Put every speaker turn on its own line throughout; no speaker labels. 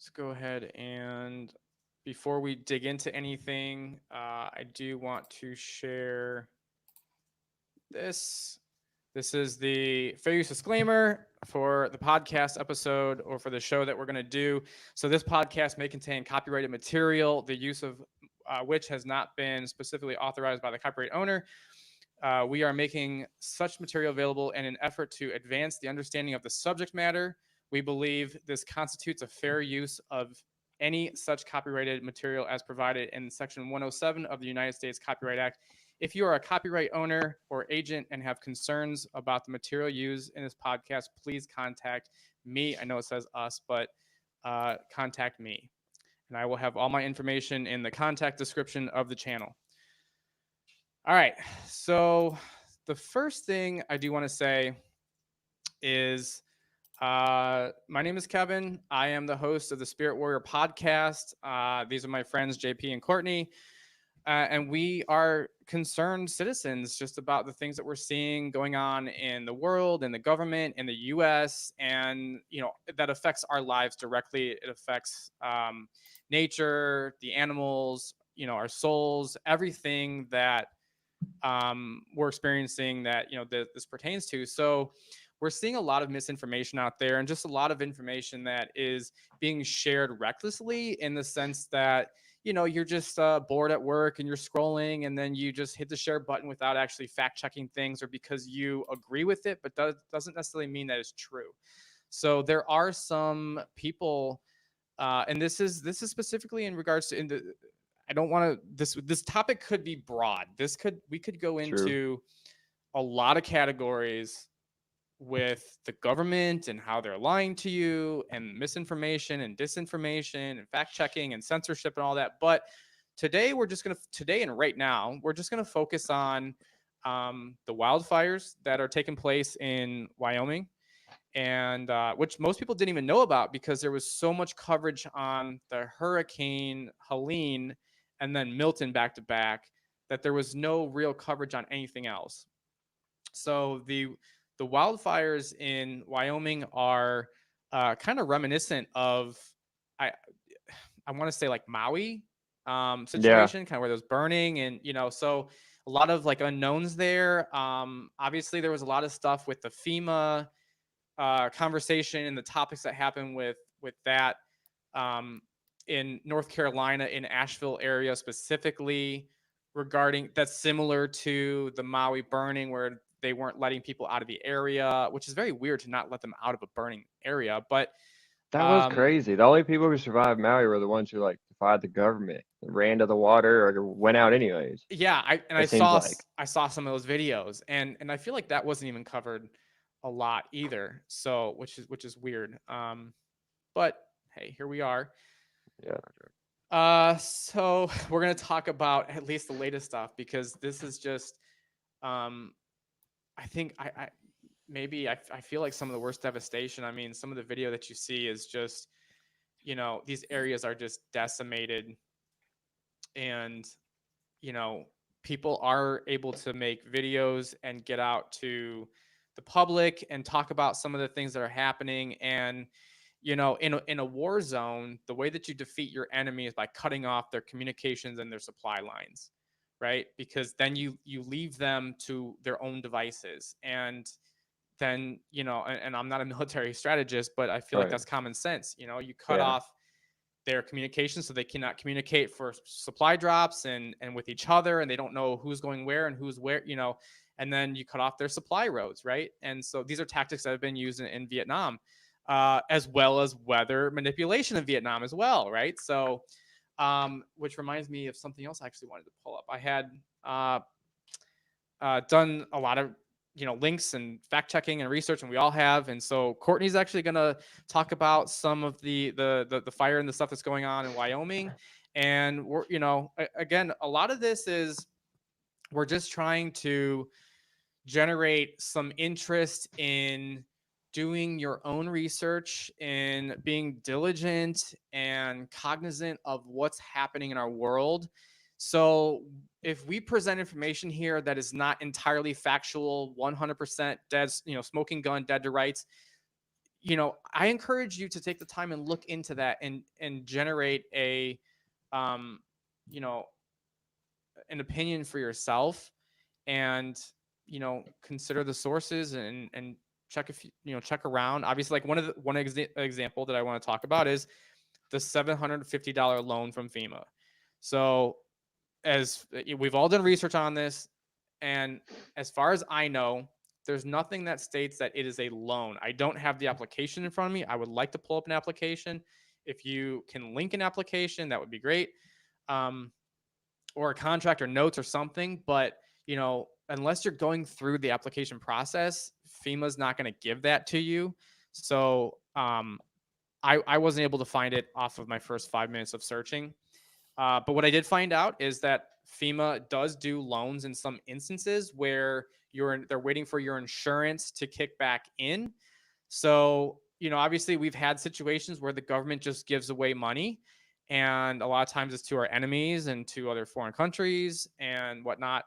let's go ahead and before we dig into anything, I do want to share this. This is the fair use disclaimer for the podcast episode or for the show that we're going to do. So, this podcast may contain copyrighted material, the use of which has not been specifically authorized by the copyright owner. We are making such material available in an effort to advance the understanding of the subject matter. We believe this constitutes a fair use of any such copyrighted material as provided in Section 107 of the United States Copyright Act. If you are a copyright owner or agent and have concerns about the material used in this podcast, please contact me. I know it says us, but contact me. And I will have all my information in the contact description of the channel. All right. So the first thing I do want to say is my name is Kevin. I am the host of the Spirit Warrior podcast. These are my friends, JP and Courtney. And we are concerned citizens just about the things that we're seeing going on in the world, in the government, in the U.S., and that affects our lives directly. It affects nature, the animals, our souls, everything that we're experiencing that this pertains to. So we're seeing a lot of misinformation out there, and just a lot of information that is being shared recklessly, in the sense that you're just bored at work and you're scrolling, and then you just hit the share button without actually fact checking things, or because you agree with it, but doesn't necessarily mean that it's true. So there are some people, and this is specifically in regards to I don't want to. This topic could be broad. We could go into a lot of categories with the government and how they're lying to you, and misinformation and disinformation and fact checking and censorship and all that. But today and right now we're just gonna focus on the wildfires that are taking place in Wyoming, and which most people didn't even know about, because there was so much coverage on the Hurricane Helene and then Milton back to back, that there was no real coverage on anything else. So the wildfires in Wyoming are kind of reminiscent of, I want to say, like Maui situation, kind of where there's burning, and so a lot of like unknowns there. Obviously, there was a lot of stuff with the FEMA conversation and the topics that happened with that in North Carolina, in Asheville area specifically, regarding that's similar to the Maui burning, where they weren't letting people out of the area, which is very weird to not let them out of a burning area. But
That was crazy. The only people who survived Maui were the ones who defied the government, ran to the water, or went out anyways.
yeah, I
It seems
saw
like.
some of those videos, and I feel like that wasn't even covered a lot either. So which is weird. But hey, here we are.
Yeah.
So we're gonna talk about at least the latest stuff, because this is just I think I maybe I feel like some of the worst devastation. I mean, some of the video that you see is just, these areas are just decimated, and you know, people are able to make videos and get out to the public and talk about some of the things that are happening. And in a war zone, the way that you defeat your enemy is by cutting off their communications and their supply lines, right? Because then you leave them to their own devices. And then and I'm not a military strategist, but I feel like
Right.
that's common sense. You cut
Yeah.
off their communication, so they cannot communicate for supply drops and with each other, and they don't know who's going where and who's where, and then you cut off their supply roads, right? And so these are tactics that have been used in Vietnam, as well as weather manipulation in Vietnam as well, right? So which reminds me of something else I actually wanted to pull up. I had done a lot of links and fact checking and research, and we all have. And so Courtney's actually going to talk about some of the fire and the stuff that's going on in Wyoming. And we're again, a lot of this is, we're just trying to generate some interest in doing your own research, in being diligent and cognizant of what's happening in our world. So if we present information here that is not entirely factual, 100% dead, smoking gun, dead to rights, I encourage you to take the time and look into that and generate um, you know, an opinion for yourself, and consider the sources, and check if check around. Obviously, like example that I want to talk about is the $750 loan from FEMA. So, as we've all done research on this, and as far as I know, there's nothing that states that it is a loan. I don't have the application in front of me. I would like to pull up an application. If you can link an application, that would be great. Um, or a contract or notes or something. But, unless you're going through the application process, FEMA's not going to give that to you. So I wasn't able to find it off of my first 5 minutes of searching. But what I did find out is that FEMA does do loans in some instances where they're waiting for your insurance to kick back in. So, obviously we've had situations where the government just gives away money, and a lot of times it's to our enemies and to other foreign countries and whatnot.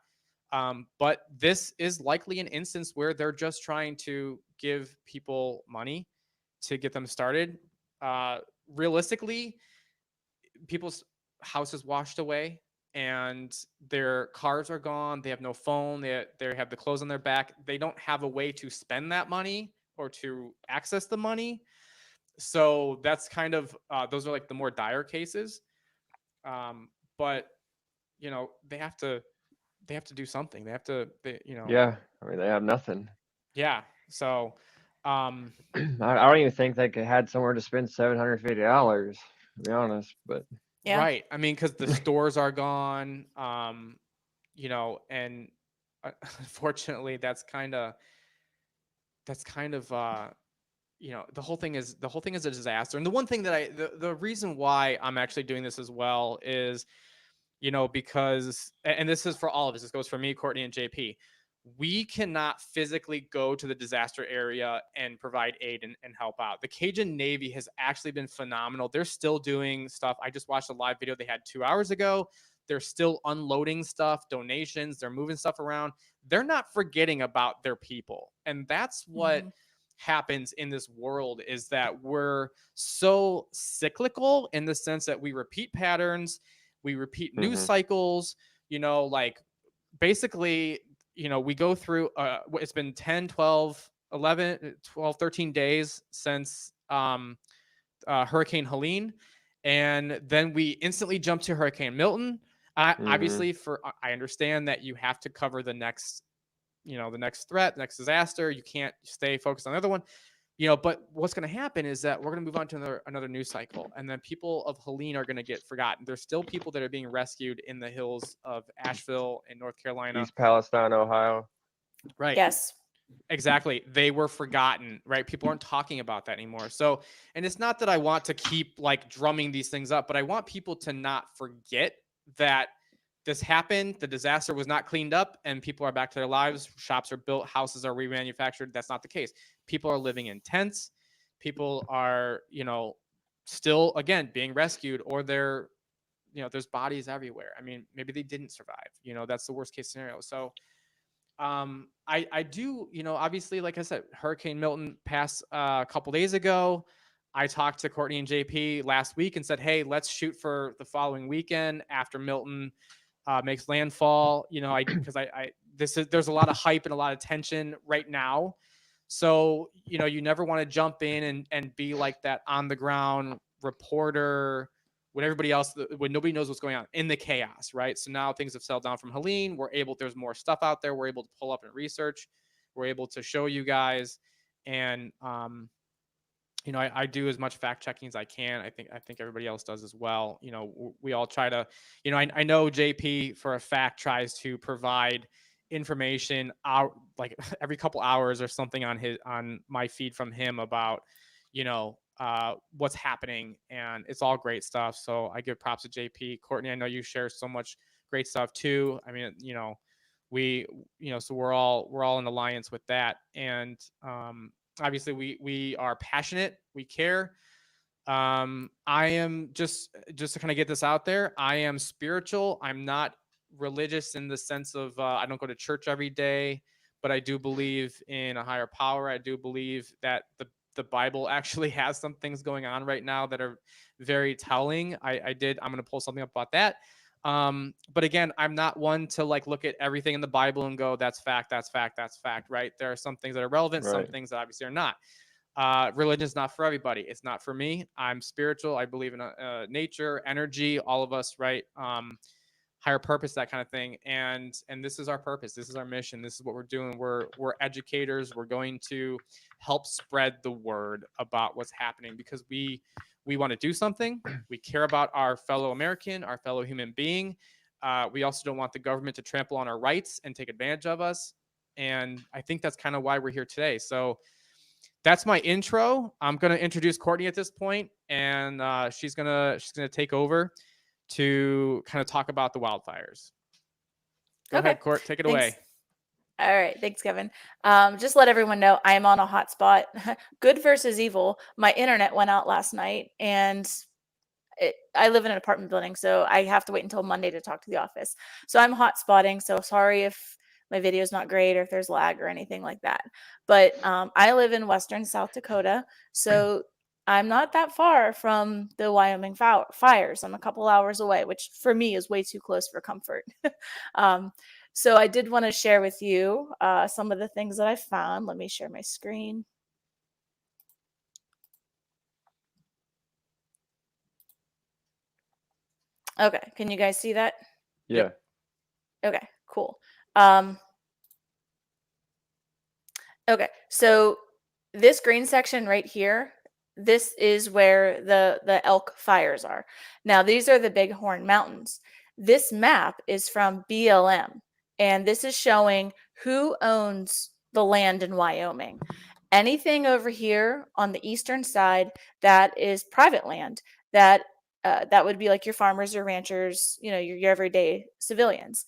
But this is likely an instance where they're just trying to give people money to get them started. Uh, Realistically, people's houses washed away and their cars are gone. They have no phone. They have the clothes on their back. They don't have a way to spend that money or to access the money. So that's kind of those are like the more dire cases. But they have to do something. They have to
Yeah, I mean they have nothing.
yeah. So um
I don't even think they could had somewhere to spend $750. To be honest, but
Yeah.
right. I mean, because the stores are gone. And unfortunately, that's kind of the whole thing is a disaster. And the one thing that the reason why I'm actually doing this as well is, because, and this is for all of us, this goes for me, Courtney, and JP. We cannot physically go to the disaster area and provide aid and help out. The Cajun Navy has actually been phenomenal. They're still doing stuff. I just watched a live video they had 2 hours ago. They're still unloading stuff, donations. They're moving stuff around. They're not forgetting about their people. And that's what happens in this world, is that we're so cyclical in the sense that we repeat patterns, we repeat news
hmm
cycles, like basically, we go through it's been 10, 12, 11, 12, 13 days since Hurricane Helene, and then we instantly jump to Hurricane Milton.
hmm
Obviously, I understand that you have to cover the next threat, the next disaster. You can't stay focused on the other one. But what's going to happen is that we're going to move on to another news cycle, and then people of Helene are going to get forgotten. There's still people that are being rescued in the hills of Asheville in North Carolina.
East Palestine, Ohio.
Right.
Yes.
Exactly. They were forgotten, right? People aren't talking about that anymore. So, and it's not that I want to keep like drumming these things up, but I want people to not forget that this happened. The disaster was not cleaned up and people are back to their lives. Shops are built, houses are remanufactured. That's not the case. People are living in tents. People are, still, again, being rescued, or there's bodies everywhere. I mean, maybe they didn't survive. That's the worst case scenario. So, I do, obviously, like I said, Hurricane Milton passed a couple days ago. I talked to Courtney and JP last week and said, hey, let's shoot for the following weekend after Milton makes landfall. Because there's a lot of hype and a lot of tension right now. So, you never want to jump in and be like that on the ground reporter when nobody knows what's going on in the chaos, right? So now things have settled down from Helene. There's more stuff out there. We're able to pull up and research. We're able to show you guys. And, I do as much fact checking as I can. I think everybody else does as well. We all try to, I know JP for a fact tries to provide information out like every couple hours or something on my feed from him about, what's happening, and it's all great stuff. So I give props to JP. Courtney, I know you share so much great stuff too. I mean, we, so we're all in alliance with that. And, obviously we are passionate, we care. I am just to kind of get this out there, I am spiritual. I'm not religious in the sense of I don't go to church every day, but I do believe in a higher power. I do believe that the the Bible actually has some things going on right now that are very telling. I'm going to pull something up about that. But again, I'm not one to like look at everything in the Bible and go, that's fact, that's fact, that's fact, right? There are some things that are relevant, some
Right.
things that obviously are not. Religion is not for everybody. It's not for me. I'm spiritual. I believe in nature, energy, all of us, right? Higher purpose, that kind of thing. And this is our purpose. This is our mission. This is what we're doing. We're educators. We're going to help spread the word about what's happening because we want to do something. We care about our fellow American, our fellow human being. We also don't want the government to trample on our rights and take advantage of us. And I think that's kind of why we're here today. So that's my intro. I'm gonna introduce Courtney at this point, and she's gonna take over to kind of talk about the wildfires. Go
Okay.
ahead, Court. Take it
Thanks.
away.
All right. Thanks, Kevin. Just let everyone know I am on a hotspot. Good versus evil. My internet went out last night, and I live in an apartment building, so I have to wait until Monday to talk to the office. So I'm hotspotting. So sorry if my video is not great or if there's lag or anything like that. But I live in western South Dakota, so I'm not that far from the Wyoming fires. I'm a couple hours away, which for me is way too close for comfort. um, so I did want to share with you some of the things that I found. Let me share my screen. Okay, can you guys see that?
Yeah.
Okay, cool. Um, okay, so this green section right here, this is where the elk fires are. Now, these are the Bighorn Mountains. This map is from BLM, and this is showing who owns the land in Wyoming. Anything over here on the eastern side, that is private land. That would be like your farmers or ranchers, your everyday civilians.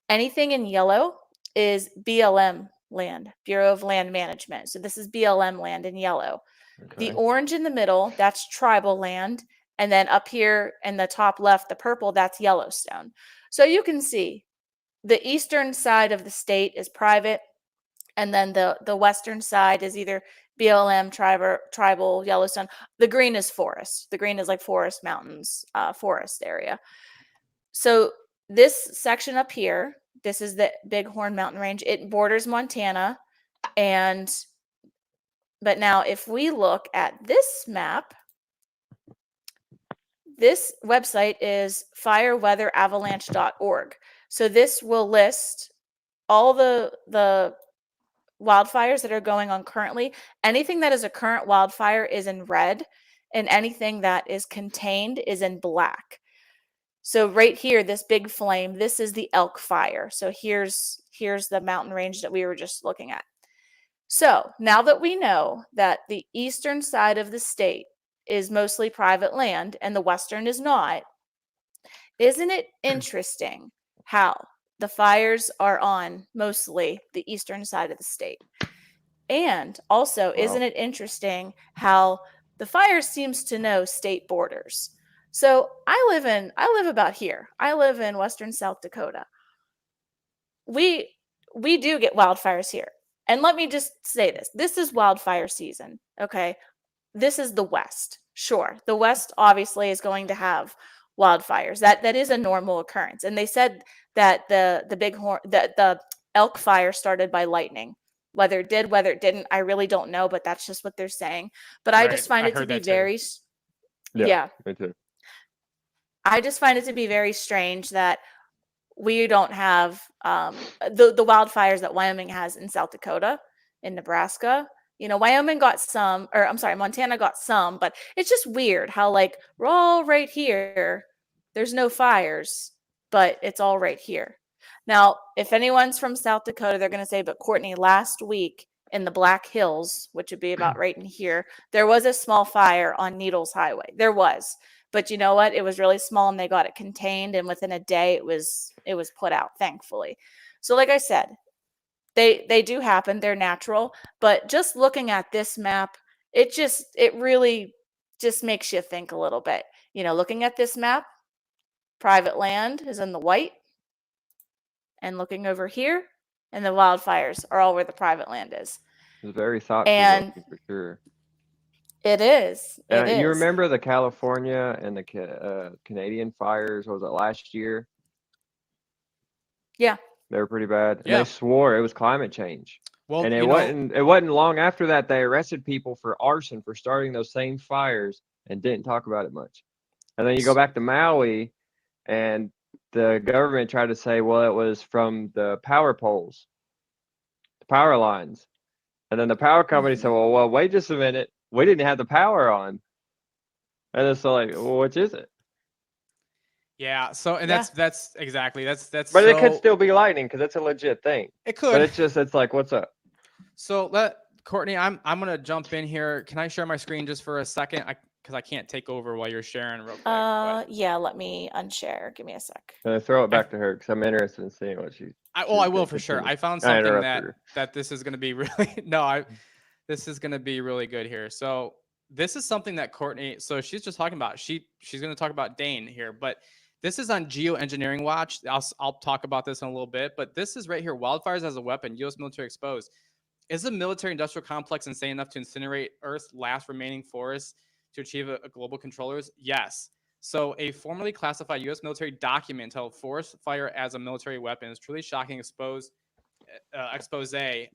Anything in yellow is BLM land, Bureau of Land Management. So this is BLM land in yellow. The
Okay.
orange in the middle, that's tribal land. And then up here in the top left, the purple, that's Yellowstone. So you can see the eastern side of the state is private. And then the western side is either BLM, tribal, Yellowstone. The green is forest. The green is like forest, mountains, forest area. So this section up here, this is the Bighorn Mountain Range. It borders Montana. But now if we look at this map, this website is fireweatheravalanche.org. So this will list all the wildfires that are going on currently. Anything that is a current wildfire is in red, and anything that is contained is in black. So right here, this big flame, this is the elk fire. So here's the mountain range that we were just looking at. So now that we know that the eastern side of the state is mostly private land and the western is not, isn't it interesting how the fires are on mostly the eastern side of the state? And also, isn't it interesting how the fire seems to know state borders? So I live about here. I live in western South Dakota. We do get wildfires here. And let me just say this. This is wildfire season, okay? This is the West. Sure. The West obviously is going to have wildfires. That is a normal occurrence. And they said that the elk fire started by lightning. Whether it did, whether it didn't, I really don't know, but that's just what they're saying. But I just find it to be very
Yeah, me too.
I just find it to be very strange that we don't have the wildfires that Wyoming has in South Dakota, in Nebraska. Wyoming got some, or I'm sorry, Montana got some, but it's just weird how like we're all right here. There's no fires, but it's all right here. Now, if anyone's from South Dakota, they're going to say, but Courtney, last week in the Black Hills, which would be about right in here, there was a small fire on Needles Highway. There was. But you know what? It was really small and they got it contained, and within a day it was put out, thankfully. So like I said, they do happen, they're natural, but just looking at this map, it really just makes you think a little bit. Looking at this map, private land is in the white, and looking over here, and the wildfires are all where the private land is.
It's very thought
And
provoking for sure.
It is. It
You
is.
remember the California and the Canadian fires? What was it, last year?
Yeah.
They were pretty bad, and
Yeah.
they swore it was climate change.
Well,
And
you know,
it wasn't long after that they arrested people for arson for starting those same fires and didn't talk about it much. And then you go back to Maui, and the government tried to say, well, it was from the power poles, the power lines. And then the power company said, well, wait just a minute. We didn't have the power on. And it's like, well, which is it?
yeah. So, and
Yeah.
that's exactly that's
But
so,
it could still be lightning because it's a legit thing.
it
But
could.
it's like, what's up?
So Courtney, I'm gonna jump in here. Can I share my screen just for a second? Because I can't take over while you're sharing real quick. But
Yeah, let me unshare. Give me a sec.
Throw it back to her because I'm interested in seeing what she.
I
she's
will
gonna
for sure.
continue.
I found
I
something
interrupted her.
that this is gonna be really this is gonna be really good here. So this is something that Courtney. So she's just talking about. She's gonna talk about Dane here, but this is on Geoengineering Watch. I'll talk about this in a little bit, but this is right here. Wildfires as a weapon. U.S. military exposed. Is the military-industrial complex insane enough to incinerate Earth's last remaining forests to achieve a global controllers? Yes. So a formerly classified U.S. military document titled "Forest Fire as a Military Weapon" is truly shocking expose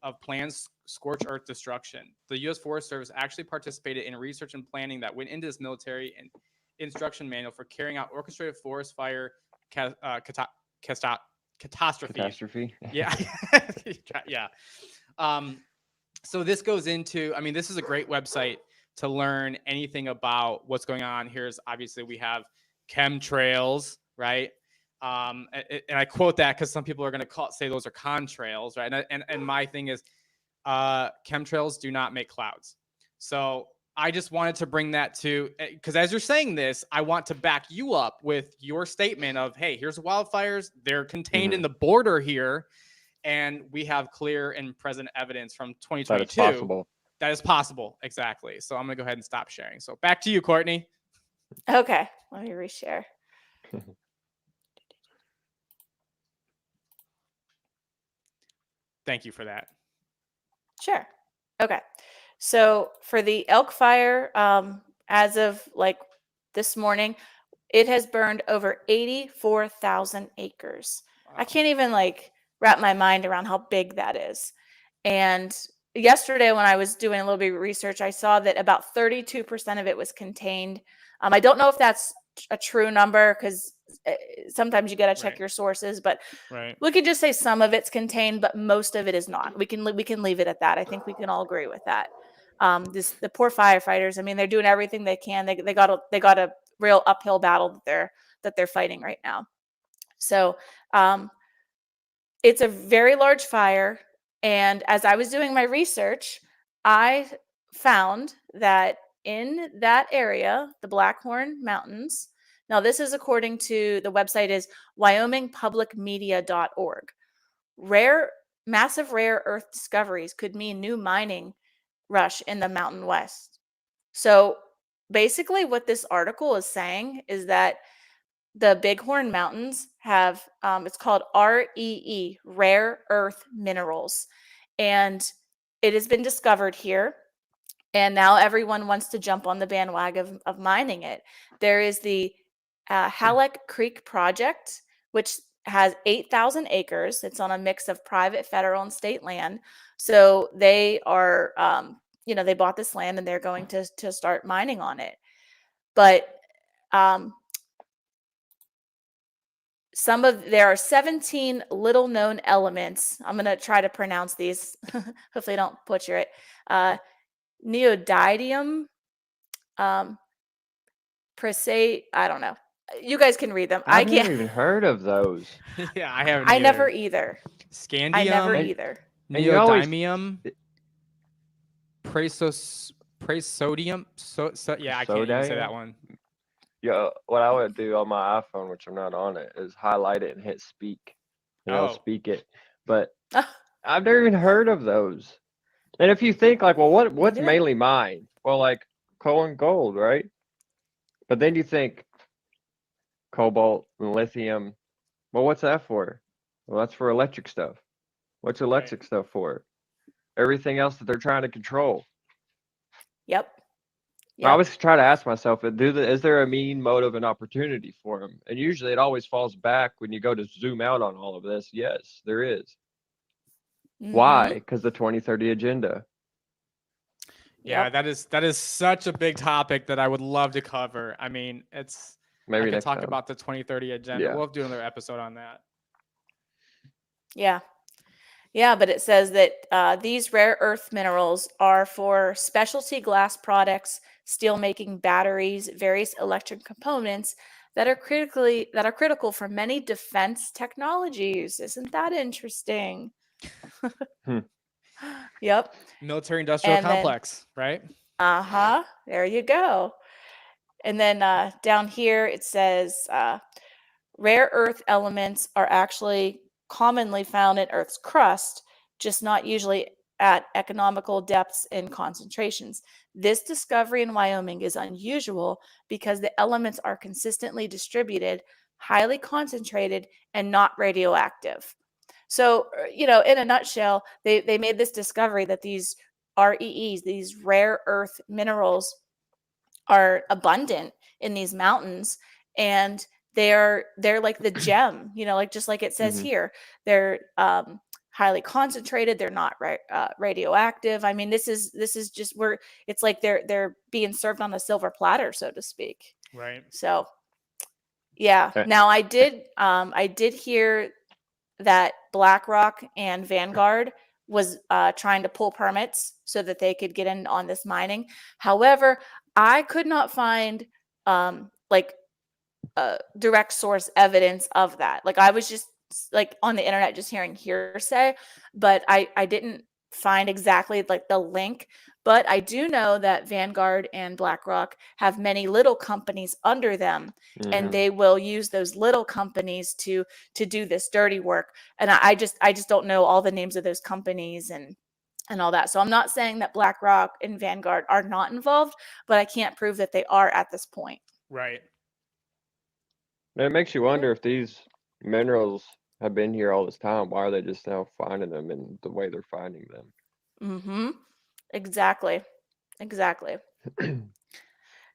of planned scorched earth destruction. The U.S. Forest Service actually participated in research and planning that went into this military and instruction manual for carrying out orchestrated forest fire catastrophe. Yeah. Yeah. So this goes into, I mean, this is a great website to learn anything about what's going on. Here's obviously we have chemtrails, right? And I quote that because some people are going to say those are contrails, right? And my thing is, chemtrails do not make clouds. So I just wanted to bring that to, because as you're saying this, I want to back you up with your statement of, hey, here's wildfires. They're contained in the border here. And we have clear and present evidence from 2022
That is possible.
That is possible. Exactly. So I'm going to go ahead and stop sharing. So back to you, Courtney.
Okay. Let me reshare.
Thank you for that.
Sure. Okay. So for the elk fire, as of like this morning, it has burned over 84,000 acres.
Wow.
I can't even like wrap my mind around how big that is. And yesterday, when I was doing a little bit of research, I saw that about 32% of it was contained. I don't know if that's a true number because sometimes you got to check your sources, but we could just say some of it's contained, but most of it is not. We can leave it at that. I think we can all agree with that. The poor firefighters. I mean, they're doing everything they can. They got a real uphill battle that they're fighting right now. So it's a very large fire. And as I was doing my research, I found that in that area, the Blackhorn Mountains, now this is according to the website is wyomingpublicmedia.org. Massive rare earth discoveries could mean new mining rush in the Mountain West. So basically what this article is saying is that the Bighorn Mountains have, it's called REE, rare earth minerals. And it has been discovered here. And now everyone wants to jump on the bandwagon of mining it. There is the Halleck Creek Project, which has 8,000 acres. It's on a mix of private, federal, and state land. So they are, they bought this land and they're going to start mining on it. But there are 17 little known elements. I'm going to try to pronounce these. Hopefully I don't butcher it. Neodymium, I don't know. You guys can read them.
I've never even heard of those.
Yeah, I haven't.
I never either.
Scandium.
I never either.
Neodymium. Praesodium. Yeah, I can't even say that one.
Yeah, what I would do on my iPhone, which I'm not on it, is highlight it and hit speak. And I'll speak it. But I've never even heard of those. And if you think like, well, what's mainly mined? Well, like coal and gold, right? But then you think cobalt and lithium. Well, what's that for? Well, that's for electric stuff. What's electric stuff for? Everything else that they're trying to control.
Yep.
I always try to ask myself, is there a mean motive and opportunity for them? And usually it always falls back when you go to zoom out on all of this. Yes, there is. Why? Because the 2030 agenda.
Yeah, that is such a big topic that I would love to cover. I mean,
Maybe
I could
next
talk
time.
about the 2030 agenda.
Yeah.
We'll have to do another episode on that.
Yeah. Yeah, but it says that these rare earth minerals are for specialty glass products, steel making, batteries, various electric components that are critical for many defense technologies. Isn't that interesting? Yep.
Military industrial complex, right?
There you go. And then down here it says rare earth elements are actually commonly found in Earth's crust, just not usually at economical depths and concentrations. This discovery in Wyoming is unusual because the elements are consistently distributed, highly concentrated, and not radioactive. So, in a nutshell, they made this discovery that these REEs, these rare earth minerals, are abundant in these mountains, and they're like the gem, like just like it says here. They're highly concentrated. They're not radioactive. I mean, this is just where it's like they're being served on a silver platter, so to speak.
Right.
So, yeah. Now I did hear that BlackRock and Vanguard was trying to pull permits so that they could get in on this mining. However, I could not find direct source evidence of that. Like, I was just like on the internet just hearing hearsay, but I didn't find exactly like the link. But I do know that Vanguard and BlackRock have many little companies under them, and they will use those little companies to do this dirty work. And I just don't know all the names of those companies and all that. So I'm not saying that BlackRock and Vanguard are not involved, but I can't prove that they are at this point.
Right.
And it makes you wonder if these minerals have been here all this time. Why are they just now finding them in the way they're finding them?
Exactly.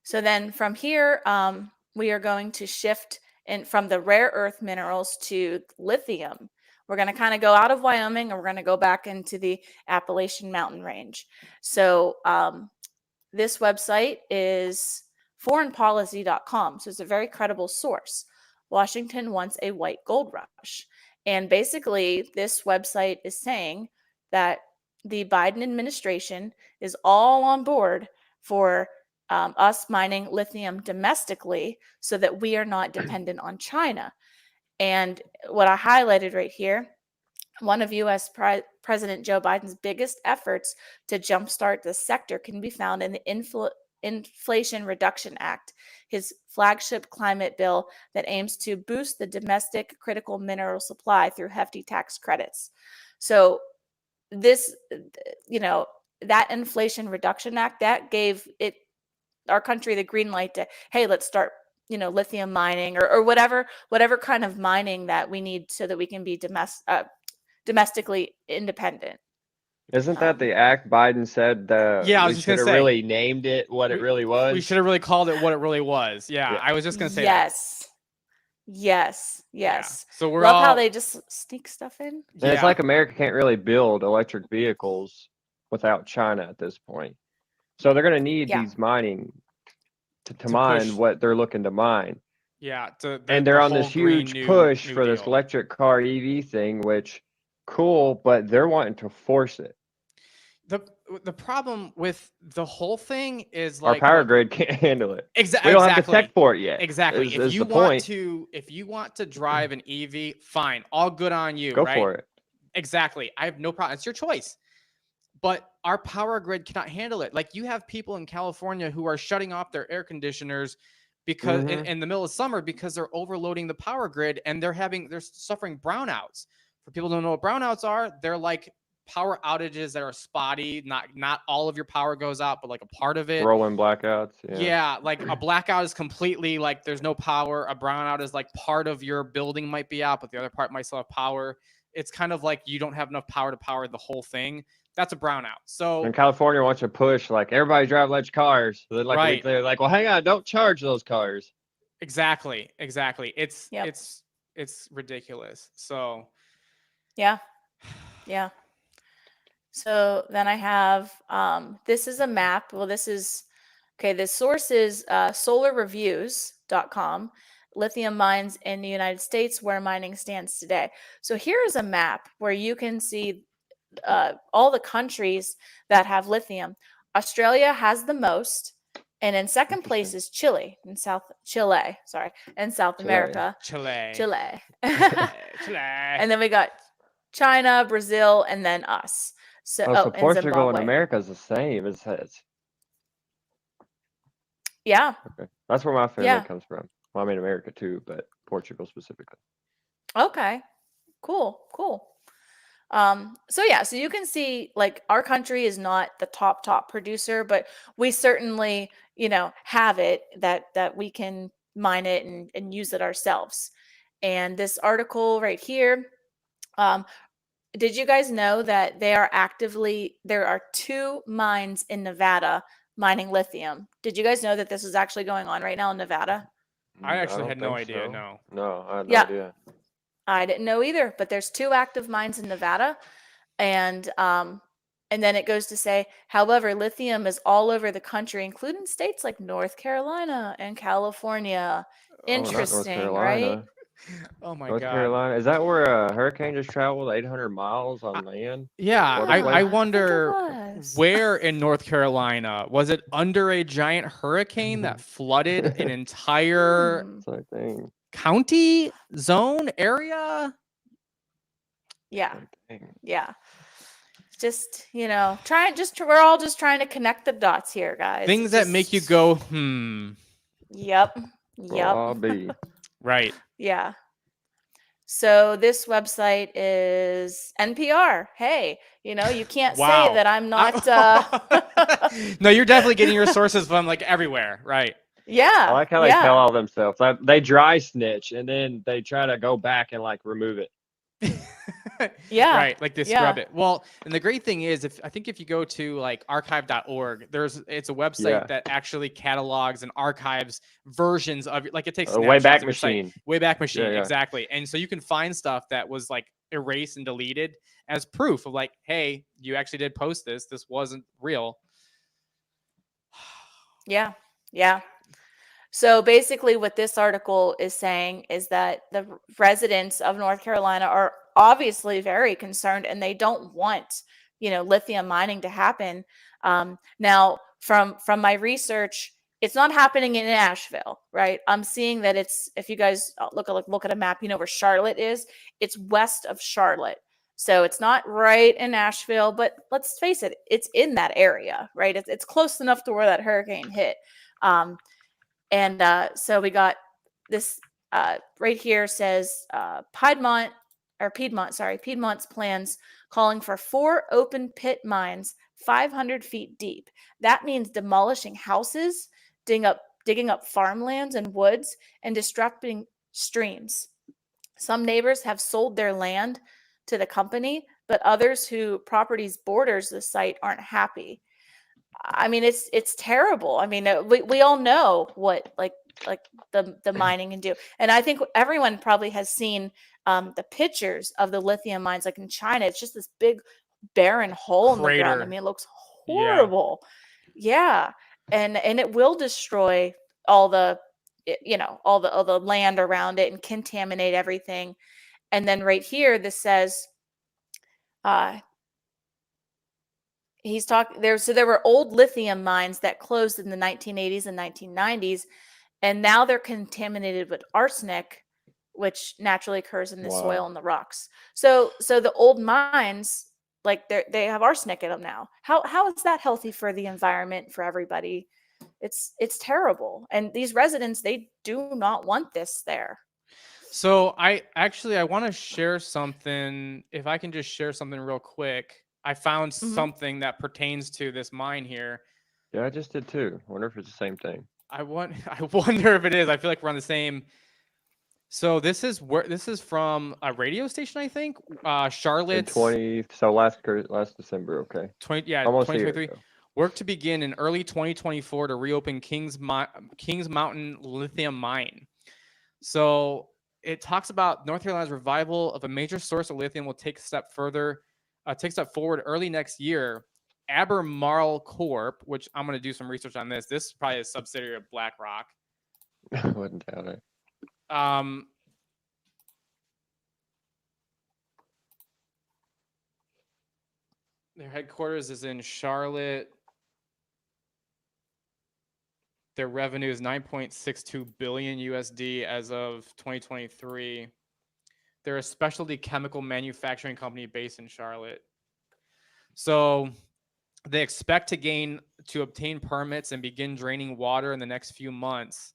So then from here, we are going to shift from the rare earth minerals to lithium. We're going to kind of go out of Wyoming, and we're going to go back into the Appalachian Mountain Range. So this website is foreignpolicy.com. So it's a very credible source. Washington wants a white gold rush. And basically, this website is saying that the Biden administration is all on board for us mining lithium domestically so that we are not dependent on China. And what I highlighted right here, one of U.S. President Joe Biden's biggest efforts to jumpstart the sector can be found in the Inflation Reduction Act, his flagship climate bill that aims to boost the domestic critical mineral supply through hefty tax credits. So this, that Inflation Reduction Act, that gave our country the green light to, hey, let's start, lithium mining or whatever kind of mining that we need so that we can be domestically independent.
Isn't that the act Biden said
I was
we should have really named it what it really was?
We should have really called it what it really was. Yeah. I was just going to say
Yes.
Yeah. So we're
Love how they just sneak stuff in.
And it's like America can't really build electric vehicles without China at this point. So they're going to need these mining to mine what they're looking to mine.
Yeah.
And they're on this huge push for this electric car EV thing, which cool, but they're wanting to force it.
The problem with the whole thing is
our power grid can't handle it.
Exactly.
We don't have the tech for it yet.
Exactly. If you want to drive an EV, fine, all good on you.
Go for it.
Exactly. I have no problem. It's your choice. But our power grid cannot handle it. Like, you have people in California who are shutting off their air conditioners because in the middle of summer because they're overloading the power grid, and they're suffering brownouts. For people who don't know what brownouts are, they're like power outages that are spotty. Not all of your power goes out, but like a part of it.
Rolling blackouts.
Yeah, like a blackout is completely like there's no power. A brownout is like part of your building might be out, but the other part might still have power. It's kind of like you don't have enough power to power the whole thing. that's a brownout. So
And California wants to push like everybody drive electric cars. So then like a
right.
week later, like, well, hang on, don't charge those cars.
Exactly. It's
Yep.
it's ridiculous. So
Yeah. Yeah. So then I have this is a map. Well, this is okay. The source is solarreviews.com. Lithium mines in the United States, where mining stands today. So here is a map where you can see all the countries that have lithium. Australia has the most, and in second place is Chile in South America.
Chile.
And then we got China, Brazil, and then us. So,
so
and
Portugal and
Zimbabwe.
America is the same. It's
Yeah.
okay. That's where my family
Yeah.
comes from. Well, I'm in America too, but Portugal specifically.
Okay. Cool. So yeah, so you can see like our country is not the top producer, but we certainly, have it that we can mine it and use it ourselves. And this article right here, did you guys know that there are 2 mines in Nevada mining lithium? Did you guys know that this is actually going on right now in Nevada?
I actually
don't
had no
think
idea.
so. No, I had no
Yeah.
idea.
I didn't know either, but there's 2 active mines in Nevada, and then it goes to say, however, lithium is all over the country, including states like North Carolina and California.
Oh, not North
Interesting, right?
Carolina.
Oh my
North
God.
Carolina. Is that where a hurricane just traveled 800 miles on land?
Yeah,
What a
I
place.
wonder
was.
where in North Carolina was it under a giant hurricane that flooded an entire
Same thing.
county zone area?
Yeah.
Same thing.
Yeah. Just, we're all just trying to connect the dots here, guys.
Things that make you go,
Yep.
Bobby.
Right.
Yeah. So this website is NPR. Hey, you can't
Wow.
say that I'm not.
No, you're definitely getting your sources from like everywhere, right?
Yeah.
I like how they tell all themselves. Like, they dry snitch and then they try to go back and like remove it.
Yeah.
Right. Like they scrub it. Well, and the great thing is I think if you go to like archive.org, it's a website that actually catalogs and archives versions of like it takes
a Wayback Machine.
Wayback Machine,
Yeah.
exactly. And so you can find stuff that was like erased and deleted as proof of like, hey, you actually did post this. This wasn't real.
Yeah. Yeah. So basically what this article is saying is that the residents of North Carolina are obviously very concerned and they don't want, lithium mining to happen. Now from my research, it's not happening in Asheville, right? I'm seeing that if you guys look at a map, where Charlotte is, it's west of Charlotte. So it's not right in Asheville, but let's face it, it's in that area, right? It's close enough to where that hurricane hit. And so we got this right here says Piedmont's plans calling for 4 open pit mines 500 feet deep. That means demolishing houses, digging up farmlands and woods, and disrupting streams. Some neighbors have sold their land to the company, but others who properties borders the site aren't happy. I mean, it's terrible. I mean, we all know what like the mining can do, and I think everyone probably has seen the pictures of the lithium mines, like in China. It's just this big barren hole in the ground. I mean, it looks horrible. Yeah, and it will destroy all the all the land around it and contaminate everything. And then right here, this says. He's talking there. So there were old lithium mines that closed in the 1980s and 1990s, and now they're contaminated with arsenic, which naturally occurs in the soil and the rocks. So the old mines, like they have arsenic in them now. How is that healthy for the environment, for everybody? It's terrible. And these residents, they do not want this there.
So I want to share something. If I can just share something real quick. I found something that pertains to this mine here.
Yeah, I just did too. I wonder if it's the same thing.
I wonder if it is. I feel like we're on the same. So this is from a radio station, I think. Charlotte's
20. So last December. Okay.
20
Almost a year
2023.
ago.
Work to begin in early 2024 to reopen Kings Mountain lithium mine. So it talks about North Carolina's revival of a major source of lithium will take a step forward early next year. Albemarle Corp, which I'm going to do some research on this. This is probably a subsidiary of BlackRock.
I wouldn't doubt it.
Their headquarters is in Charlotte. Their revenue is 9.62 billion USD as of 2023. They're a specialty chemical manufacturing company based in Charlotte. So they expect to obtain permits and begin draining water in the next few months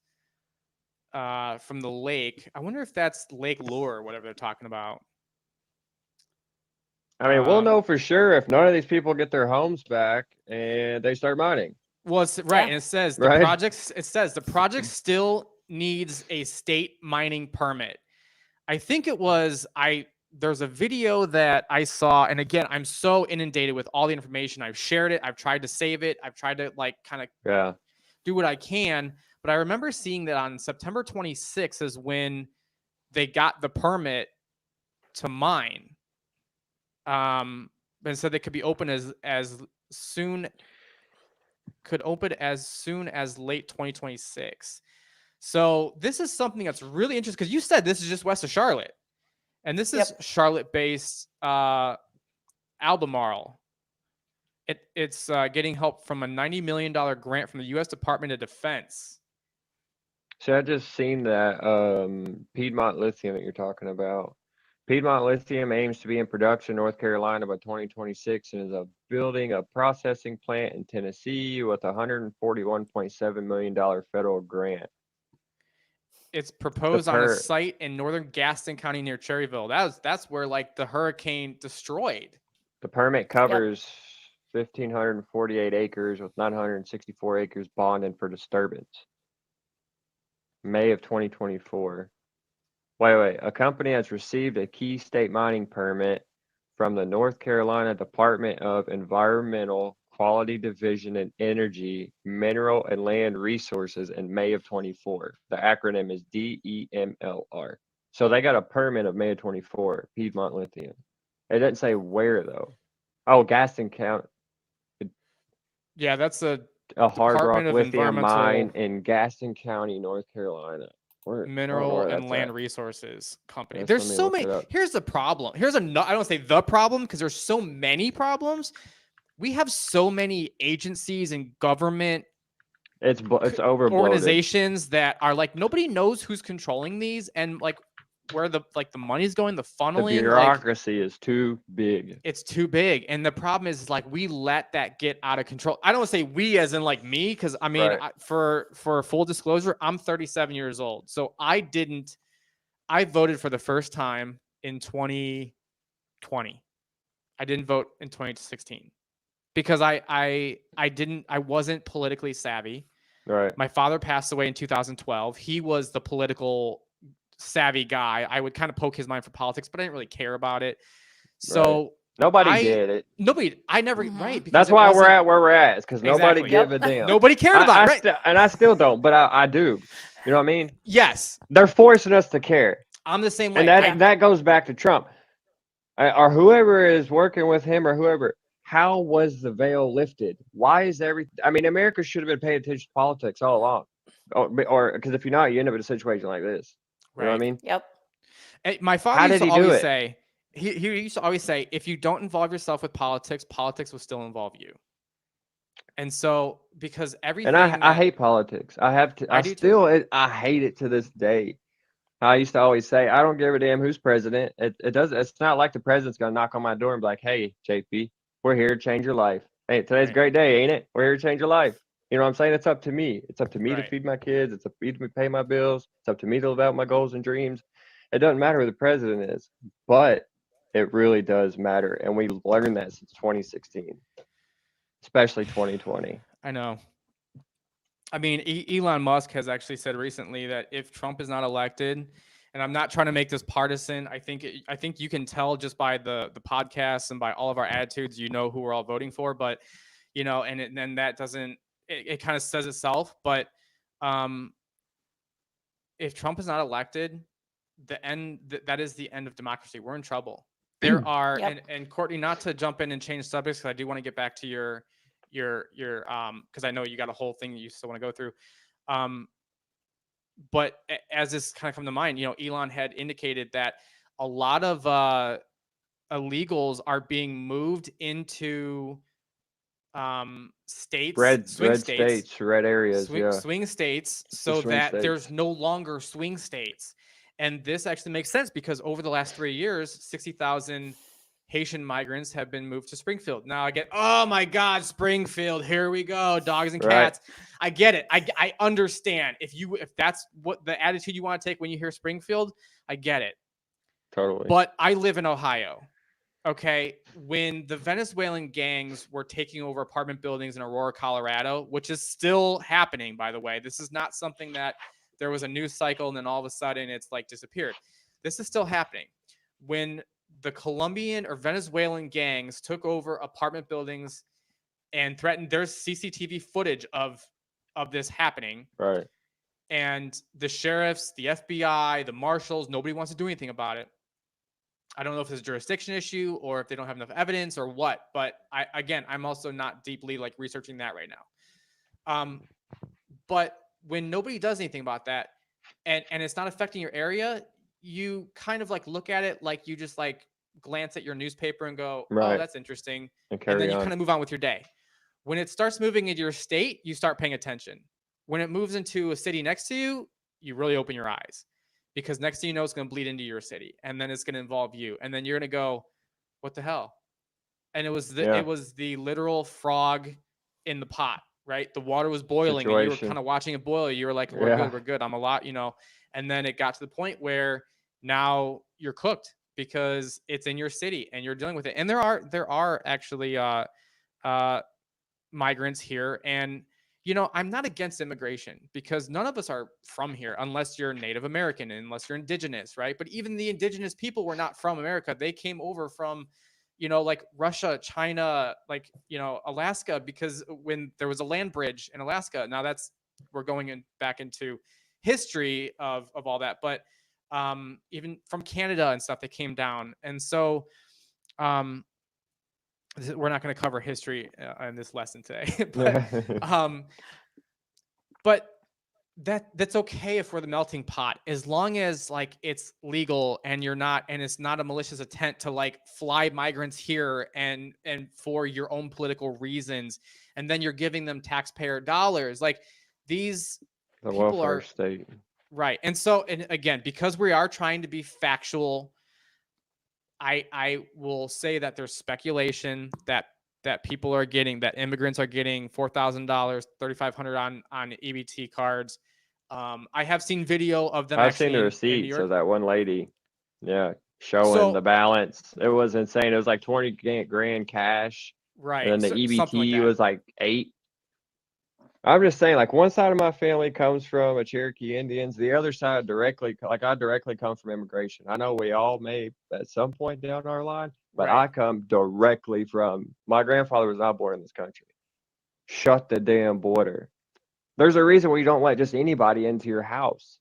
from the lake. I wonder if that's Lake Lure or whatever they're talking about.
I mean, we'll know for sure if none of these people get their homes back and they start mining.
Well, it's right, and it says the project still needs a state mining permit. I think it was there's a video that I saw, and again, I'm so inundated with all the information. I've shared it, I've tried to save it, I've tried to kind of do what I can, but I remember seeing that on September 26th is when they got the permit to mine. And said they could be open as soon as late 2026. So this is something that's really interesting because you said this is just west of Charlotte, and this is Charlotte-based Albemarle. It's getting help from a $90 million grant from the U.S. Department of Defense.
So I just seen that Piedmont Lithium that you're talking about. Piedmont Lithium aims to be in production in North Carolina by 2026 and is building a processing plant in Tennessee with a $141.7 million federal grant.
It's proposed on a site in northern Gaston County near Cherryville. That's where the hurricane destroyed.
The permit covers 1,548 acres with 964 acres bonded for disturbance. May of 2024. Wait. A company has received a key state mining permit from the North Carolina Department of Environmental Quality Division and Energy, Mineral and Land Resources in May of 24. The acronym is DEMLR. So they got a permit of May of 24, Piedmont Lithium. It doesn't say where though. Oh, Gaston County.
Yeah, that's a
hard rock lithium mine in Gaston County, North Carolina.
Mineral and Land Resources Company. There's so many. Here's the problem. I don't say the problem because there's so many problems. We have so many agencies and government
it's overbloated
organizations that are nobody knows who's controlling these and where the money's going, the funneling.
The bureaucracy is too big.
It's too big, and the problem is we let that get out of control. I don't want to say we as in me, because I mean, for full disclosure, I'm 37 years old, so I voted for the first time in 2020. I didn't vote in 2016 because I wasn't politically savvy.
Right.
My father passed away in 2012. He was the political savvy guy. I would kind of poke his mind for politics, but I didn't really care about it. So
nobody did it.
I never right.
That's why we're at where we're at. It's because nobody gave a damn.
Nobody cared about it.
And I still don't, but I do. You know what I mean?
Yes.
They're forcing us to care.
I'm the same way.
And that goes back to Trump. Or whoever is working with him or whoever. How was the veil lifted? Why is everything? I mean, America should have been paying attention to politics all along. Or because if you're not, you end up in a situation like this. You know what I mean?
Yep.
My father used to always say, he used to always say, if you don't involve yourself with politics, politics will still involve you. And so, because everything.
And I hate politics. I hate it to this day. I used to always say, I don't give a damn who's president. It's not like the president's going to knock on my door and be like, hey, JP, we're here to change your life. Hey, today's a great day, ain't it? We're here to change your life. You know what I'm saying? It's up to me. It's up to me to feed my kids. It's up to me to pay my bills. It's up to me to live out my goals and dreams. It doesn't matter who the president is, but it really does matter. And we learned that since 2016, especially 2020.
I know. I mean, Elon Musk has actually said recently that if Trump is not elected and I'm not trying to make this partisan. I think you can tell just by the podcasts and by all of our attitudes, who we're all voting for. But and then that doesn't. It kind of says itself. But if Trump is not elected, that is the end of democracy. We're in trouble. There are and Courtney, not to jump in and change subjects, because I do want to get back to your because I know you got a whole thing that you still want to go through. But as this kind of come to mind, Elon had indicated that a lot of illegals are being moved into states,
red
states,
red areas,
swing states, so that there's no longer swing states. And this actually makes sense because over the last 3 years, 60,000 Haitian migrants have been moved to Springfield. Now I get, oh my God, Springfield, here we go, dogs and cats. I get it. I understand. If that's what the attitude you want to take when you hear Springfield, I get it.
Totally.
But I live in Ohio. Okay, when the Venezuelan gangs were taking over apartment buildings in Aurora, Colorado, which is still happening, by the way, this is not something that there was a news cycle and then all of a sudden it's like disappeared. This is still happening. When the Colombian or Venezuelan gangs took over apartment buildings and threatened, there's CCTV footage of this happening.
Right.
And the sheriffs, the FBI, the marshals, nobody wants to do anything about it. I don't know if it's a jurisdiction issue or if they don't have enough evidence or what, but I'm also not deeply like researching that right now. But when nobody does anything about that and it's not affecting your area, you kind of like look at it like you just like glance at your newspaper and go, oh, that's interesting. And then you kind of move on with your day. When it starts moving into your state, you start paying attention. When it moves into a city next to you, you really open your eyes. Because next thing you know, it's going to bleed into your city, and then it's going to involve you, and then you're going to go, "What the hell?" And it was the literal frog in the pot, right? The water was boiling, and you were kind of watching it boil. You were like, "We're good. I'm a lot," And then it got to the point where now you're cooked because it's in your city and you're dealing with it. And there are actually migrants here, and I'm not against immigration because none of us are from here unless you're Native American and unless you're indigenous, right? But even the indigenous people were not from America. They came over from, like Russia, China, like, Alaska, because when there was a land bridge in Alaska. Now we're going back into history of all that, but even from Canada and stuff that came down. And so we're not going to cover history in this lesson today, but that's okay if we're the melting pot, as long as like it's legal and it's not a malicious intent to like fly migrants here and for your own political reasons, and then you're giving them taxpayer dollars. Like the people are
state,
right? And so, and again, because we are trying to be factual, I will say that there's speculation that people are getting, that immigrants are getting $4,000, $3,500 on EBT cards. I have seen video of them.
I've seen the receipts of that one lady. Yeah, showing the balance. It was insane. It was like 20 grand cash.
Right.
And then the EBT was like 8. I'm just saying, like, one side of my family comes from a Cherokee Indians. The other side I directly come from immigration. I know we all may at some point down our line, but I come directly from, my grandfather was not born in this country. Shut the damn border. There's a reason why you don't let just anybody into your house.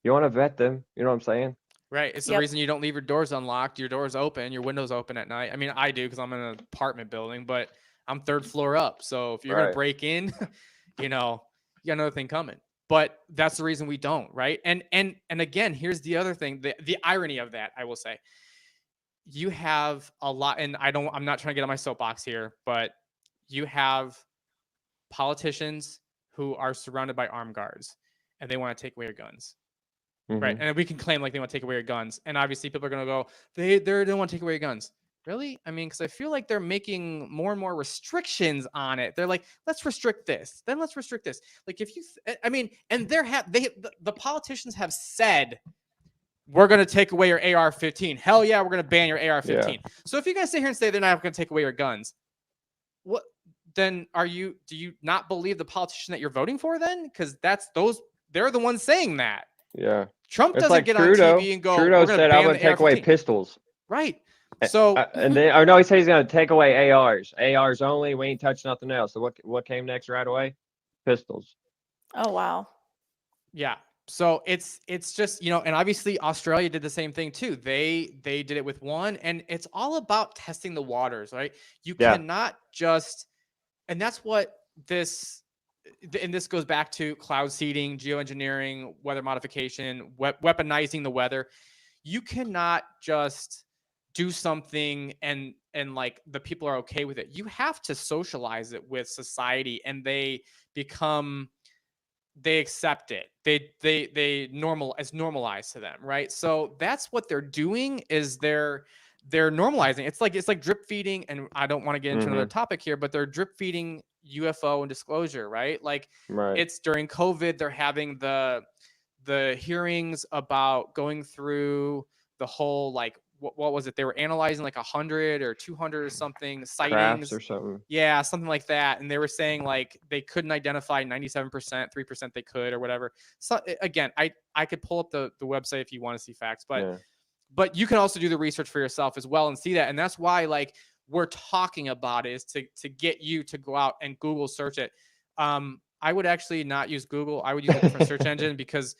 You want to vet them. You know what I'm saying?
Right. It's the reason you don't leave your doors unlocked, your doors open, your windows open at night. I mean, I do because I'm in an apartment building, but I'm 3rd floor up. So if you're going to break in, you got another thing coming. But that's the reason we don't, right? And again, here's the other thing, the irony of that, I will say. You have a lot, and I'm not trying to get on my soapbox here, but you have politicians who are surrounded by armed guards and they want to take away your guns. Mm-hmm. Right. And we can claim like they want to take away your guns. And obviously people are going to go, they don't want to take away your guns. Really? I mean, because I feel like they're making more and more restrictions on it. They're like, let's restrict this. Then let's restrict this. Like if you, and the politicians have said, we're going to take away your AR-15. Hell yeah, we're going to ban your AR-15. Yeah. So if you guys sit here and say they're not going to take away your guns, what then do you not believe the politician that you're voting for then? Because they're the ones saying that.
Yeah.
Trump
It's
doesn't
like
get on
Trudeau.
TV and go,
Trudeau
"We're going to
said, "I'm
ban
going
the
to take away
AR-15."
pistols."
Right. So,
And then, or no, he said he's going to take away ARs. ARs only. We ain't touch nothing else. So what came next right away? Pistols.
Oh wow.
yeah. So it's just, and obviously Australia did the same thing too. They did it with one, and it's all about testing the waters, right? You
Yeah.
cannot just, and that's what this and this goes back to cloud seeding, geoengineering, weather modification, weaponizing the weather. You cannot just do something and like the people are okay with it. You have to socialize it with society, and they accept it. They normalized to them, right? So that's what they're doing, is they're normalizing. It's like drip feeding, and I don't want to get into another topic here, but they're drip feeding UFO and disclosure, right? Like,
Right.
it's during COVID, they're having the hearings about going through the whole, like, what was it? They were analyzing like 100 or 200 or something sightings.
Crafts or something.
Yeah, something like that. And they were saying like they couldn't identify 97%, 3% they could, or whatever. So again, I could pull up the website if you want to see facts, but you can also do the research for yourself as well and see that. And that's why, like, we're talking about it, is to get you to go out and Google search it. I would actually not use Google. I would use a different search engine, because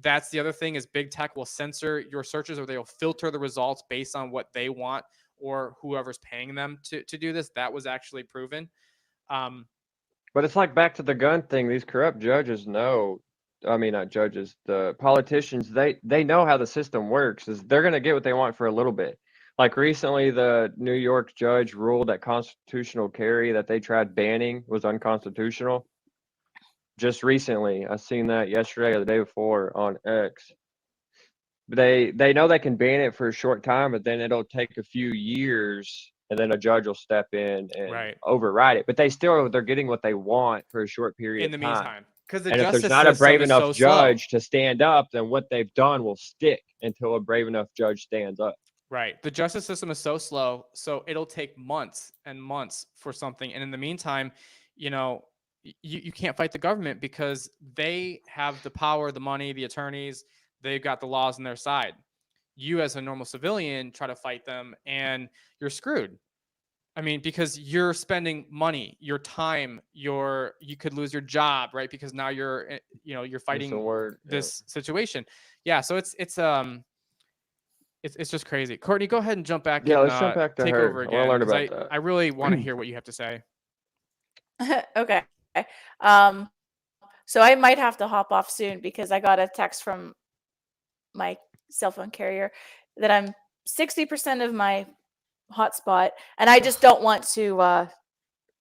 that's the other thing, is big tech will censor your searches, or they'll filter the results based on what they want, or whoever's paying them to do this. That was actually proven.
But it's like back to the gun thing. These corrupt judges know. I mean, not judges. The politicians. They know how the system works. Is they're gonna get what they want for a little bit. Like recently, the New York judge ruled that constitutional carry that they tried banning was unconstitutional. Just recently, I seen that yesterday or the day before on X. They know they can ban it for a short time, but then it'll take a few years, and then a judge will step in and override it. But they're getting what they want for a short period
in the
of time.
meantime, because the
And if there's
justice
not a
system
brave
is
enough
so slow.
judge to stand up, then what they've done will stick until a brave enough judge stands up.
Right. The justice system is so slow, so it'll take months and months for something. And in the meantime, you can't fight the government, because they have the power, the money, the attorneys. They've got the laws on their side. You, as a normal civilian, try to fight them, and you're screwed. I mean, because you're spending money, your time, you could lose your job, right? Because now you're fighting this situation. Yeah. So it's just crazy. Courtney, go ahead and jump back and
let's jump back to
take
her.
over
I
again,
want to learn
because
about that.
I really want to hear what you have to say.
Okay. So I might have to hop off soon, because I got a text from my cell phone carrier that I'm 60% of my hotspot, and I just don't want to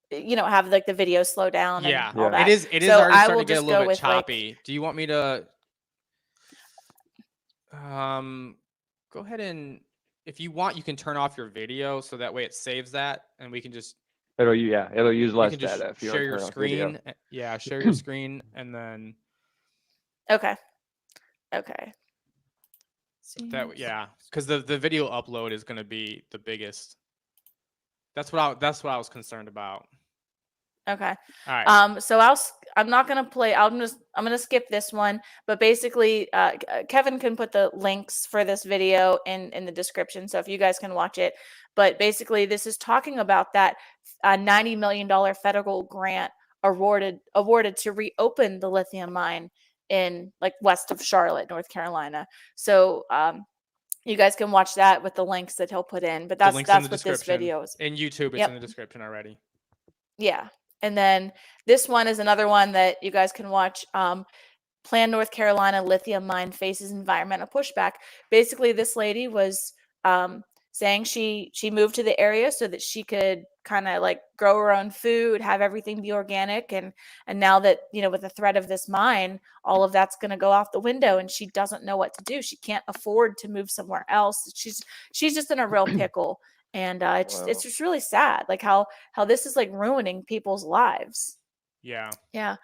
have like the video slow down and all that.
It is
So
already
I
starting
will
to get a
just
little
go
bit
with
choppy. Do you want me to go ahead, and if you want, you can turn off your video, so that way it saves that, and we can just
it'll use less
you can just
data if you
share your screen. Yeah, share your screen, and then
Okay.
that because the video upload is going to be the biggest. That's what I was concerned about.
Okay.
All right.
So I'm not gonna play. I'm gonna skip this one. But basically, Kevin can put the links for this video in the description, so if you guys can watch it. But basically, this is talking about that $90 million federal grant awarded to reopen the lithium mine in like west of Charlotte, North Carolina. So you guys can watch that with the links that he'll put in. But that's what this video is.
In YouTube, it's in the description already.
Yeah. And then this one is another one that you guys can watch. Plan North Carolina lithium mine faces environmental pushback. Basically, this lady was saying she moved to the area so that she could kind of like grow her own food, have everything be organic, and now that with the threat of this mine, all of that's going to go out the window, and she doesn't know what to do. She can't afford to move somewhere else. She's just in a real pickle. And it's just really sad, like how this is like ruining people's lives.
Yeah.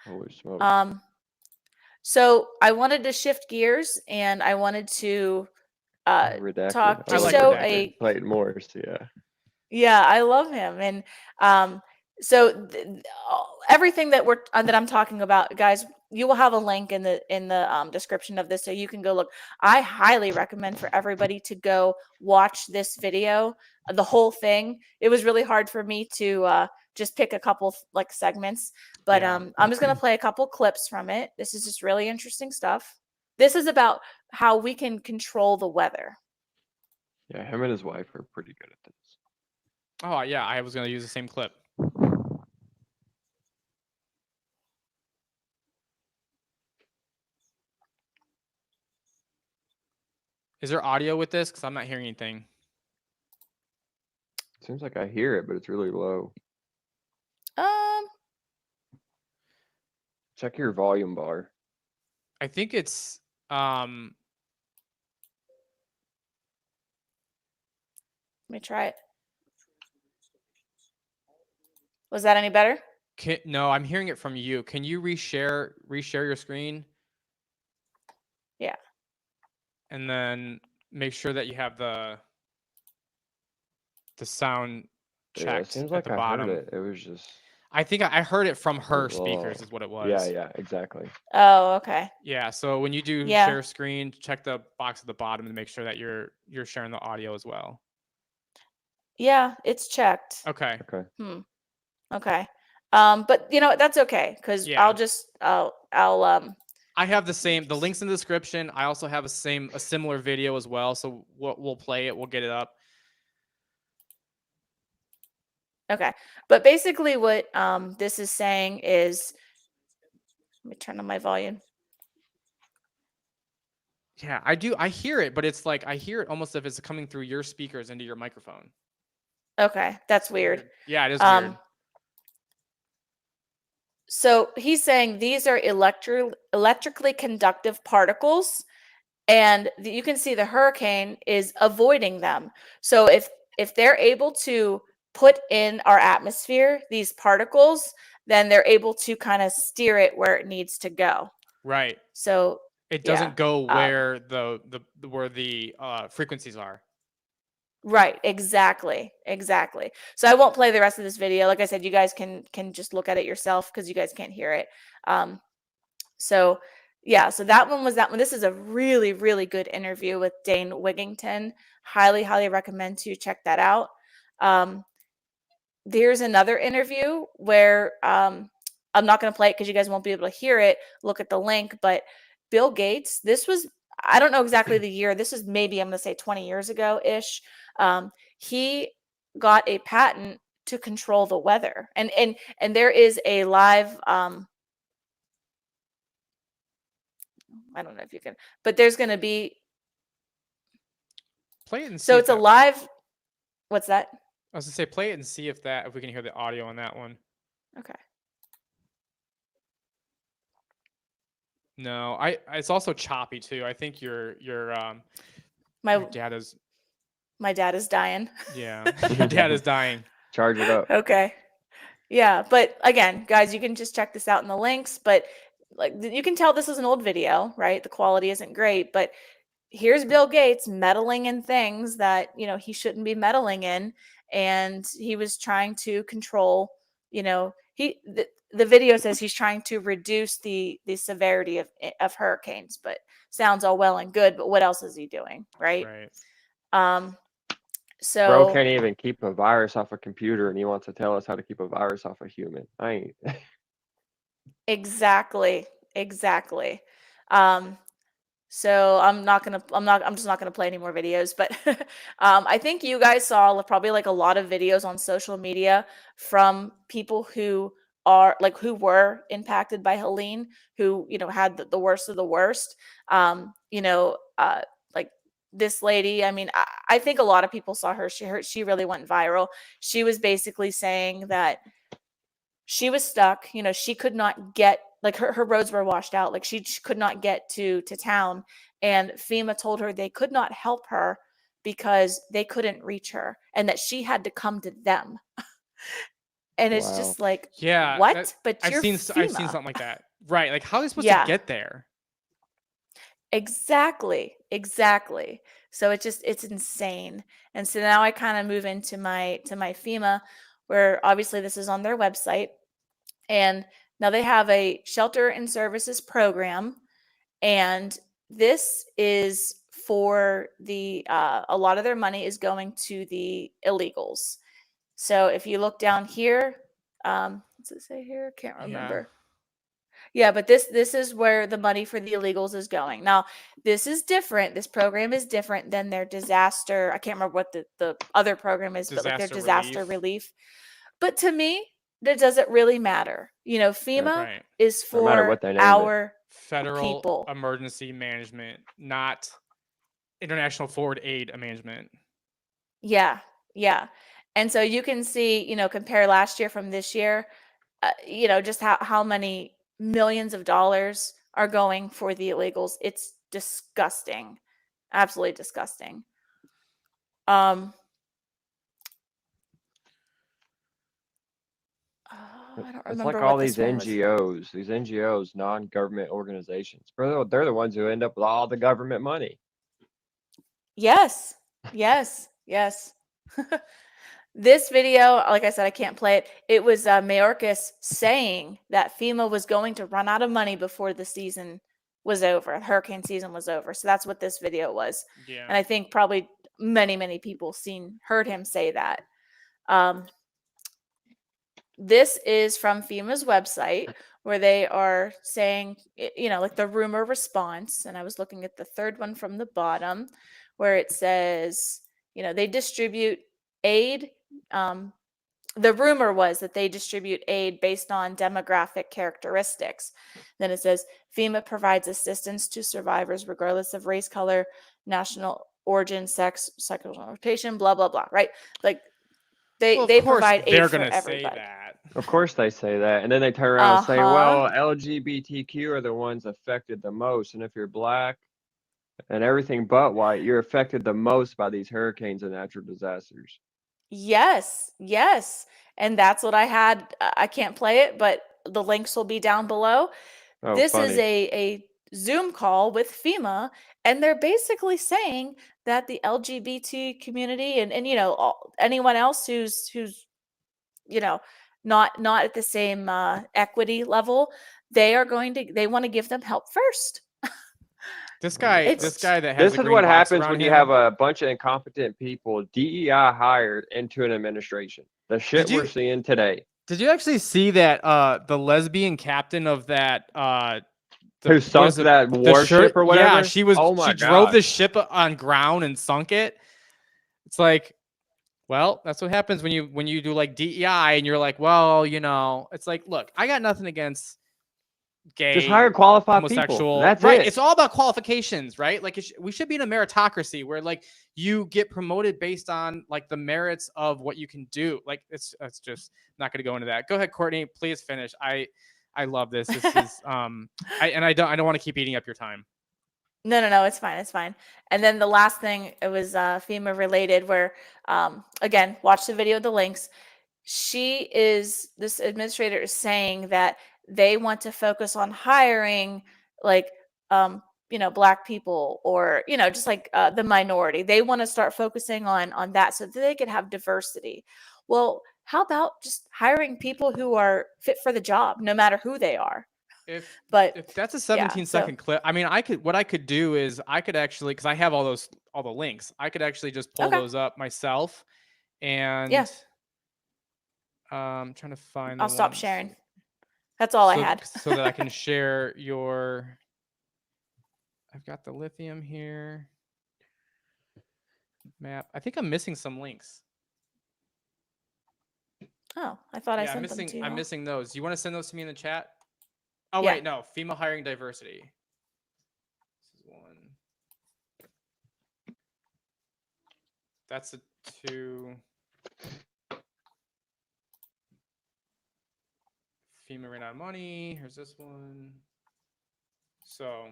Holy smokes.
So I wanted to shift gears, and I wanted to talk to show a
Clayton Morris.
Yeah, I love him, and so everything that I'm talking about, guys, you will have a link in the description of this, so you can go look. I highly recommend for everybody to go watch this video, the whole thing. It was really hard for me to just pick a couple like segments, but
Yeah.
I'm just gonna play a couple clips from it. This is just really interesting stuff. This is about how we can control the weather.
Yeah, him and his wife are pretty good at this.
Oh yeah, I was gonna use the same clip. Is there audio with this? Because I'm not hearing anything.
Seems like I hear it, but it's really low. Check your volume bar.
I think it's
Let me try it. Was that any better?
no, I'm hearing it from you. Can you reshare your screen?
Yeah.
And then make sure that you have the sound
Yeah, it
checked
seems
at
like
the
I
bottom.
heard it. It was just.
I think I heard it from her
Oh,
speakers is what it was.
yeah, exactly.
Oh, okay.
Yeah, so when you do
Yeah.
share screen, check the box at the bottom to make sure that you're sharing the audio as well.
Yeah, it's checked.
Okay.
Okay. But you know, that's okay, because
Yeah.
I
have the links in the description. I also have a similar video as well. So we'll play it. We'll get it up.
Okay. But basically what this is saying is, let me turn on my volume.
Yeah, I do. I hear it, but it's like I hear it almost if it's coming through your speakers into your microphone.
Okay, that's weird.
Yeah, it is weird.
So he's saying these are electrically conductive particles, and you can see the hurricane is avoiding them. So if they're able to put in our atmosphere these particles, then they're able to kind of steer it where it needs to go.
Right.
So
it doesn't go where where the frequencies are.
Right, exactly. So I won't play the rest of this video. Like I said, you guys can just look at it yourself because you guys can't hear it. So yeah, so that one was that one. This is a really, really good interview with Dane Wigington. Highly recommend to check that out. There's another interview where I'm not going to play it because you guys won't be able to hear it. Look at the link, but Bill Gates, this was, I don't know exactly the year. This is maybe, I'm going to say 20 years ago-ish. He got a patent to control the weather. And there is a live, I don't know if you can, but there's going to be.
Play it and see.
So it's a live, what's that?
I was going to say, play it and see if we can hear the audio on that one.
Okay.
No, it's also choppy too. I think your dad is.
My dad is dying.
Yeah, your dad is dying.
Charge it up.
Okay. Yeah, but again, guys, you can just check this out in the links, but like you can tell this is an old video, right? The quality isn't great, but here's Bill Gates meddling in things that, he shouldn't be meddling in, and he was trying to control, the video says he's trying to reduce the severity of hurricanes, but sounds all well and good, but what else is he doing, right? So
bro can't even keep a virus off a computer, and he wants to tell us how to keep a virus off a human. I ain't.
Exactly. So I'm just not gonna play any more videos, but I think you guys saw probably like a lot of videos on social media from people who were impacted by Helene, who had the worst of the worst. Like this lady, I mean, I think a lot of people saw her. She really went viral. She was basically saying that she was stuck. She could not get, like, her roads were washed out. Like she could not get to town, and FEMA told her they could not help her because they couldn't reach her, and that she had to come to them. And it's just like,
yeah,
what? But
I've seen something like that, right? Like, how are they supposed to get there?
Exactly. So it's insane. And so now I kind of move into my FEMA, where obviously this is on their website. And Now they have a shelter and services program, and this is for the a lot of their money is going to the illegals. So if you look down here, what's it say here? Can't remember. Yeah, but this is where the money for the illegals is going. Now, this is different. This program is different than their disaster. I can't remember what the other program is, but like their disaster relief. But to me, that doesn't really matter. You know, FEMA is for our
federal
people.
emergency management, not international forward aid management.
Yeah, yeah. And so you can see, you know, compare last year from this year, you know, just how many millions of dollars are going for the illegals. It's disgusting. Absolutely disgusting. I don't remember.
It's like all these NGOs, non-government organizations. They're the ones who end up with all the government money.
Yes, yes, yes. This video, like I said, I can't play it. It was Mayorkas saying that FEMA was going to run out of money before the season was over, hurricane season was over. So that's what this video was.
Yeah.
And I think probably many people heard him say that. This is from FEMA's website where they are saying, you know, like the rumor response. And I was looking at the third one from the bottom where it says, you know, they distribute aid. The rumor was that they distribute aid based on demographic characteristics. Then it says FEMA provides assistance to survivors regardless of race, color, national origin, sex, sexual orientation, blah blah blah. Right? Like they provide aid for everybody.
Say that.
Of course they say that, and then they turn around and say, "Well, LGBTQ are the ones affected the most, and if you're black and everything but white, you're affected the most by these hurricanes and natural disasters."
Yes, yes. And that's what I had. I can't play it, but the links will be down below. This is a Zoom call with FEMA, and they're basically saying that the LGBT community and you know anyone else who's you know not at the same equity level, they want to give them help first.
This guy that has
this is what happens when you have a bunch of incompetent people DEI hired into an administration. The shit we're seeing today.
Did you actually see that the lesbian captain of that
who sunk that warship or whatever?
Yeah, she was. She drove the ship on ground and sunk it. It's like, well, that's what happens when you do like DEI and you're like, well, you know, it's like, look, I got nothing against gay,
just hire qualified
homosexual
people. That's
right.
It.
It's all about qualifications, right? Like we should be in a meritocracy where like you get promoted based on like the merits of what you can do. Like it's just not going to go into that. Go ahead, Courtney. Please finish. I love this. This is I don't want to keep eating up your time.
No, it's fine. And then the last thing, it was FEMA related where again, watch the video with the links. This administrator is saying that they want to focus on hiring like you know, black people or you know, just like the minority. They want to start focusing on that so that they could have diversity. Well, how about just hiring people who are fit for the job, no matter who they are? If
that's a 17-second clip, I mean, what I could do is I could actually, because I have all the links, I could actually just pull those up myself, and I'm trying to find.
I'll stop sharing. That's all I had.
So that I can share your. I've got the lithium here. Map. I think I'm missing some links.
Oh, I thought I sent them to you.
I'm missing those. You want to send those to me in the chat? Oh, wait, no. FEMA hiring diversity. This is one. That's a 2. FEMA ran out of money. Here's this one. So.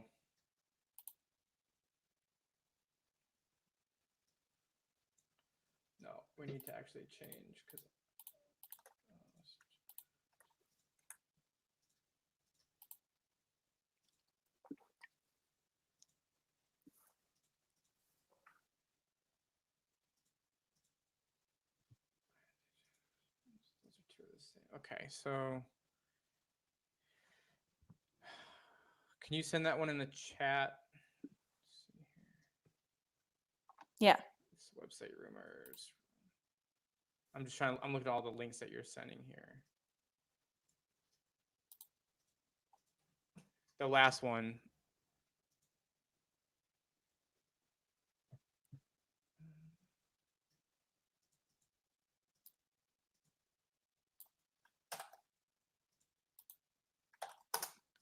No, we need to actually change because. Okay, so Can you send that one in the chat?
Yeah.
Website rumors. I'm looking at all the links that you're sending here. The last one.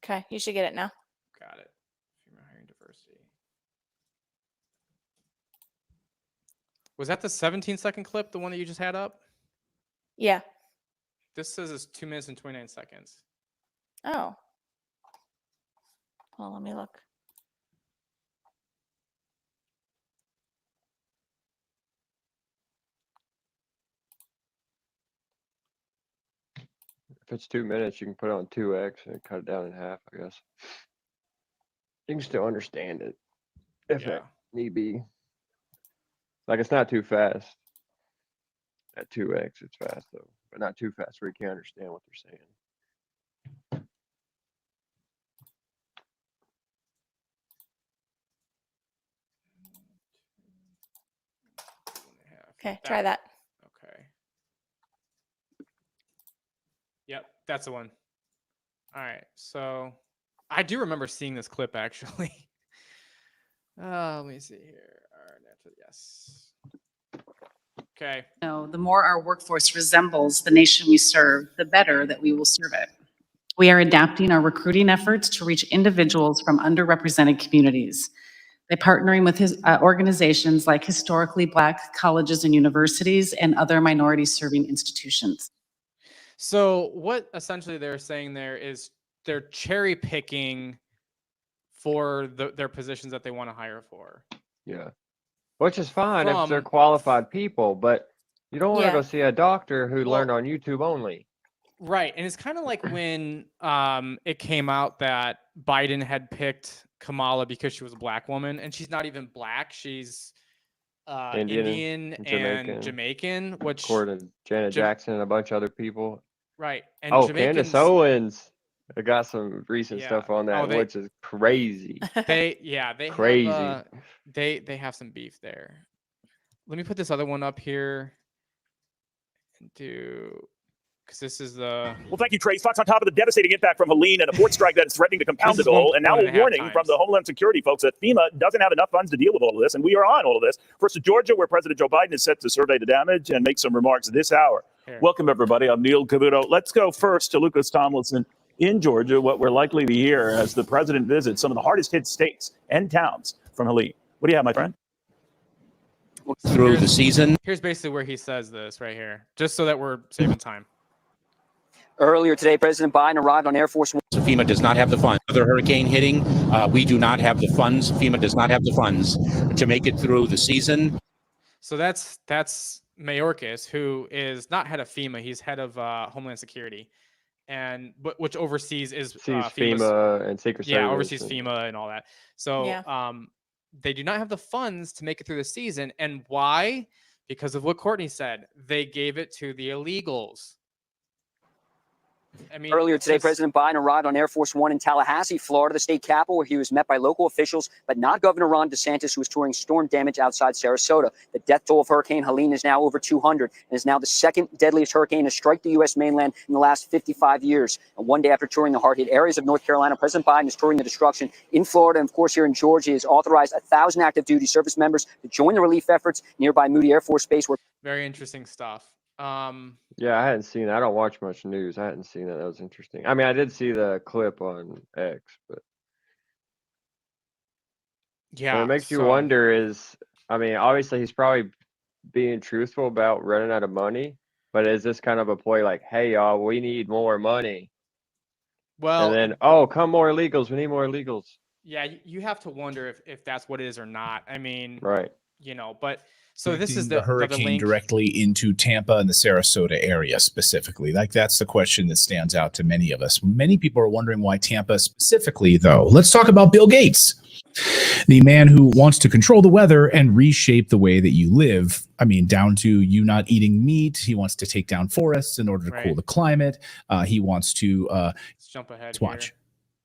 Okay, you should get it now.
Got it. Female hiring diversity. Was that the 17-second clip, the one that you just had up?
Yeah.
This says it's 2 minutes and 29 seconds.
Oh. Well, let me look.
If it's 2 minutes, you can put it on 2x and cut it down in half, I guess. You can still understand it if it need be. Like, it's not too fast. At 2x, it's fast, though. But not too fast where you can't understand what they're saying.
Okay, try that.
Okay. Yep, that's the one. All right, so I do remember seeing this clip, actually. Let me see here. All right, yes. Okay.
No, the more our workforce resembles the nation we serve, the better that we will serve it. We are adapting our recruiting efforts to reach individuals from underrepresented communities. By partnering with organizations like historically Black colleges and universities and other minority-serving institutions.
So what essentially they're saying there is they're cherry picking for their positions that they want to hire for.
Yeah. Which is fine if they're qualified people, but you don't want to go see a doctor who learned on YouTube only.
Right. And it's kind of like when it came out that Biden had picked Kamala because she was a Black woman, and she's not even Black. She's Indian and Jamaican, which
according to Janet Jackson and a bunch of other people.
Right. And
Candace Owens. I got some recent stuff on that, which is crazy.
They
crazy.
Have, they have some beef there. Let me put this other one up here and because this is the...
Well, thank you, Trace. Fox on top of the devastating impact from Helene and a port strike that is threatening to compound it all. And now a warning from the Homeland Security folks that FEMA doesn't have enough funds to deal with all of this. And we are on all of this. First to Georgia, where President Joe Biden is set to survey the damage and make some remarks this hour. Here. Welcome, everybody. I'm Neil Cavuto. Let's go first to Lucas Tomlinson in Georgia, what we're likely to hear as the president visits some of the hardest hit states and towns from Helene. What do you have, my friend?
Through the season.
Here's basically where he says this right here, just so that we're saving time.
Earlier today, President Biden arrived on Air Force One.
So FEMA does not have the funds. Another hurricane hitting. We do not have the funds. FEMA does not have the funds to make it through the season.
So that's Mayorkas, who is not head of FEMA. He's head of Homeland Security, and which oversees
FEMA and Secret Service.
Yeah, oversees FEMA and all that. So they do not have the funds to make it through the season. And why? Because of what Courtney said. They gave it to the illegals. I mean,
earlier today, President Biden arrived on Air Force One in Tallahassee, Florida, the state capital, where he was met by local officials, but not Governor Ron DeSantis, who was touring storm damage outside Sarasota. The death toll of Hurricane Helene is now over 200 and is now the second deadliest hurricane to strike the U.S. mainland in the last 55 years. And one day after touring the hard-hit areas of North Carolina, President Biden is touring the destruction in Florida. And, of course, here in Georgia, he has authorized 1,000 active duty service members to join the relief efforts nearby Moody Air Force Base.
Very interesting stuff.
Yeah, I hadn't seen that. I don't watch much news. I hadn't seen that. That was interesting. I mean, I did see the clip on X, but
yeah,
what it makes you wonder is, I mean, obviously he's probably being truthful about running out of money, but is this kind of a ploy like, hey, y'all, we need more money?
Well,
and then, come more illegals. We need more illegals.
Yeah, you have to wonder if that's what it is or not. I mean,
right.
But so this is the
hurricane
link
directly into Tampa and the Sarasota area specifically. Like, that's the question that stands out to many of us. Many people are wondering why Tampa specifically, though. Let's talk about Bill Gates, the man who wants to control the weather and reshape the way that you live. I mean, down to you not eating meat. He wants to take down forests in order to cool the climate. He wants to
let's jump ahead.
Let's watch.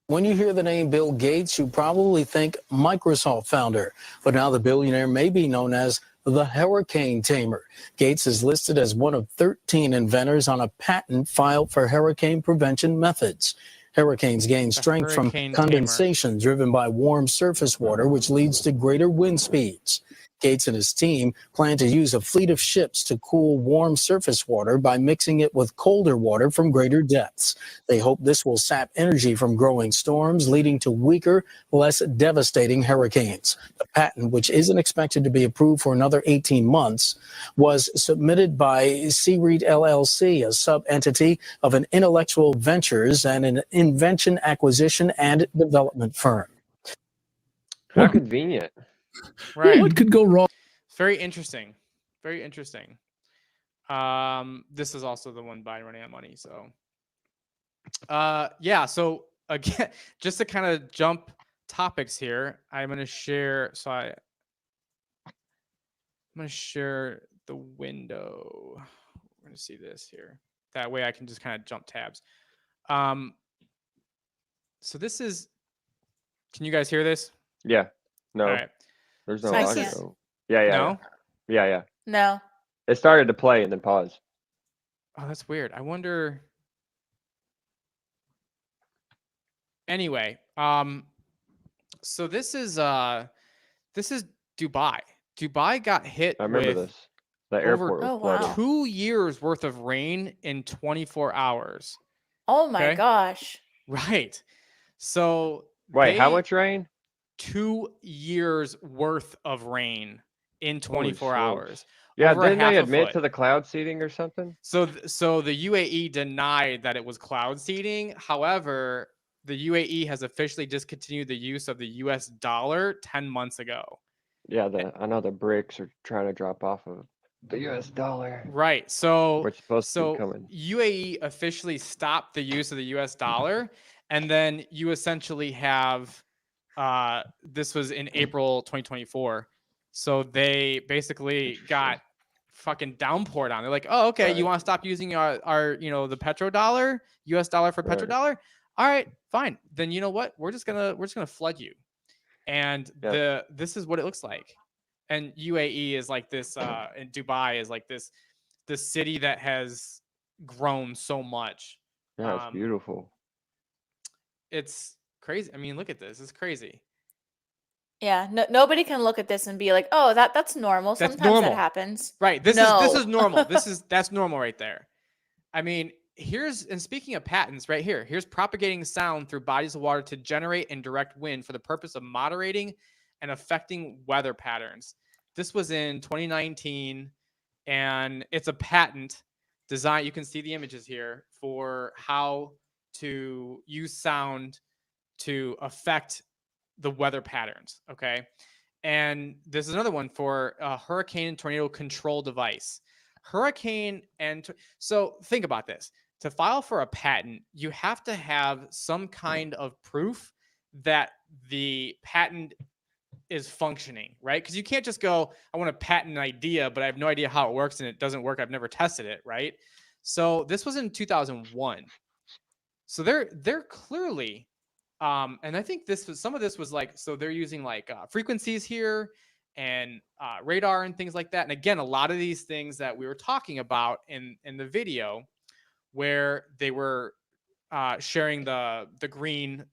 When you hear the name Bill Gates, you probably think Microsoft founder, but now the billionaire may be known as the hurricane tamer. Gates is listed as one of 13 inventors on a patent filed for hurricane prevention methods. Hurricanes gain strength from condensation driven by warm surface water, which leads to greater wind speeds. Gates and his team plan to use a fleet of ships to cool warm surface water by mixing it with colder water from greater depths. They hope this will sap energy from growing storms, leading to weaker, less devastating hurricanes. The patent, which isn't expected to be approved for another 18 months, was submitted by C-REIT LLC, a sub-entity of an Intellectual Ventures and an invention acquisition and development firm.
How convenient.
Right.
What could go wrong?
Very interesting. Very interesting. This is also the one Biden running out of money. So, yeah. So again, just to kind of jump topics here, I'm going to share. So I'm going to share the window. We're going to see this here. That way I can just kind of jump tabs. So this is, can you guys hear this?
Yeah. No.
All right.
There's no
I
audio.
can't.
Yeah.
No?
Yeah.
No.
It started to play and then pause.
Oh, that's weird. I wonder. Anyway, so this is Dubai. Dubai got hit
I remember
with
this. The airport was
Oh,
flooded.
wow.
2 years worth of rain in 24 hours.
Oh my
Okay.
gosh.
Right. So
Wait, how
they-
much rain?
2 years worth of rain in 24
Holy
hours.
smokes. Yeah,
Over a
didn't they
half a
admit
foot.
to the cloud seeding or something?
So the UAE denied that it was cloud seeding. However, the UAE has officially discontinued the use of the US dollar 10 months ago.
Yeah, I know the bricks are trying to drop off of the US dollar.
Right. So
Which is supposed to be coming.
UAE officially stopped the use of the US dollar, and then you essentially have this was in April 2024. So they basically got fucking downpoured on. They're like, "Oh, okay, you want to stop using our the petrodollar, US dollar for petrodollar? All right, fine. Then you know what? We're just going to flood you." And this is what it looks like. And UAE is like this and Dubai is like this city that has grown so much.
Yeah, it's beautiful.
It's crazy. I mean, look at this. It's crazy.
Yeah, nobody can look at this and be like, "Oh, that's normal."
That's
Sometimes
normal.
that happens.
Right. This
No.
is normal. That's normal right there. I mean, and speaking of patents right here, here's propagating sound through bodies of water to generate and direct wind for the purpose of moderating and affecting weather patterns. This was in 2019, and it's a patent design. You can see the images here for how to use sound to affect the weather patterns. Okay. And this is another one for a hurricane and tornado control device. So think about this. To file for a patent, you have to have some kind of proof that the patent is functioning, right? Because you can't just go, I want to patent an idea, but I have no idea how it works and it doesn't work. I've never tested it, right? So this was in 2001. So they're clearly, and I think some of this was like, so they're using like frequencies here and radar and things like that. And again, a lot of these things that we were talking about in the video, where they were sharing the green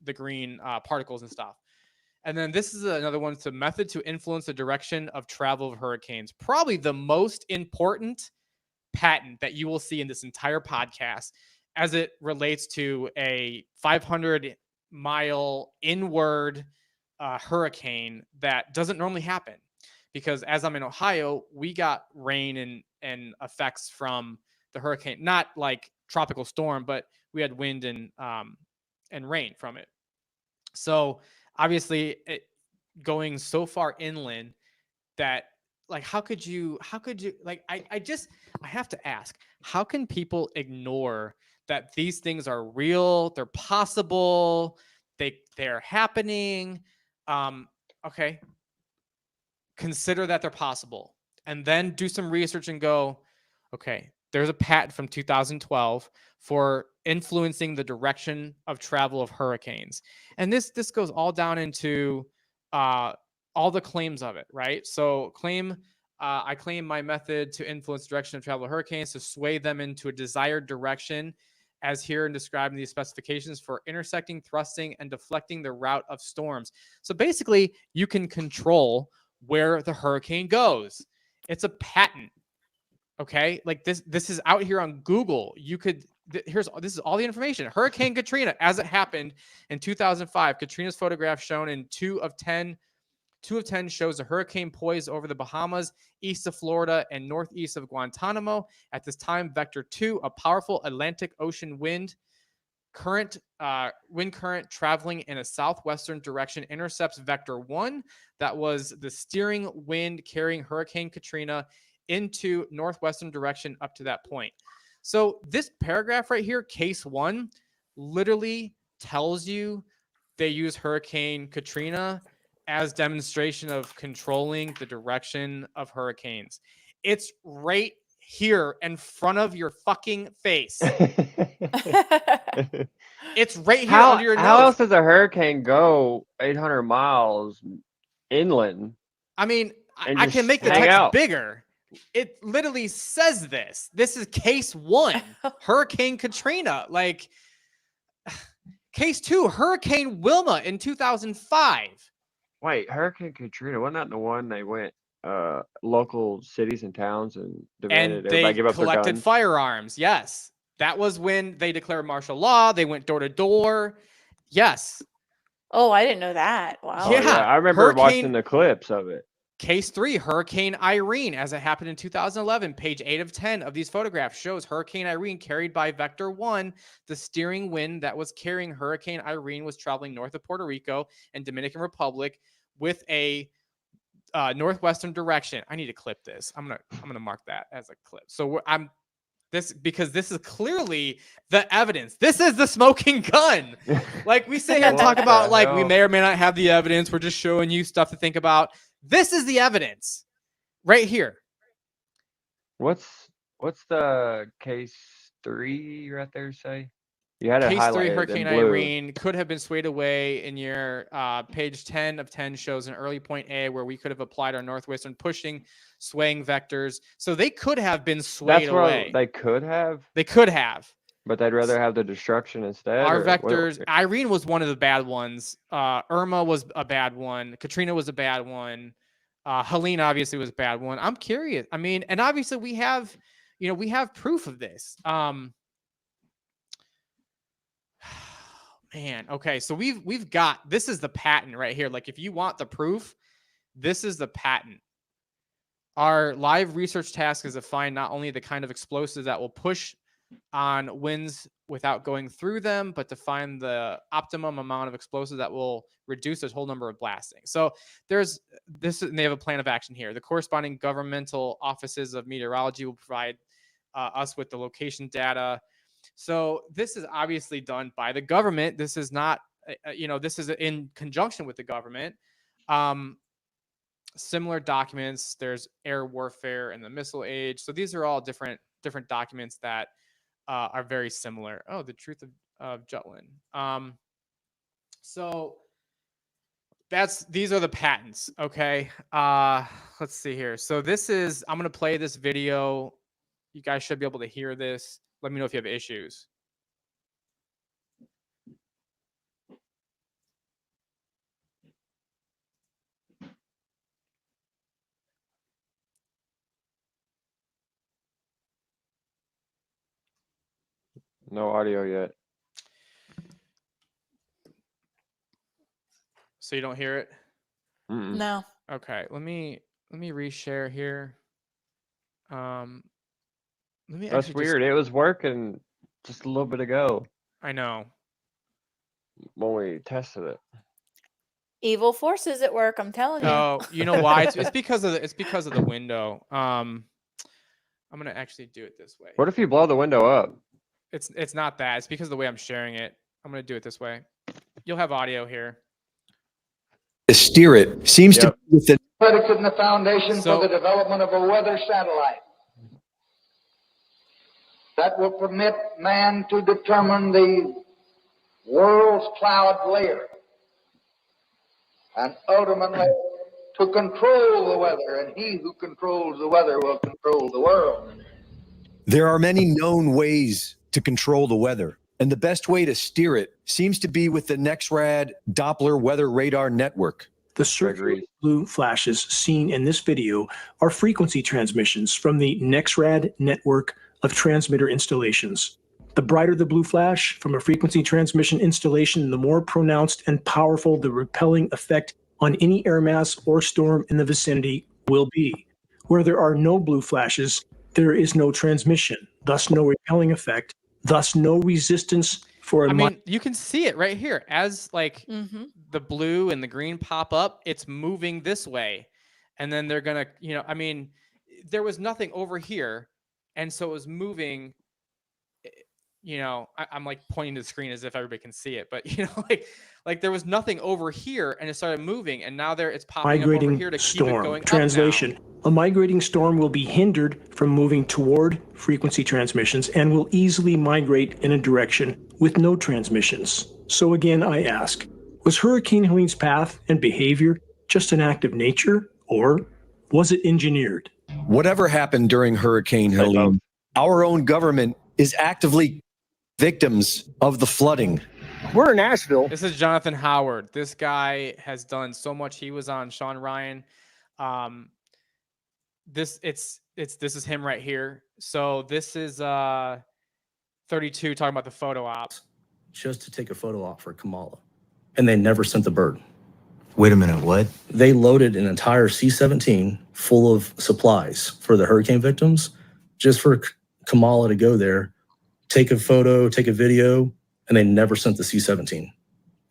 particles and stuff. And then this is another one. It's a method to influence the direction of travel of hurricanes. Probably the most important patent that you will see in this entire podcast, as it relates to a 500-mile inward hurricane that doesn't normally happen. Because as I'm in Ohio, we got rain and effects from the hurricane, not like tropical storm, but we had wind and rain from it. So obviously going so far inland that, like, how could you like, I have to ask, how can people ignore that these things are real, they're possible, they're happening? Okay, consider that they're possible, and then do some research and go, okay, there's a patent from 2012 for influencing the direction of travel of hurricanes. And this goes all down into all the claims of it, right? So I claim my method to influence the direction of travel of hurricanes, to sway them into a desired direction, as here and described in these specifications, for intersecting, thrusting, and deflecting the route of storms. So basically, you can control where the hurricane goes. It's a patent. Okay, like this is out here on Google. You could this is all the information. Hurricane Katrina, as it happened in 2005. Katrina's photograph shown in 2 of 10 shows a hurricane poised over the Bahamas, east of Florida, and northeast of Guantanamo. At this time, Vector 2, a powerful Atlantic Ocean wind current traveling in a southwestern direction, intercepts Vector 1. That was the steering wind carrying Hurricane Katrina into northwestern direction up to that point. So this paragraph right here, case 1, literally tells you they use Hurricane Katrina as demonstration of controlling the direction of hurricanes. It's right here in front of your fucking face. It's right here under your nose.
How else does a hurricane go 800 miles inland?
I mean, I can make the text bigger. It literally says this. This is case 1, Hurricane Katrina. Like, case 2, Hurricane Wilma in 2005.
Wait, Hurricane Katrina, wasn't that the one they went local cities and towns and demanded everybody give up their guns?
And they collected firearms. Yes. That was when they declared martial law. They went door to door. Yes.
Oh, I didn't know that. Wow.
Yeah, I remember watching the clips of it.
Case 3, Hurricane Irene, as it happened in 2011. Page 8 of 10 of these photographs shows Hurricane Irene carried by Vector 1. The steering wind that was carrying Hurricane Irene was traveling north of Puerto Rico and Dominican Republic with a northwestern direction. I need to clip this. I'm gonna mark that as a clip. So because this is clearly the evidence. This is the smoking gun. Like, we sit here and talk about, like, we may or may not have the evidence. We're just showing you stuff to think about. This is the evidence right here.
What's the case 3 right there say? You had
case 3, Hurricane Irene could have been swayed away in your page 10 of 10 shows an early point A where we could have applied our northwestern pushing, swaying vectors. So they could have been swayed away.
They could have?
They could have.
But they'd rather have the destruction instead?
Our vectors, Irene was one of the bad ones. Irma was a bad one. Katrina was a bad one. Helene obviously was a bad one. I'm curious. I mean, and obviously we have proof of this. Man, okay, so we've got, this is the patent right here. Like, if you want the proof, this is the patent. Our live research task is to find not only the kind of explosives that will push on winds without going through them, but to find the optimum amount of explosives that will reduce the total number of blasting. So there's this, and they have a plan of action here. The corresponding governmental offices of meteorology will provide us with the location data. So this is obviously done by the government. This is not, this is in conjunction with the government. Similar documents. There's air warfare and the missile age. So these are all different documents that are very similar. Oh, the truth of Jutland. So these are the patents. Okay. Let's see here. So I'm going to play this video. You guys should be able to hear this. Let me know if you have issues.
No audio yet.
So you don't hear it?
Mm-mm.
No.
Okay. Let me reshare here.
That's weird. It was working just a little bit ago.
I know.
When we tested it.
Evil forces at work, I'm telling you.
Oh, you know why? It's because of the window. I'm gonna actually do it this way.
What if you blow the window up?
It's not that. It's because of the way I'm sharing it. I'm gonna do it this way. You'll have audio here.
To steer it seems to be with the
in the foundation for the development of a weather satellite. that will permit man to determine the world's cloud layer and ultimately to control the weather, and he who controls the weather will control the world.
There are many known ways to control the weather, and the best way to steer it seems to be with the NEXRAD Doppler Weather Radar Network.
The circular blue flashes seen in this video are frequency transmissions from the NEXRAD network of transmitter installations. The brighter the blue flash from a frequency transmission installation, the more pronounced and powerful the repelling effect on any air mass or storm in the vicinity will be. Where there are no blue flashes, there is no transmission, thus no repelling effect, thus no resistance for a...
I mean, you can see it right here. As like the blue and the green pop up, it's moving this way. And then they're going to, you know, I mean, there was nothing over here. And so it was moving, you know, I'm like pointing to the screen as if everybody can see it, but you know, like there was nothing over here and it started moving, and now it's popping up over here to keep it going
Translation.
up now.
A migrating storm will be hindered from moving toward frequency transmissions and will easily migrate in a direction with no transmissions. So again, I ask, was Hurricane Helene's path and behavior just an act of nature, or was it engineered?
Whatever happened during Hurricane Helene, our own government is actively victims of the flooding.
We're in Asheville.
This is Jonathan Howard. This guy has done so much. He was on Shawn Ryan. This is him right here. So this is 32 talking about the photo ops.
Just to take a photo op for Kamala, and they never sent the bird.
Wait a minute, what?
They loaded an entire C-17 full of supplies for the hurricane victims, just for Kamala to go there, take a photo, take a video, and they never sent the C-17.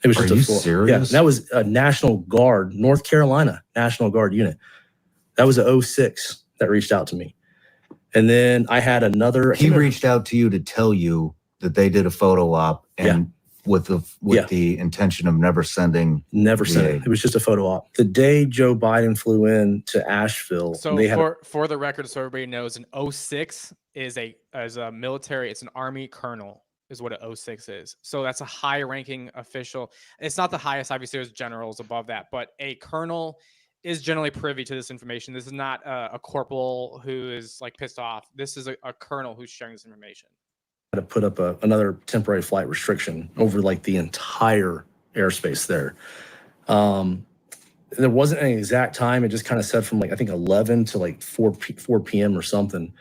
It was just a full.
Serious?
Yeah, that was a National Guard, North Carolina National Guard unit. That was a 06 that reached out to me. And then I had another.
He reached out to you to tell you that they did a photo op and with the intention of never sending.
Never sent it. It was just a photo op. The day Joe Biden flew in to Asheville,
So
they had
for the record, so everybody knows, an 06 is a military, it's an Army colonel is what an 06 is. So that's a high ranking official. It's not the highest, obviously there's generals above that, but a colonel is generally privy to this information. This is not a corporal who is like pissed off. This is a colonel who's sharing this information.
to put up another temporary flight restriction over like the entire airspace there. There wasn't an exact time. It just kind of said from like, I think 11 to like 4 p.m. or something.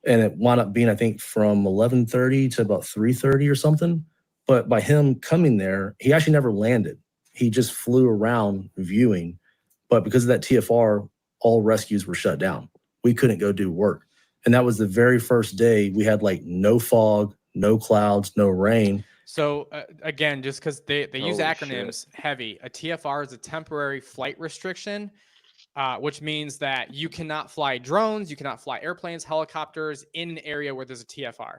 And it wound up being, I think, from 11:30 to about 3:30 or something. But by him coming there, he actually never landed. He just flew around viewing. But because of that TFR, all rescues were shut down. We couldn't go do work. And that was the very first day we had like no fog, no clouds, no rain.
So again, just because they use acronyms heavy, a TFR is a temporary flight restriction, which means that you cannot fly drones, you cannot fly airplanes, helicopters in an area where there's a TFR.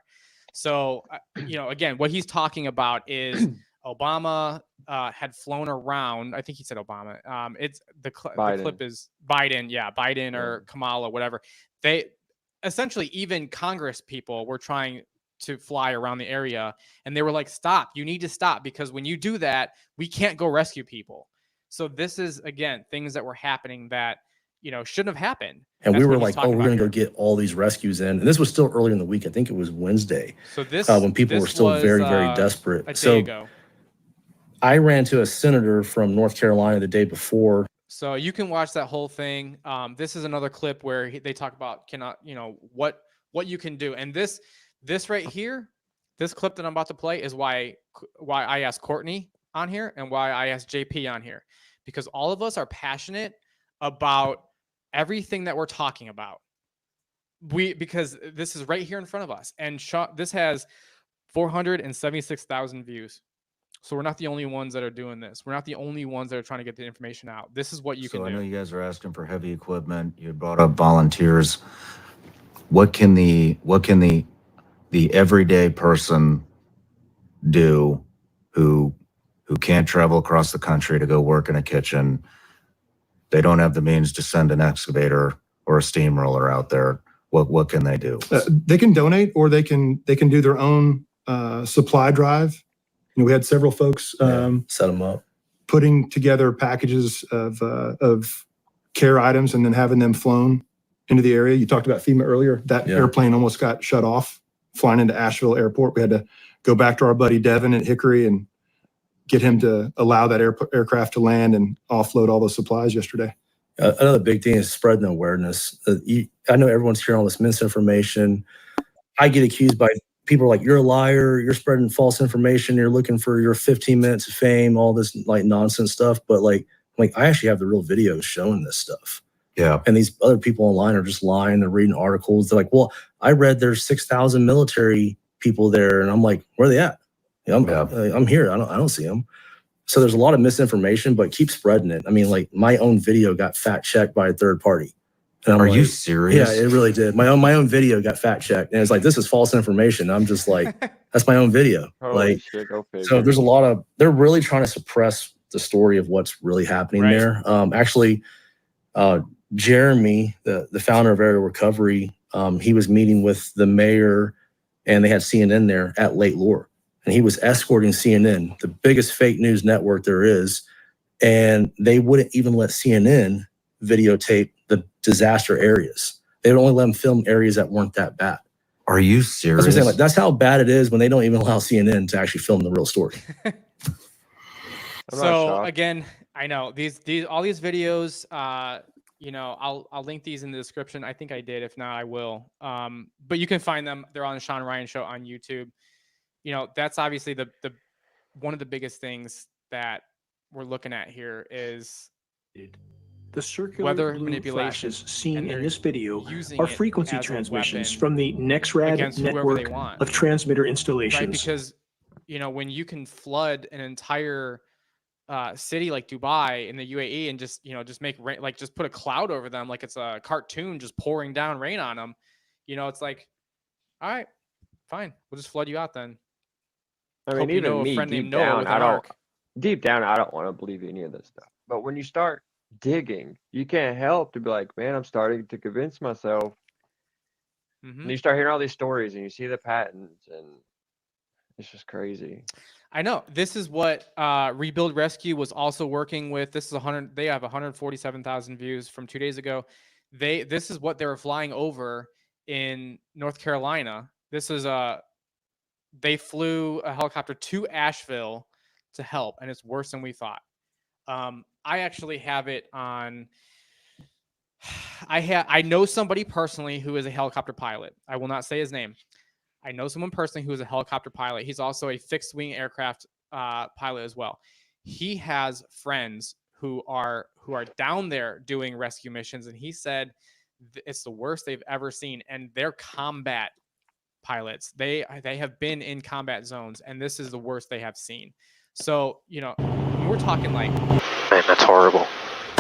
So, again, what he's talking about is Obama had flown around. I think he said Obama. It's the clip is Biden. Yeah, Biden or Kamala, whatever. They essentially, even Congress people were trying to fly around the area, and they were like, stop, you need to stop, because when you do that, we can't go rescue people. So this is, again, things that were happening that, shouldn't have happened.
And we were like, oh, we're going to go get all these rescues in. And this was still early in the week. I think it was Wednesday.
So this,
when people were still very, very desperate.
A day
so
ago. I
ran to a senator from North Carolina the day before.
So you can watch that whole thing. This is another clip where they talk about what you can do. And this right here, this clip that I'm about to play is why I asked Courtney on here and why I asked JP on here, because all of us are passionate about everything that we're talking about. Because this is right here in front of us, and this has 476,000 views. So we're not the only ones that are doing this. We're not the only ones that are trying to get the information out. This is what you can do.
So I know you guys are asking for heavy equipment. You brought up volunteers. What can the everyday person do who can't travel across the country to go work in a kitchen? They don't have the means to send an excavator or a steamroller out there. what can they do?
They can donate, or they can do their own supply drive. We had several folks
set them up,
putting together packages of care items and then having them flown into the area. You talked about FEMA earlier. That airplane almost got shut off flying into Asheville Airport. We had to go back to our buddy Devin at Hickory and get him to allow that aircraft to land and offload all those supplies yesterday.
Another big thing is spreading awareness. I know everyone's hearing all this misinformation. I get accused by people like, you're a liar, you're spreading false information, you're looking for your 15 minutes of fame, all this like nonsense stuff. But like I actually have the real videos showing this stuff.
Yeah.
And these other people online are just lying. They're reading articles. They're like, well, I read there's 6,000 military people there. And I'm like, where are they at? I'm here. I don't see them. So there's a lot of misinformation, but keep spreading it. I mean, like my own video got fact checked by a third party. And
Are you serious?
Yeah, it really did. My own video got fact checked, and it's like, this is false information. I'm just like, that's my own video.
Holy shit, go figure.
So there's a lot of, they're really trying to suppress the story of what's really happening there. Actually, Jeremy, the founder of Aerial Recovery, he was meeting with the mayor, and they had CNN there at Lake Lure, and he was escorting CNN, the biggest fake news network there is, and they wouldn't even let CNN videotape the disaster areas. They would only let them film areas that weren't that bad.
Are you serious?
That's what I'm saying. Like, that's how bad it is when they don't even allow CNN to actually film the real story.
So again, I know these all these videos. I'll link these in the description. I think I did. If not, I will. But you can find them. They're on the Shawn Ryan Show on YouTube. That's obviously the one of the biggest things that we're looking at here is
the circular
weather
blue
manipulation
flashes seen in this video
using
are
it
frequency
as a
transmissions
weapon
from the NextRad
against whoever they
network
want.
of transmitter
Right?
installations.
Because when you can flood an entire city like Dubai in the UAE and just make rain, like just put a cloud over them like it's a cartoon just pouring down rain on them, it's like, all right, fine, we'll just flood you out then.
I mean, even me, deep down, I don't want to believe any of this stuff. But when you start digging, you can't help to be like, man, I'm starting to convince myself. And you start hearing all these stories and you see the patents, and it's just crazy.
I know. This is what Rebuild Rescue was also working with. This is 100. They have 147,000 views from 2 days ago. This is what they were flying over in North Carolina. This is they flew a helicopter to Asheville to help, and it's worse than we thought. I actually have it on. I know somebody personally who is a helicopter pilot. I will not say his name. I know someone personally who is a helicopter pilot. He's also a fixed wing aircraft pilot as well. He has friends who are down there doing rescue missions, and he said it's the worst they've ever seen. And they're combat pilots. They have been in combat zones, and this is the worst they have seen. So we're talking like,
man, that's horrible.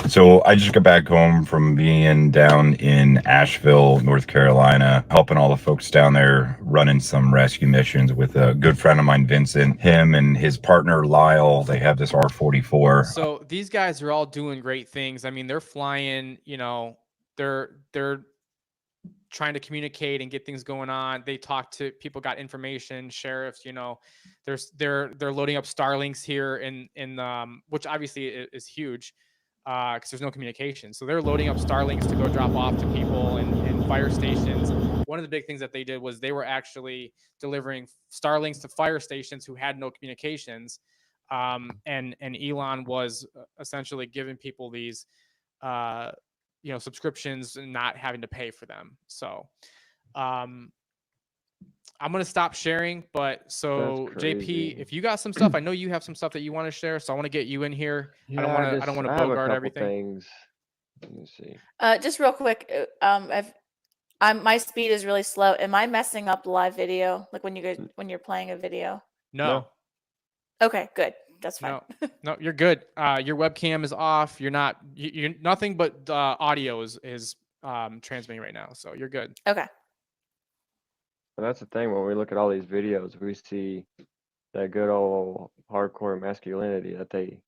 So I just got back home from being down in Asheville, North Carolina, helping all the folks down there running some rescue missions with a good friend of mine, Vincent. Him and his partner, Lyle, they have this R44.
So these guys are all doing great things. I mean, they're flying, they're trying to communicate and get things going on. They talk to people, got information, sheriffs, they're loading up Starlinks here in which obviously is huge. Because there's no communication. So they're loading up Starlinks to go drop off to people and fire stations. One of the big things that they did was they were actually delivering Starlinks to fire stations who had no communications. And Elon was essentially giving people these, subscriptions and not having to pay for them. So I'm going to stop sharing, but so JP, if you got some stuff, I know you have some stuff that you want to share. So I want to get you in here.
Yeah,
I don't want to bogart everything.
Things. Let me see.
Just real quick. My speed is really slow. Am I messing up the live video? Like when you're playing a video?
No.
Okay, good. That's fine.
No, you're good. Your webcam is off. You're nothing but audio is transmitting right now. So you're good.
Okay.
And that's the thing, when we look at all these videos, we see that good old hardcore masculinity that they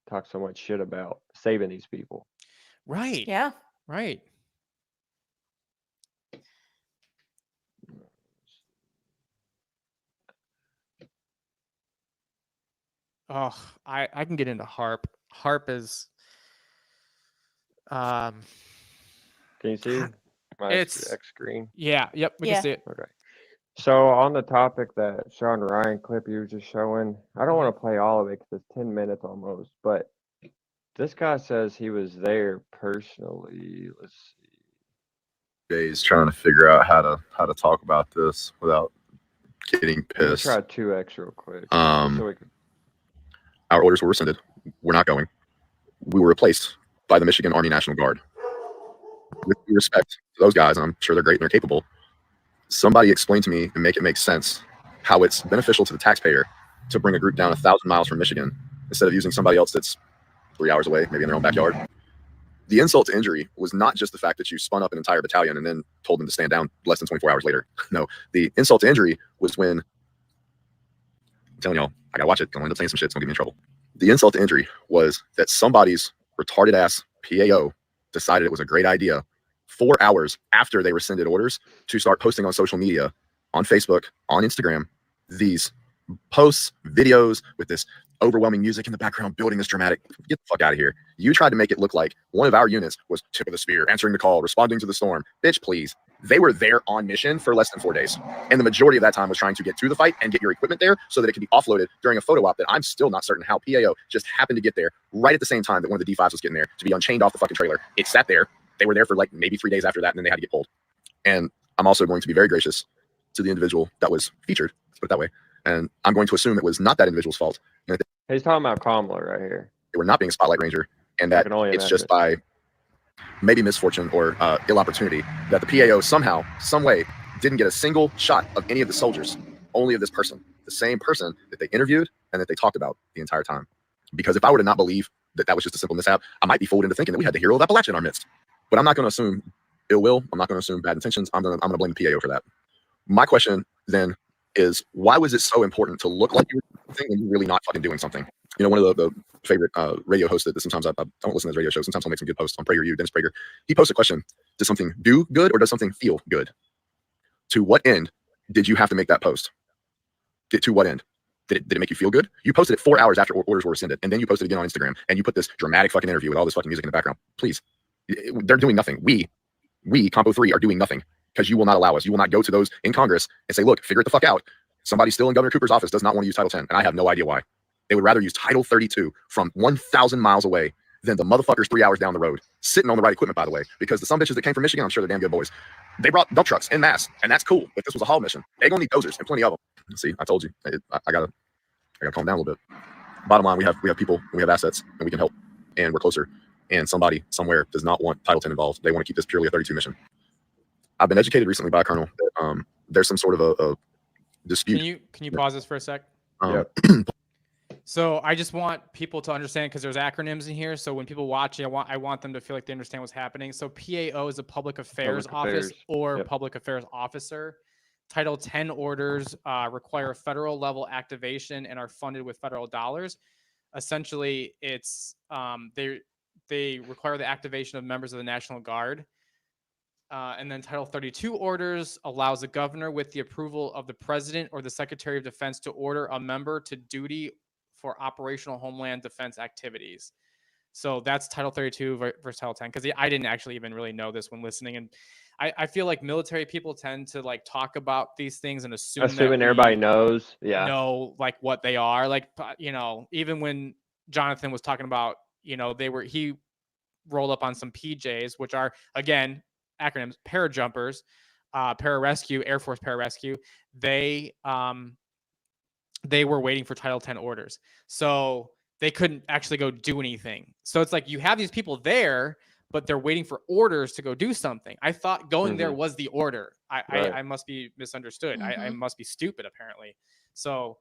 talk so much shit about saving these people.
Right.
Yeah.
Right. Oh, I can get into HARP. HARP is
Can you see my
it's
X screen?
yeah, yep, we can see it.
Okay. So on the topic that Shawn Ryan clip you were just showing, I don't want to play all of it because it's 10 minutes almost, but this guy says he was there personally. Let's see.
Days trying to figure out how to talk about this without getting
Let's
pissed.
try 2X real quick. So we can...
Our orders were rescinded. We're not going. We were replaced by the Michigan Army National Guard. With due respect to those guys, and I'm sure they're great and they're capable, somebody explain to me and make it make sense how it's beneficial to the taxpayer to bring a group down 1,000 miles from Michigan instead of using somebody else that's 3 hours away, maybe in their own backyard. The insult to injury was not just the fact that you spun up an entire battalion and then told them to stand down less than 24 hours later. No, the insult to injury was when, I'm telling y'all, I gotta watch it. Don't end up saying some shit. It's gonna get me in trouble. The insult to injury was that somebody's retarded ass PAO decided it was a great idea 4 hours after they rescinded orders to start posting on social media, on Facebook, on Instagram, these posts, videos with this overwhelming music in the background, building this dramatic. Get the fuck out of here. You tried to make it look like one of our units was tip of the spear, answering the call, responding to the storm. Bitch, please. They were there on mission for less than 4 days. And the majority of that time was trying to get to the fight and get your equipment there so that it could be offloaded during a photo op that I'm still not certain how PAO just happened to get there right at the same time that one of the D5s was getting there to be unchained off the fucking trailer. It sat there. They were there for like maybe 3 days after that, and then they had to get pulled. And I'm also going to be very gracious to the individual that was featured, let's put it that way. And I'm going to assume it was not that individual's fault. And that
He's talking about Kamala right here.
they were not being a Spotlight Ranger, and that it's just by maybe misfortune or ill opportunity that the PAO somehow, some way, didn't get a single shot of any of the soldiers, only of this person, the same person that they interviewed and that they talked about the entire time. Because if I were to not believe that that was just a simple mishap, I might be fooled into thinking that we had the hero of Appalachia in our midst. But I'm not going to assume ill will. I'm not going to assume bad intentions. I'm going to blame the PAO for that. My question then is, why was it so important to look like you were doing something when you're really not fucking doing something? You know, one of the favorite radio hosts that sometimes I don't listen to his radio show. Sometimes I'll make some good posts on PragerU, Dennis Prager. He posts a question: does something do good or does something feel good? To what end did you have to make that post? To what end? Did it make you feel good? You posted it 4 hours after orders were rescinded, and then you posted it again on Instagram, and you put this dramatic fucking interview with all this fucking music in the background. Please, they're doing nothing. We Compo 3 are doing nothing because you will not allow us. You will not go to those in Congress and say, look, figure it the fuck out. Somebody still in Governor Cooper's office does not want to use Title 10, and I have no idea why. They would rather use Title 32 from 1,000 miles away than the motherfuckers 3 hours down the road, sitting on the right equipment, by the way, because the some bitches that came from Michigan, I'm sure they're damn good boys. They brought dump trucks en masse, and that's cool, but this was a haul mission. They gonna need dozers and plenty of them. See, I told you. I gotta calm down a little bit. Bottom line, we have people, and we have assets, and we can help, and we're closer. And somebody somewhere does not want Title 10 involved. They want to keep this purely a 32 mission. I've been educated recently by a colonel that there's some sort of a dispute.
Can you pause this for a sec? So I just want people to understand, because there's acronyms in here. So when people watch it, I want them to feel like they understand what's happening. So PAO is a public affairs office or public affairs officer. Title 10 orders require federal level activation and are funded with federal dollars. Essentially, it's they require the activation of members of the National Guard. And then Title 32 orders allows the governor, with the approval of the president or the Secretary of Defense, to order a member to duty for operational homeland defense activities. So that's Title 32 versus Title 10, because I didn't actually even really know this when listening. And I feel like military people tend to like talk about these things and assuming
everybody knows. Yeah.
Know like what they are. Like, you know, even when Jonathan was talking about, you know, he rolled up on some PJs, which are, again, acronyms, parajumpers, pararescue, Air Force pararescue. They were waiting for Title 10 orders. So they couldn't actually go do anything. So it's like you have these people there, but they're waiting for orders to go do something. I thought going there was the order. I must be misunderstood. I must be stupid, apparently. So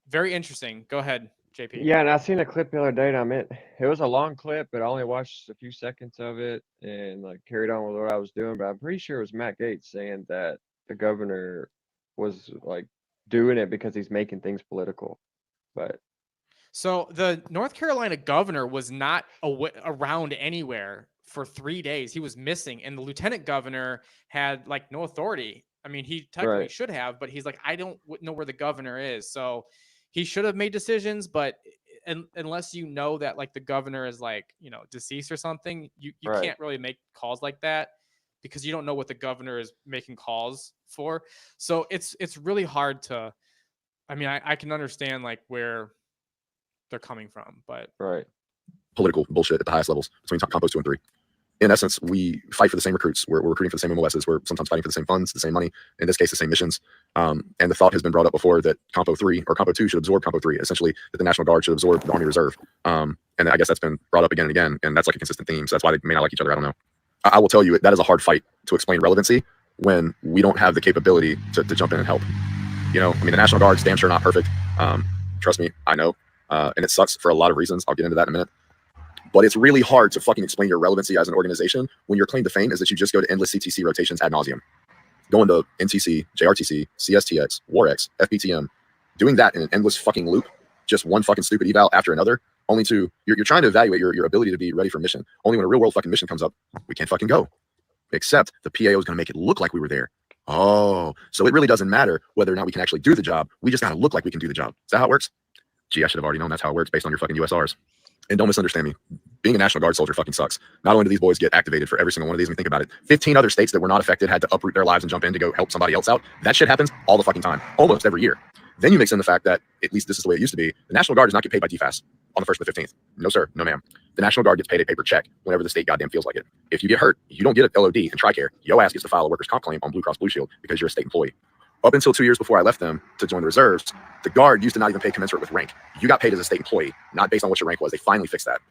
very interesting. Go ahead, JP.
Yeah, and I seen a clip the other day, and it was a long clip, but I only watched a few seconds of it and like carried on with what I was doing. But I'm pretty sure it was Matt Gaetz saying that the governor was like doing it because he's making things political. But
so the North Carolina governor was not around anywhere for 3 days. He was missing, and the lieutenant governor had like no authority. I mean, he technically should have, but he's like, I don't know where the governor is. So he should have made decisions, but unless you know that like the governor is like, deceased or something, you can't really make calls like that because you don't know what the governor is making calls for. So it's really hard to, I can understand like where they're coming from, but
political bullshit at the highest levels between Compo 2 and 3. In essence, we fight for the same recruits. We're recruiting for the same MOSs. We're sometimes fighting for the same funds, the same money, in this case, the same missions. And the thought has been brought up before that Compo 3 or Compo 2 should absorb Compo 3, essentially that the National Guard should absorb the Army Reserve. And I guess that's been brought up again and again, and that's like a consistent theme. So that's why they may not like each other. I don't know. I will tell you, that is a hard fight to explain relevancy when we don't have the capability to jump in and help. The National Guard's damn sure not perfect. Trust me, I know. And it sucks for a lot of reasons. I'll get into that in a minute. But it's really hard to fucking explain your relevancy as an organization when your claim to fame is that you just go to endless CTC rotations ad nauseum. Going to NTC, JRTC, CSTX, WarX, FPTM, doing that in an endless fucking loop, just one fucking stupid eval after another, only to, you're trying to evaluate your ability to be ready for mission. Only when a real world fucking mission comes up, we can't fucking go. Except the PAO is going to make it look like we were there. Oh, so it really doesn't matter whether or not we can actually do the job. We just got to look like we can do the job. Is that how it works? Gee, I should have already known that's how it works based on your fucking USRs. And don't misunderstand me. Being a National Guard soldier fucking sucks. Not only do these boys get activated for every single one of these, think about it. 15 other states that were not affected had to uproot their lives and jump in to go help somebody else out. That shit happens all the fucking time, almost every year. Then you mix in the fact that, at least this is the way it used to be, the National Guard does not get paid by DFAS on the 1st and the 15th. No, sir. No, ma'am. The National Guard gets paid a paper check whenever the state goddamn feels like it. If you get hurt, you don't get an LOD and TRICARE. Your ass gets to file a workers' comp claim on Blue Cross Blue Shield because you're a state employee. Up until 2 years before I left them to join the reserves, the Guard used to not even pay commensurate with rank. You got paid as a state employee, not based on what your rank was. They finally fixed that.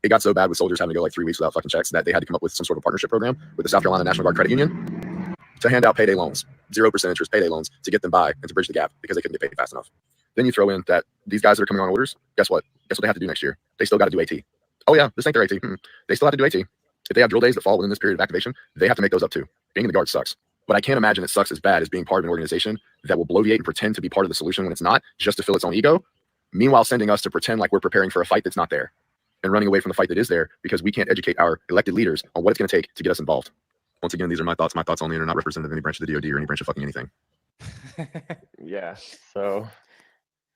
It got so bad with soldiers having to go like 3 weeks without fucking checks that they had to come up with some sort of partnership program with the South Carolina National Guard Credit Union to hand out payday loans, 0% interest payday loans to get them by and to bridge the gap because they couldn't get paid fast enough. Then you throw in that these guys that are coming on orders, guess what? Guess what they have to do next year? They still got to do AT. Oh yeah, this ain't their AT. They still have to do AT. If they have drill days that fall within this period of activation, they have to make those up too. Being in the Guard sucks. But I can't imagine it sucks as bad as being part of an organization that will bloviate and pretend to be part of the solution when it's not, just to fill its own ego, meanwhile sending us to pretend like we're preparing for a fight that's not there and running away from the fight that is there because we can't educate our elected leaders on what it's going to take to get us involved. Once again, these are my thoughts only, and are not representative of any branch of the DoD or any branch of fucking anything.
Yeah, so.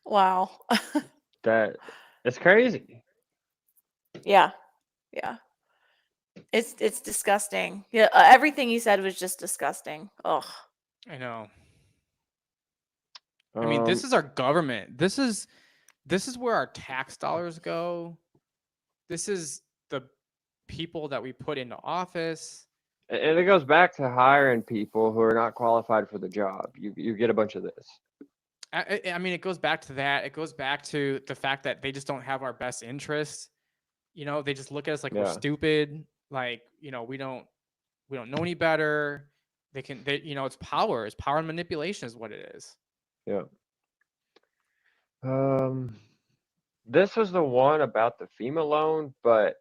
Wow.
That, it's crazy.
Yeah. It's disgusting. Yeah, everything you said was just disgusting. Oh,
I know. This is our government. This is where our tax dollars go. This is the people that we put into office.
And it goes back to hiring people who are not qualified for the job. You get a bunch of this.
It goes back to that. It goes back to the fact that they just don't have our best interests. They just look at us like we're stupid. Like, we don't know any better. It's power. It's power and manipulation is what it is.
Yeah. This was the one about the FEMA loan, but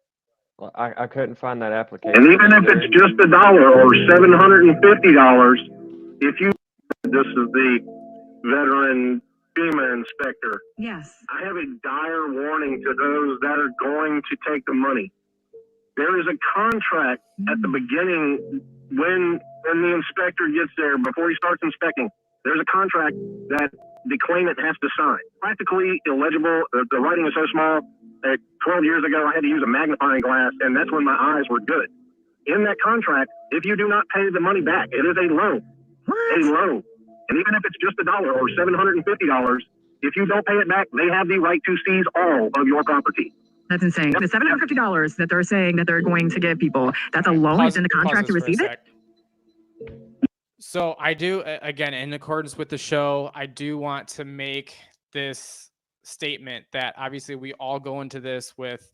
I couldn't find that application.
And even if it's just $1 or $750, if you, this is the veteran FEMA inspector.
Yes.
I have a dire warning to those that are going to take the money. There is a contract at the beginning when the inspector gets there, before he starts inspecting. There's a contract that the claimant has to sign. Practically illegible. The writing is so small that 12 years ago I had to use a magnifying glass, and that's when my eyes were good. In that contract, if you do not pay the money back, it is a loan. What? A loan. And even if it's just $1 or $750, if you don't pay it back, they have the right to seize all of your property.
That's insane. The $750 that they're saying that they're going to give people, that's a loan. It's in the contract to receive it.
So I do, again, in accordance with the show, I do want to make this statement that obviously we all go into this with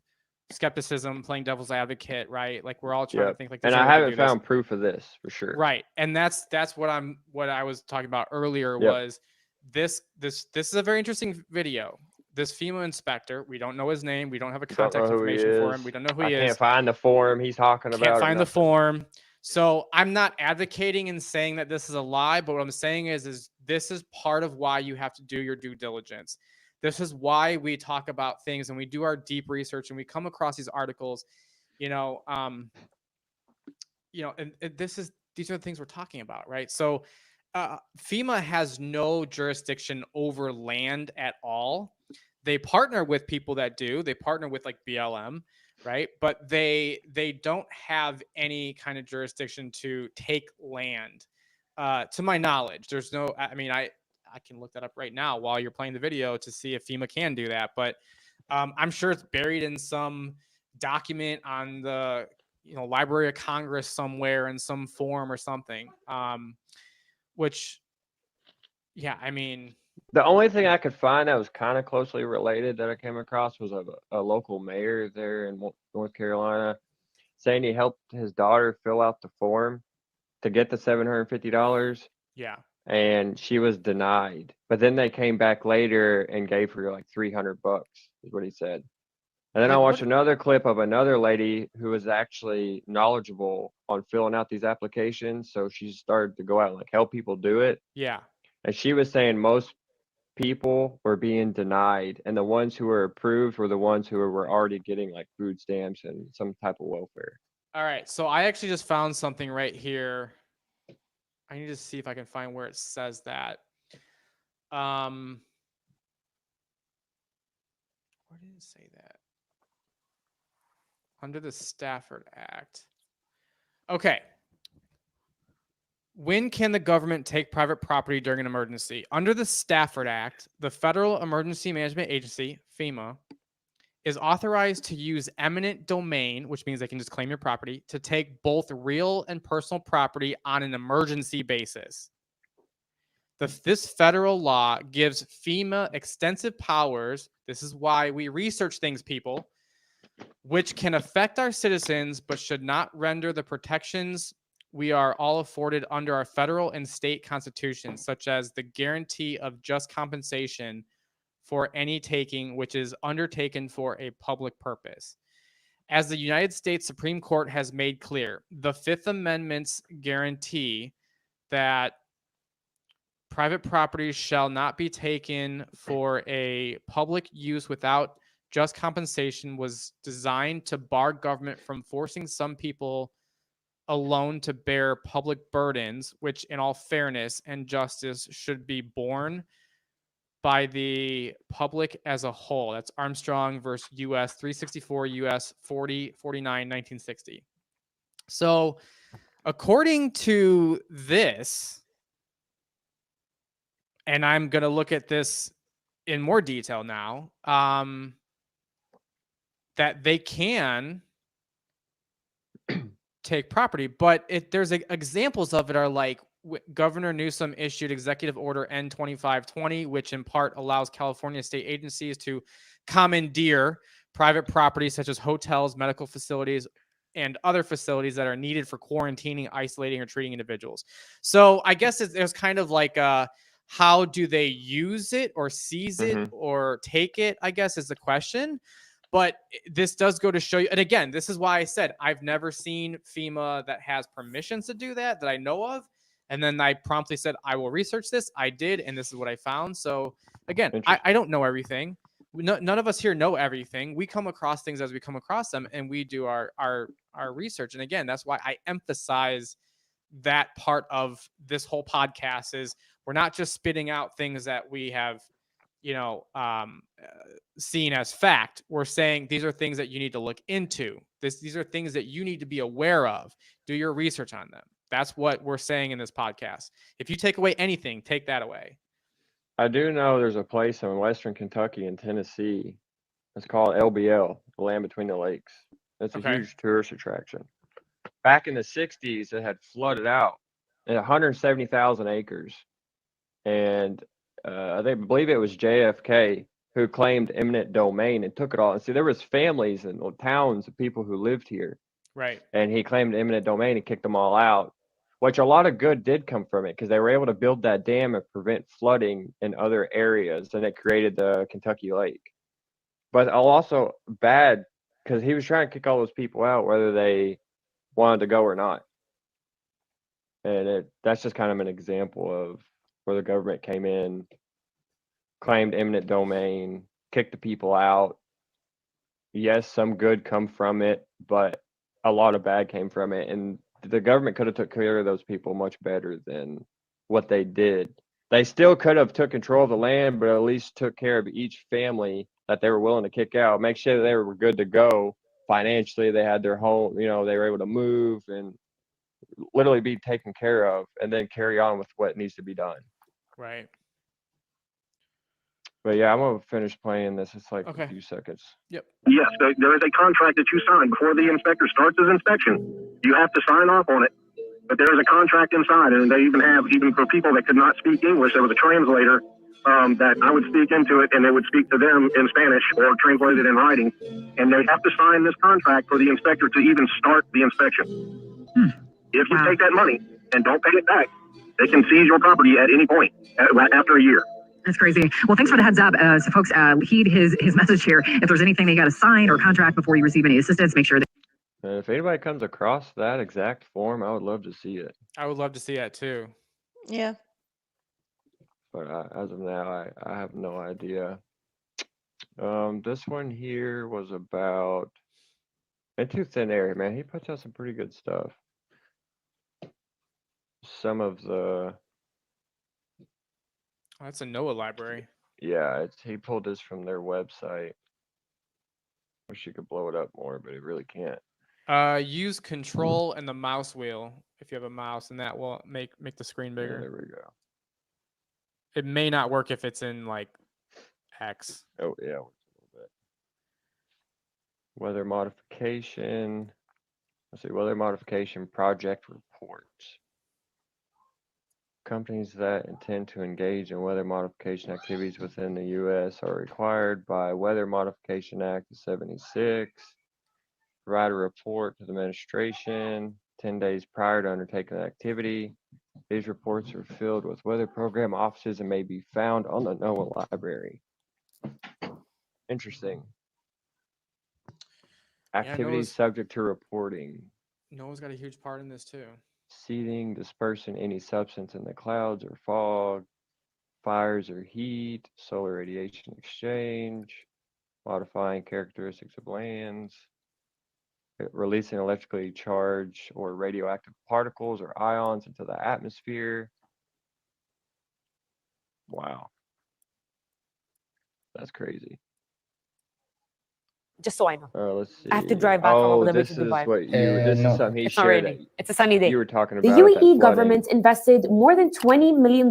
skepticism, playing devil's advocate, right? Like we're all trying to think like this.
And I haven't found proof of this for sure.
Right. And that's what I was talking about earlier was this is a very interesting video. This FEMA inspector, we don't know his name. We don't have a contact information for him. We don't know who he is.
I can't find the form he's talking about.
Can't find the form. So I'm not advocating and saying that this is a lie, but what I'm saying is this is part of why you have to do your due diligence. This is why we talk about things and we do our deep research and we come across these articles, and these are the things we're talking about, right? So FEMA has no jurisdiction over land at all. They partner with people that do. They partner with like BLM, right? But they don't have any kind of jurisdiction to take land. To my knowledge, there's no. I mean, I can look that up right now while you're playing the video to see if FEMA can do that. But I'm sure it's buried in some document on the Library of Congress somewhere in some form or something. Which, yeah, I mean,
the only thing I could find that was kind of closely related that I came across was a local mayor there in North Carolina saying he helped his daughter fill out the form to get the $750.
Yeah.
And she was denied. But then they came back later and gave her like $300, is what he said. And then I watched another clip of another lady who was actually knowledgeable on filling out these applications. So she started to go out and like help people do it.
Yeah.
And she was saying most people were being denied, and the ones who were approved were the ones who were already getting like food stamps and some type of welfare.
All right. So I actually just found something right here. I need to see if I can find where it says that. Where did it say that? Under the Stafford Act. Okay. When can the government take private property during an emergency? Under the Stafford Act, the Federal Emergency Management Agency, FEMA, is authorized to use eminent domain, which means they can just claim your property, to take both real and personal property on an emergency basis. This federal law gives FEMA extensive powers. This is why we research things, people, which can affect our citizens, but should not render the protections we are all afforded under our federal and state constitutions, such as the guarantee of just compensation for any taking which is undertaken for a public purpose. As the United States Supreme Court has made clear, the Fifth Amendment's guarantee that private property shall not be taken for a public use without just compensation was designed to bar government from forcing some people alone to bear public burdens, which in all fairness and justice should be borne by the public as a whole. That's Armstrong versus U.S. 364 U.S. 4049 1960. So according to this, and I'm going to look at this in more detail now, that they can take property, but there's examples of it are like Governor Newsom issued Executive Order N2520, which in part allows California state agencies to commandeer private property such as hotels, medical facilities, and other facilities that are needed for quarantining, isolating, or treating individuals. So I guess there's kind of like how do they use it or seize it or take it, I guess is the question. But this does go to show you, and again, this is why I said I've never seen FEMA that has permissions to do that I know of. And then I promptly said, I will research this. I did, and this is what I found. So again, I don't know everything. None of us here know everything. We come across things as we come across them, and we do our research. And again, that's why I emphasize that part of this whole podcast is we're not just spitting out things that we have seen as fact. We're saying these are things that you need to look into. These are things that you need to be aware of. Do your research on them. That's what we're saying in this podcast. If you take away anything, take that away.
I do know there's a place in Western Kentucky and Tennessee. It's called LBL, the Land Between the Lakes. It's a huge tourist attraction. Back in the 60s, it had flooded out at 170,000 acres. And I believe it was JFK who claimed eminent domain and took it all. And see, there was families and towns of people who lived here.
Right.
And he claimed eminent domain and kicked them all out, which a lot of good did come from it because they were able to build that dam and prevent flooding in other areas. And it created the Kentucky Lake. But also bad because he was trying to kick all those people out, whether they wanted to go or not. And that's just kind of an example of where the government came in, claimed eminent domain, kicked the people out. Yes, some good come from it, but a lot of bad came from it. And the government could have took care of those people much better than what they did. They still could have took control of the land, but at least took care of each family that they were willing to kick out, make sure that they were good to go financially. They had their home, they were able to move and literally be taken care of, and then carry on with what needs to be done.
Right.
But yeah, I'm gonna finish playing this. It's like
Okay.
a few seconds.
Yep.
Yes, there is a contract that you sign before the inspector starts his inspection. You have to sign off on it. But there is a contract inside, and they even for people that could not speak English, there was a translator that I would speak into it, and they would speak to them in Spanish or translate it in writing. And they have to sign this contract for the inspector to even start the inspection. If you take that money and don't pay it back, they can seize your property at any point after a year.
That's crazy. Well, thanks for the heads up. So folks, heed his message here. If there's anything they got to sign or contract before you receive any assistance, make sure that.
And if anybody comes across that exact form, I would love to see it.
I would love to see that too.
Yeah.
But as of now, I have no idea. This one here was about Into Thin Air, man. He puts out some pretty good stuff. Some of the...
Oh, that's a NOAA library.
Yeah, he pulled this from their website. Wish you could blow it up more, but it really can't.
Use control and the mouse wheel if you have a mouse, and that will make the screen bigger.
Yeah, there we go.
It may not work if it's in like X.
Oh yeah, a little bit. Weather modification. Let's see, weather modification project reports. Companies that intend to engage in weather modification activities within the U.S. are required by Weather Modification Act of '76. Provide a report to the administration 10 days prior to undertaking the activity. These reports are filled with weather program offices and may be found on the NOAA library. Interesting. Activities subject to reporting.
NOAA's got a huge part in this too.
Seeding, dispersing any substance in the clouds or fog, fires or heat, solar radiation exchange, modifying characteristics of lands, releasing electrically charged or radioactive particles or ions into the atmosphere. Wow. That's crazy.
Just so I know.
Let's see.
I have to drive back from Abu Dhabi to Dubai.
This is something he
It's not
shared.
raining. It's a sunny day.
You were talking
The
about
UAE government invested more than $20 million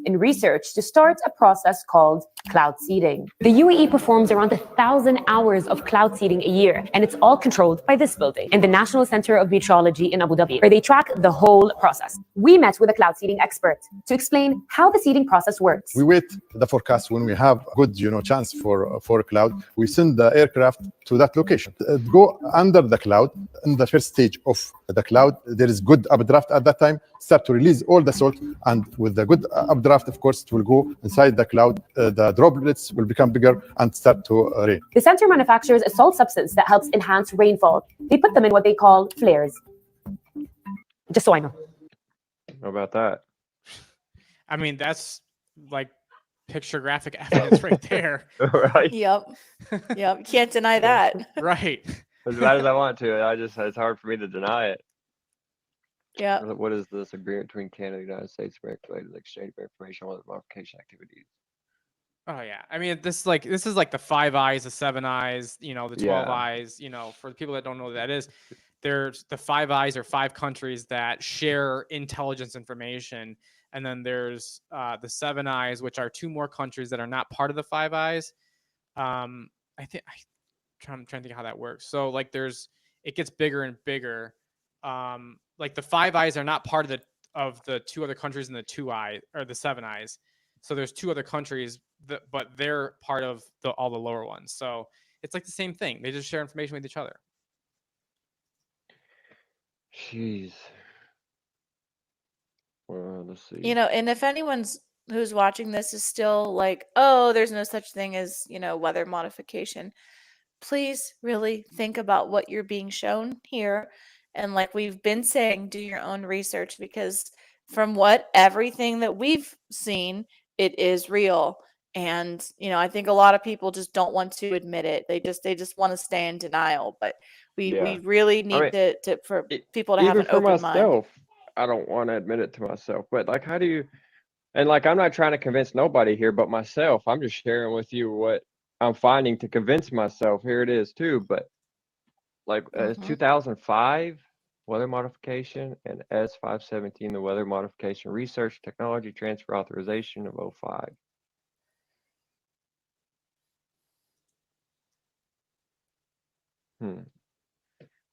in research to start a process called cloud seeding. The UAE performs around 1,000 hours of cloud seeding a year, and it's all controlled by this building in the National Center of Meteorology in Abu Dhabi, where they track the whole process. We met with a cloud seeding expert to explain how the seeding process works.
We wait the forecast. When we have good, chance for cloud, we send the aircraft to that location. Go under the cloud. In the first stage of the cloud, there is good updraft at that time. Start to release all the salt, and with the good updraft, of course, it will go inside the cloud. The droplets will become bigger and start to rain.
The center manufactures a salt substance that helps enhance rainfall. They put them in what they call flares. Just so I know.
How about that?
I mean, that's like picture graphic evidence right there.
Right.
Yep. Yep. Can't deny that.
Right.
As bad as I want to, it's hard for me to deny it.
Yeah.
What is this agreement between Canada and the United States related to the exchange of information on weather modification activities?
Oh yeah. I mean, this is like the 5 eyes, the 7 eyes, the 12 eyes, for the people that don't know what that is. There's the 5 eyes are 5 countries that share intelligence information. And then there's the 7 eyes, which are 2 more countries that are not part of the 5 eyes. I'm trying to think how that works. So like it gets bigger and bigger. Like the 5 eyes are not part of the 2 other countries in the 2 eye or the 7 eyes. So there's 2 other countries, but they're part of all the lower ones. So it's like the same thing. They just share information with each other.
Jeez. Well, let's see.
And if anyone's who's watching this is still like, oh, there's no such thing as, weather modification, please really think about what you're being shown here. And like we've been saying, do your own research, because from everything that we've seen, it is real. And, I think a lot of people just don't want to admit it. They just want to stay in denial. But we really need for people to have an open mind.
I don't want to admit it to myself, but like, how do you, and like, I'm not trying to convince nobody here but myself. I'm just sharing with you what I'm finding to convince myself. Here it is too, but like 2005 weather modification and S517, the weather modification research technology transfer authorization of 05.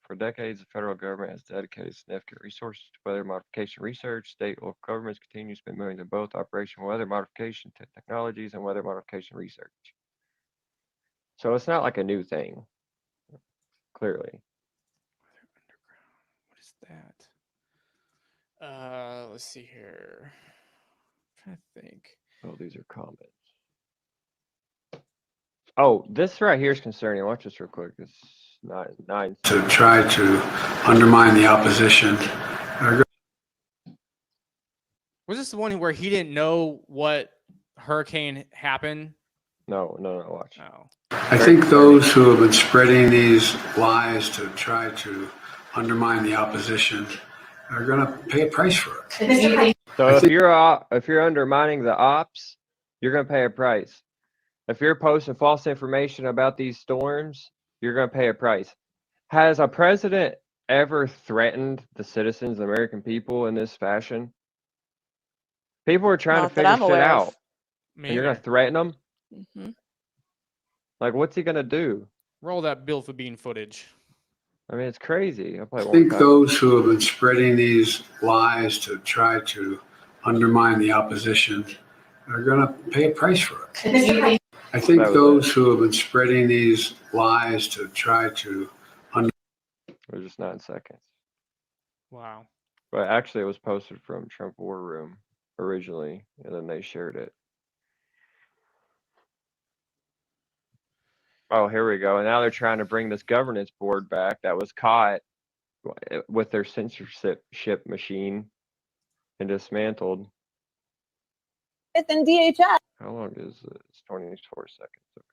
For decades, the federal government has dedicated significant resources to weather modification research. State and local governments continue to spend millions in both operational weather modification technologies and weather modification research. So it's not like a new thing, clearly.
What is that? Let's see here. I'm trying to think.
Oh, these are comments. Oh, this right here is concerning. Watch this real quick. It's nine.
To try to undermine the opposition.
Was this the one where he didn't know what hurricane happened?
No, watch.
Oh.
I think those who have been spreading these lies to try to undermine the opposition are going to pay a price for it.
So if you're undermining the ops, you're going to pay a price. If you're posting false information about these storms, you're going to pay a price. Has a president ever threatened the citizens, the American people, in this fashion? People are trying to figure shit out, and you're going to threaten them?
Mm-hmm.
Like, what's he going to do?
Roll that Bill for Bean footage.
I mean, it's crazy.
I think those who have been spreading these lies to try to undermine the opposition are going to pay a price for it. I think those who have been spreading these lies to try to
It was just 9 seconds.
Wow.
But actually, it was posted from Trump War Room originally, and then they shared it. Oh, here we go. And now they're trying to bring this governance board back that was caught with their censorship machine and dismantled.
Within DHS.
How long is it? It's 24 seconds. Okay.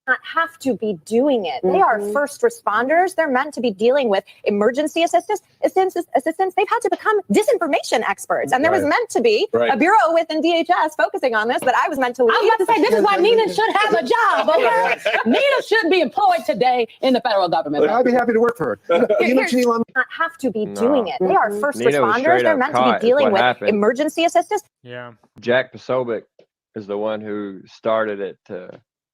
Not have to be doing it. They are first responders. They're meant to be dealing with emergency assistance. They've had to become disinformation experts. And there was meant to be a bureau within DHS focusing on this that I was meant to lead.
I was about to say, this is why Nina should have a job, okay? Nina should be employed today in the federal government.
I'd be happy to work for her.
Not have to be doing it. They are first responders. They're meant to be dealing with emergency assistance.
Yeah.
Jack Posobiec is the one who started it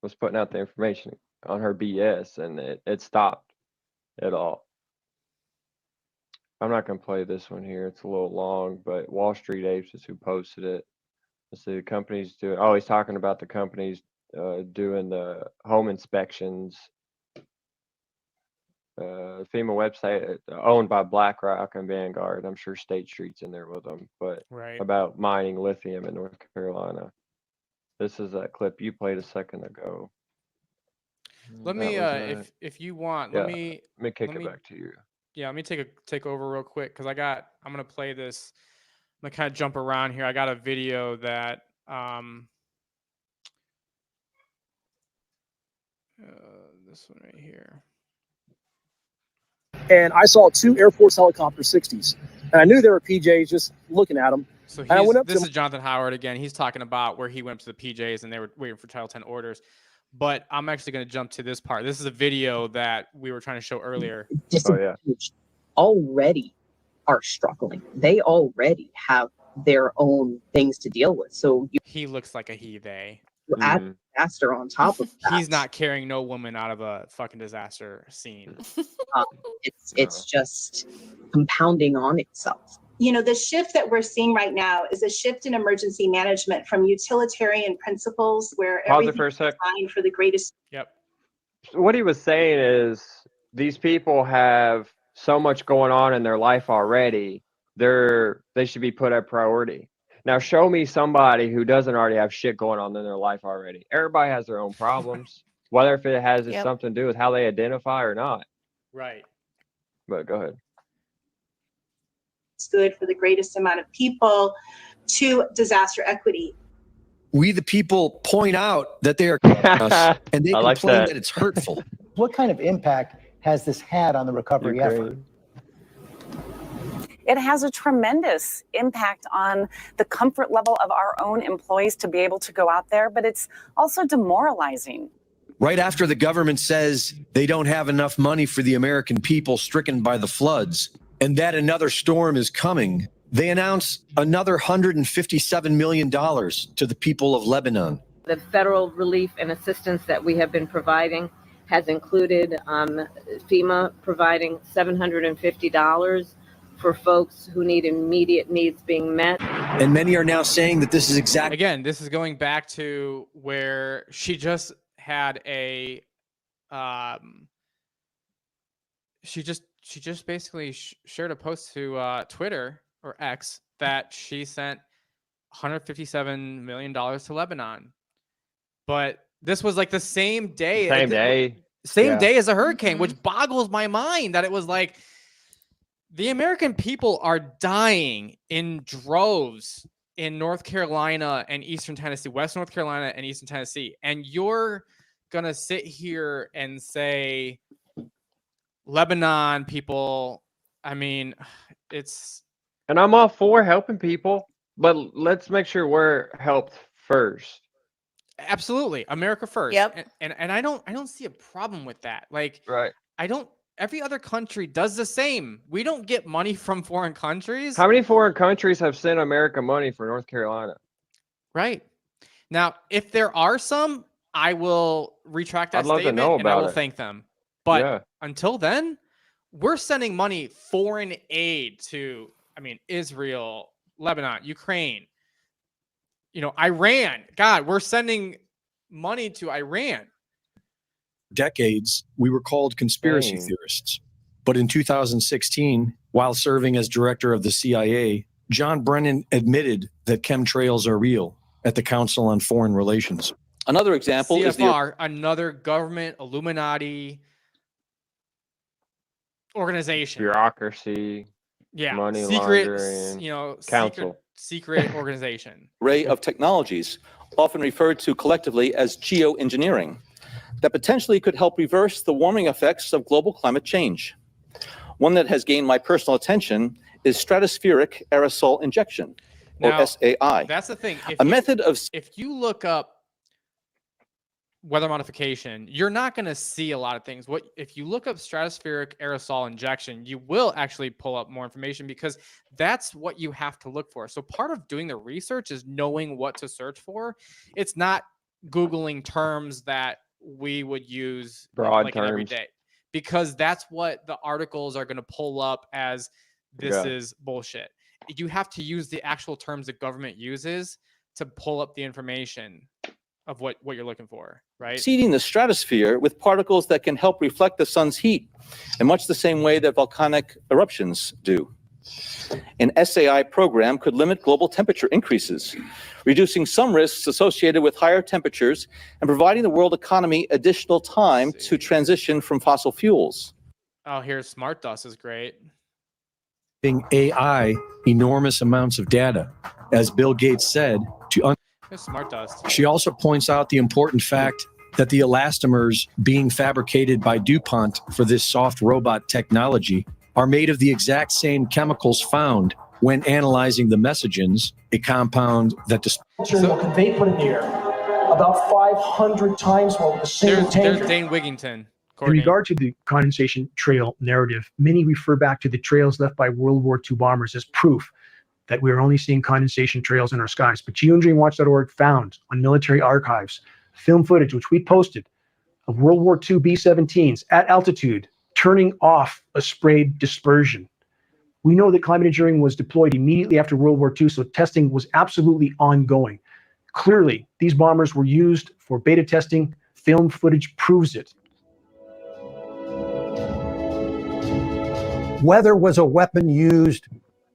was putting out the information on her BS, and it stopped it all. I'm not going to play this one here. It's a little long, but Wall Street Apes is who posted it. Let's see, the company's doing, he's talking about the companies doing the home inspections. FEMA website owned by BlackRock and Vanguard. I'm sure State Street's in there with them, but about mining lithium in North Carolina. This is that clip you played a second ago.
Let me, if you want, let me
kick it back to you.
Yeah, let me take over real quick because I'm gonna play this. I'm gonna kind of jump around here. I got a video that this one right here.
And I saw 2 Air Force helicopter 60s, and I knew they were PJs just looking at them.
So
and I went up
this is Jonathan Howard again. He's talking about where he went to the PJs and they were waiting for Title 10 orders. But I'm actually going to jump to this part. This is a video that we were trying to show earlier.
Already are struggling. They already have their own things to deal with. So
he looks like a they.
Add disaster on top of that.
He's not carrying no woman out of a fucking disaster scene.
It's just compounding on itself.
You know, the shift that we're seeing right now is a shift in emergency management from utilitarian principles where everything is designed for the greatest.
Yep.
What he was saying is these people have so much going on in their life already. They should be put at priority. Now show me somebody who doesn't already have shit going on in their life already. Everybody has their own problems, whether if it has something to do with how they identify or not.
Right.
But go ahead.
It's good for the greatest amount of people to disaster equity.
We, the people, point out that they are us, and they complain that it's hurtful.
What kind of impact
has this had on the recovery effort?
It has a tremendous impact on the comfort level of our own employees to be able to go out there, but it's also demoralizing.
Right after the government says they don't have enough money for the American people stricken by the floods and that another storm is coming, they announce another $157 million to the people of Lebanon.
The federal relief and assistance that we have been providing has included FEMA providing $750 for folks who need immediate needs being met.
And many are now saying that this is
Again, this is going back to where she just had a she just basically shared a post to Twitter or X that she sent $157 million to Lebanon. But this was like the same day. Same day as a hurricane, which boggles my mind that it was like the American people are dying in droves in North Carolina and Eastern Tennessee, West North Carolina and Eastern Tennessee. And you're going to sit here and say, Lebanon people, I mean, it's...
And I'm all for helping people, but let's make sure we're helped first.
Absolutely. America first.
Yep.
And I don't see a problem with that. Like,
right.
Every other country does the same. We don't get money from foreign countries.
How many foreign countries have sent America money for North Carolina?
Right. Now, if there are some, I will retract that statement and I will thank them. But until then, we're sending money, foreign aid to, Israel, Lebanon, Ukraine, Iran. God, we're sending money to Iran.
Decades, we were called conspiracy theorists. But in 2016, while serving as director of the CIA, John Brennan admitted that chemtrails are real at the Council on Foreign Relations.
Another example is
another government Illuminati organization.
Bureaucracy. Money laundering. Council.
Secret organization.
Array of technologies, often referred to collectively as geoengineering, that potentially could help reverse the warming effects of global climate change. One that has gained my personal attention is stratospheric aerosol injection, or SAI.
That's the thing. If you look up weather modification, you're not going to see a lot of things. If you look up stratospheric aerosol injection, you will actually pull up more information because that's what you have to look for. So part of doing the research is knowing what to search for. It's not Googling terms that we would use every day, because that's what the articles are going to pull up as this is bullshit. You have to use the actual terms the government uses to pull up the information of what you're looking for, right?
Exceeding the stratosphere with particles that can help reflect the sun's heat in much the same way that volcanic eruptions do. An SAI program could limit global temperature increases, reducing some risks associated with higher temperatures and providing the world economy additional time to transition from fossil fuels.
Oh, here's Smart Dust is great.
AI enormous amounts of data, as Bill Gates said,
Here's Smart Dust.
She also points out the important fact that the elastomers being fabricated by DuPont for this soft robot technology are made of the exact same chemicals found when analyzing the messagens, a compound that
What they put in the air about 500 times more with the same tanker.
There's Dane Wigington.
In regard to the condensation trail narrative, many refer back to the trails left by World War II bombers as proof that we are only seeing condensation trails in our skies. But geoengineeringwatch.org found on military archives film footage, which we posted, of World War II B-17s at altitude turning off a sprayed dispersion. We know that climate engineering was deployed immediately after World War II, so testing was absolutely ongoing. Clearly, these bombers were used for beta testing. Film footage proves it.
Weather was a weapon used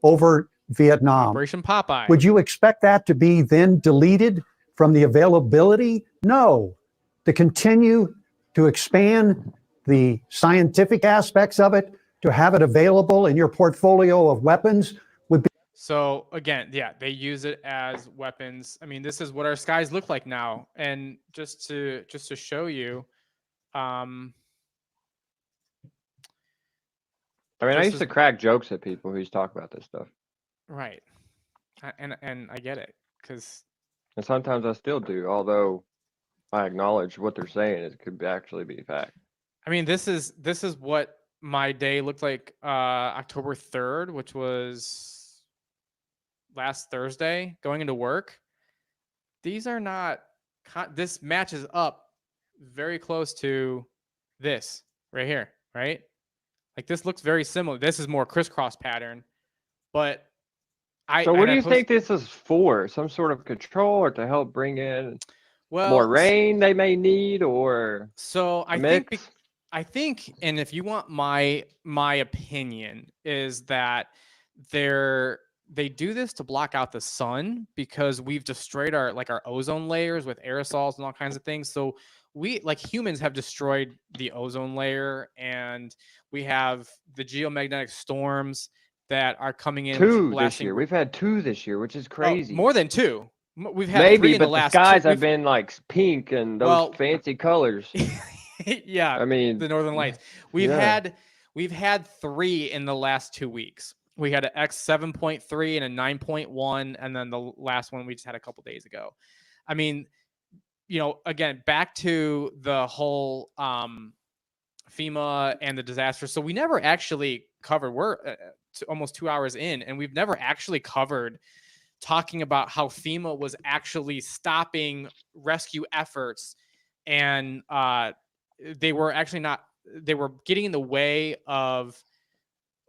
over Vietnam.
Operation Popeye.
Would you expect that to be then deleted from the availability? No. To continue to expand the scientific aspects of it, to have it available in your portfolio of weapons would be.
So again, they use it as weapons. This is what our skies look like now. And just to show you,
I mean, I used to crack jokes at people who used to talk about this stuff.
Right. And I get it, because.
And sometimes I still do, although I acknowledge what they're saying. It could actually be fact.
I mean, this is what my day looked like October 3rd, which was last Thursday, going into work. These are not. This matches up very close to this right here, right? Like this looks very similar. This is more crisscross pattern, but
So what do you think this is for? Some sort of control, or to help bring in more rain they may need, or
so I think, and if you want my opinion, is that they do this to block out the sun, because we've destroyed our ozone layers with aerosols and all kinds of things. So we, like humans, have destroyed the ozone layer, and we have the geomagnetic storms that are coming in.
Two this year. We've had 2 this year, which is crazy.
More than 2. We've had
maybe,
3 in
but
the last.
The skies have been like pink and those fancy colors.
Yeah,
I mean
the Northern Lights. We've had 3 in the last 2 weeks. We had an X7.3 and a 9.1, and then the last one we just had a couple days ago. I mean, again, back to the whole FEMA and the disaster. So we never actually covered. We're almost 2 hours in, and we've never actually covered talking about how FEMA was actually stopping rescue efforts, and they were actually not. They were getting in the way of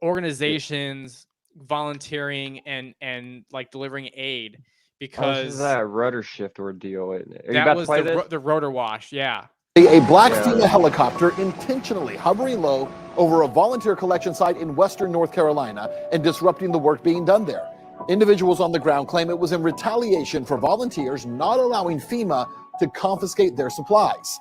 organizations volunteering and like delivering aid, because
this is that rudder shift ordeal, isn't it? Are you
that
about
was
to play
the rotor wash. Yeah.
A black FEMA helicopter intentionally hovering low over a volunteer collection site in western North Carolina and disrupting the work being done there. Individuals on the ground claim it was in retaliation for volunteers not allowing FEMA to confiscate their supplies.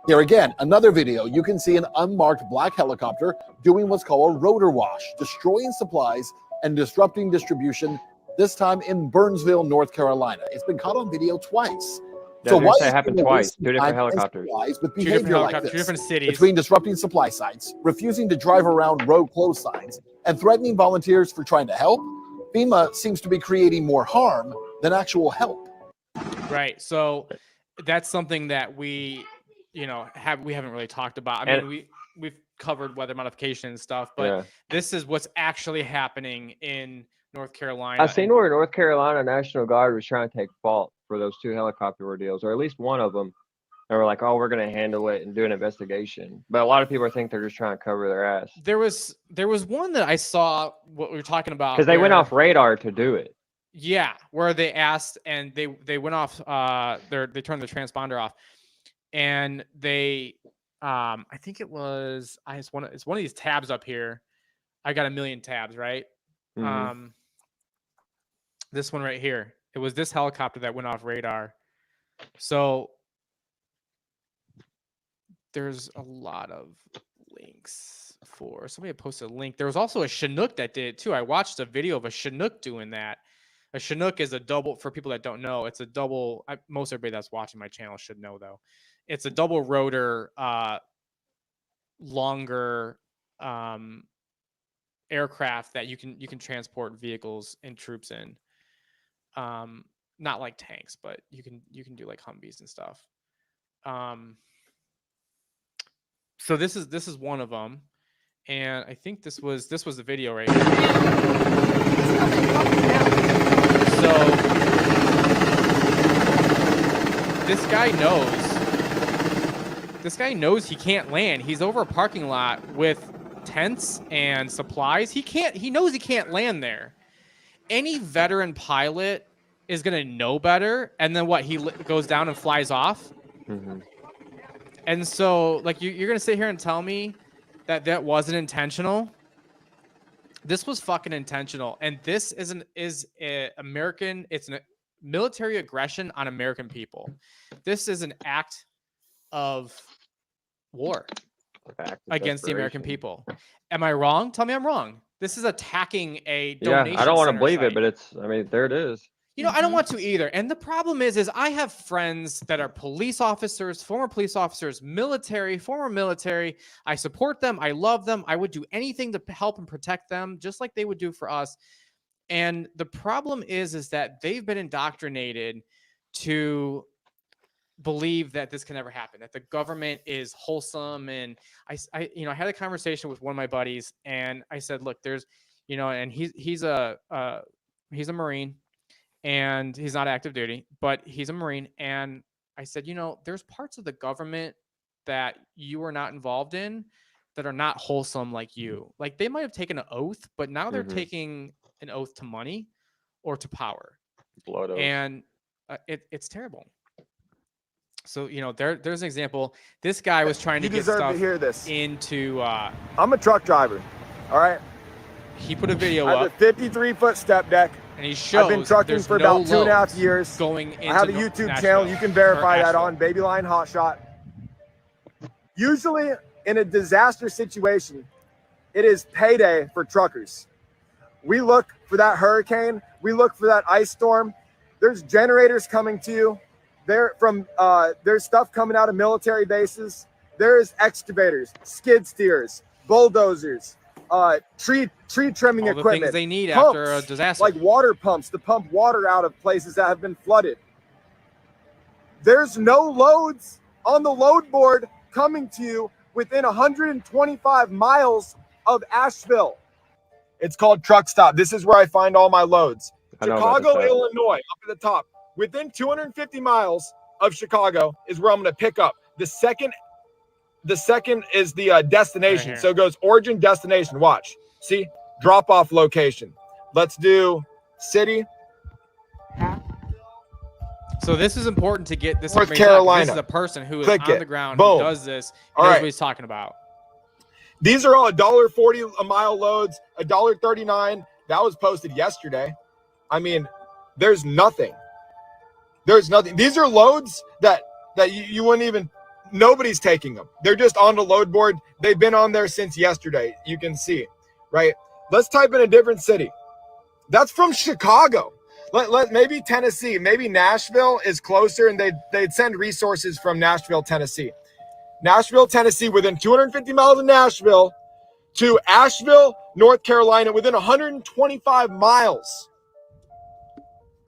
Here again, another video, you can see an unmarked black helicopter doing what's called a rotor wash, destroying supplies and disrupting distribution, this time in Burnsville, North Carolina. It's been caught on video twice.
Yeah,
So why
it happened twice? 2 different helicopters.
With
2 different
behavior like
helicopters, 2
this,
different cities.
between disrupting supply sites, refusing to drive around road closed signs, and threatening volunteers for trying to help, FEMA seems to be creating more harm than actual help.
Right. So that's something that we haven't really talked about. I mean, we've covered weather modification and stuff, but this is what's actually happening in North Carolina.
I seen where North Carolina National Guard was trying to take fault for those 2 helicopter ordeals, or at least one of them. They were like, "Oh, we're going to handle it and do an investigation." But a lot of people think they're just trying to cover their ass.
There was one that I saw, what we were talking about,
because they went off radar to do it.
Yeah, where they asked, and they went off. They turned the transponder off, and they, I think it was, it's one of these tabs up here. I got a million tabs, right?
Mm-hmm.
This one right here. It was this helicopter that went off radar. So there's a lot of links for. Somebody posted a link. There was also a Chinook that did it too. I watched a video of a Chinook doing that. A Chinook is a double, for people that don't know, it's a double. Most everybody that's watching my channel should know, though. It's a double rotor, longer aircraft that you can transport vehicles and troops in. Not like tanks, but you can do like Humvees and stuff. So this is one of them, and I think this was the video right here. So this guy knows he can't land. He's over a parking lot with tents and supplies. He knows he can't land there. Any veteran pilot is going to know better. And then what? He goes down and flies off.
Mm-hmm.
And so, like, you're going to sit here and tell me that wasn't intentional? This was fucking intentional. And this is American. It's a military aggression on American people. This is an act of war against the American people. Am I wrong? Tell me I'm wrong. This is attacking a donation
I don't want to believe
site.
it, but there it is.
You know, I don't want to either. And the problem is I have friends that are police officers, former police officers, military, former military. I support them. I love them. I would do anything to help and protect them, just like they would do for us. And the problem is that they've been indoctrinated to believe that this can never happen, that the government is wholesome. And I had a conversation with one of my buddies, and I said, look, there's, and he's a Marine, and he's not active duty, but he's a Marine. And I said, there's parts of the government that you are not involved in that are not wholesome like you. Like, they might have taken an oath, but now they're taking an oath to money or to power.
Blood oath.
And it's terrible. So, there's an example. This guy was trying to get stuff
to hear this.
into...
I'm a truck driver, all right?
He put a video
up. I have a 53-foot step deck.
And he shows
I've been trucking for about 2.5 years.
Going into
I have a YouTube channel. You can verify that on Babyline Hotshot. Usually in a disaster situation, it is payday for truckers. We look for that hurricane. We look for that ice storm. There's generators coming to you. There's stuff coming out of military bases. There's excavators, skid steers, bulldozers, tree trimming
all
equipment.
The things they need
pumps,
after a disaster.
like water pumps to pump water out of places that have been flooded. There's no loads on the load board coming to you within 125 miles of Asheville. It's called Truck Stop. This is where I find all my loads. Chicago, Illinois, up at the top. Within 250 miles of Chicago is where I'm going to pick up. The second is the destination.
Right,
so it goes origin, destination. Watch. See? Drop off location. Let's do city.
So this is important to get this
North
information out, 'cause
Carolina.
This is a person who is
Click
on
it.
the ground,
Boom.
who does this,
All
knows
right.
what he's talking about.
These are all $1.40 a mile loads, $1.39. That was posted yesterday. I mean, there's nothing. There's nothing. These are loads that you wouldn't even, nobody's taking them. They're just on the load board. They've been on there since yesterday. You can see, right? Let's type in a different city. That's from Chicago. Maybe Tennessee, maybe Nashville is closer, and they'd send resources from Nashville, Tennessee. Nashville, Tennessee, within 250 miles of Nashville, to Asheville, North Carolina, within 125 miles.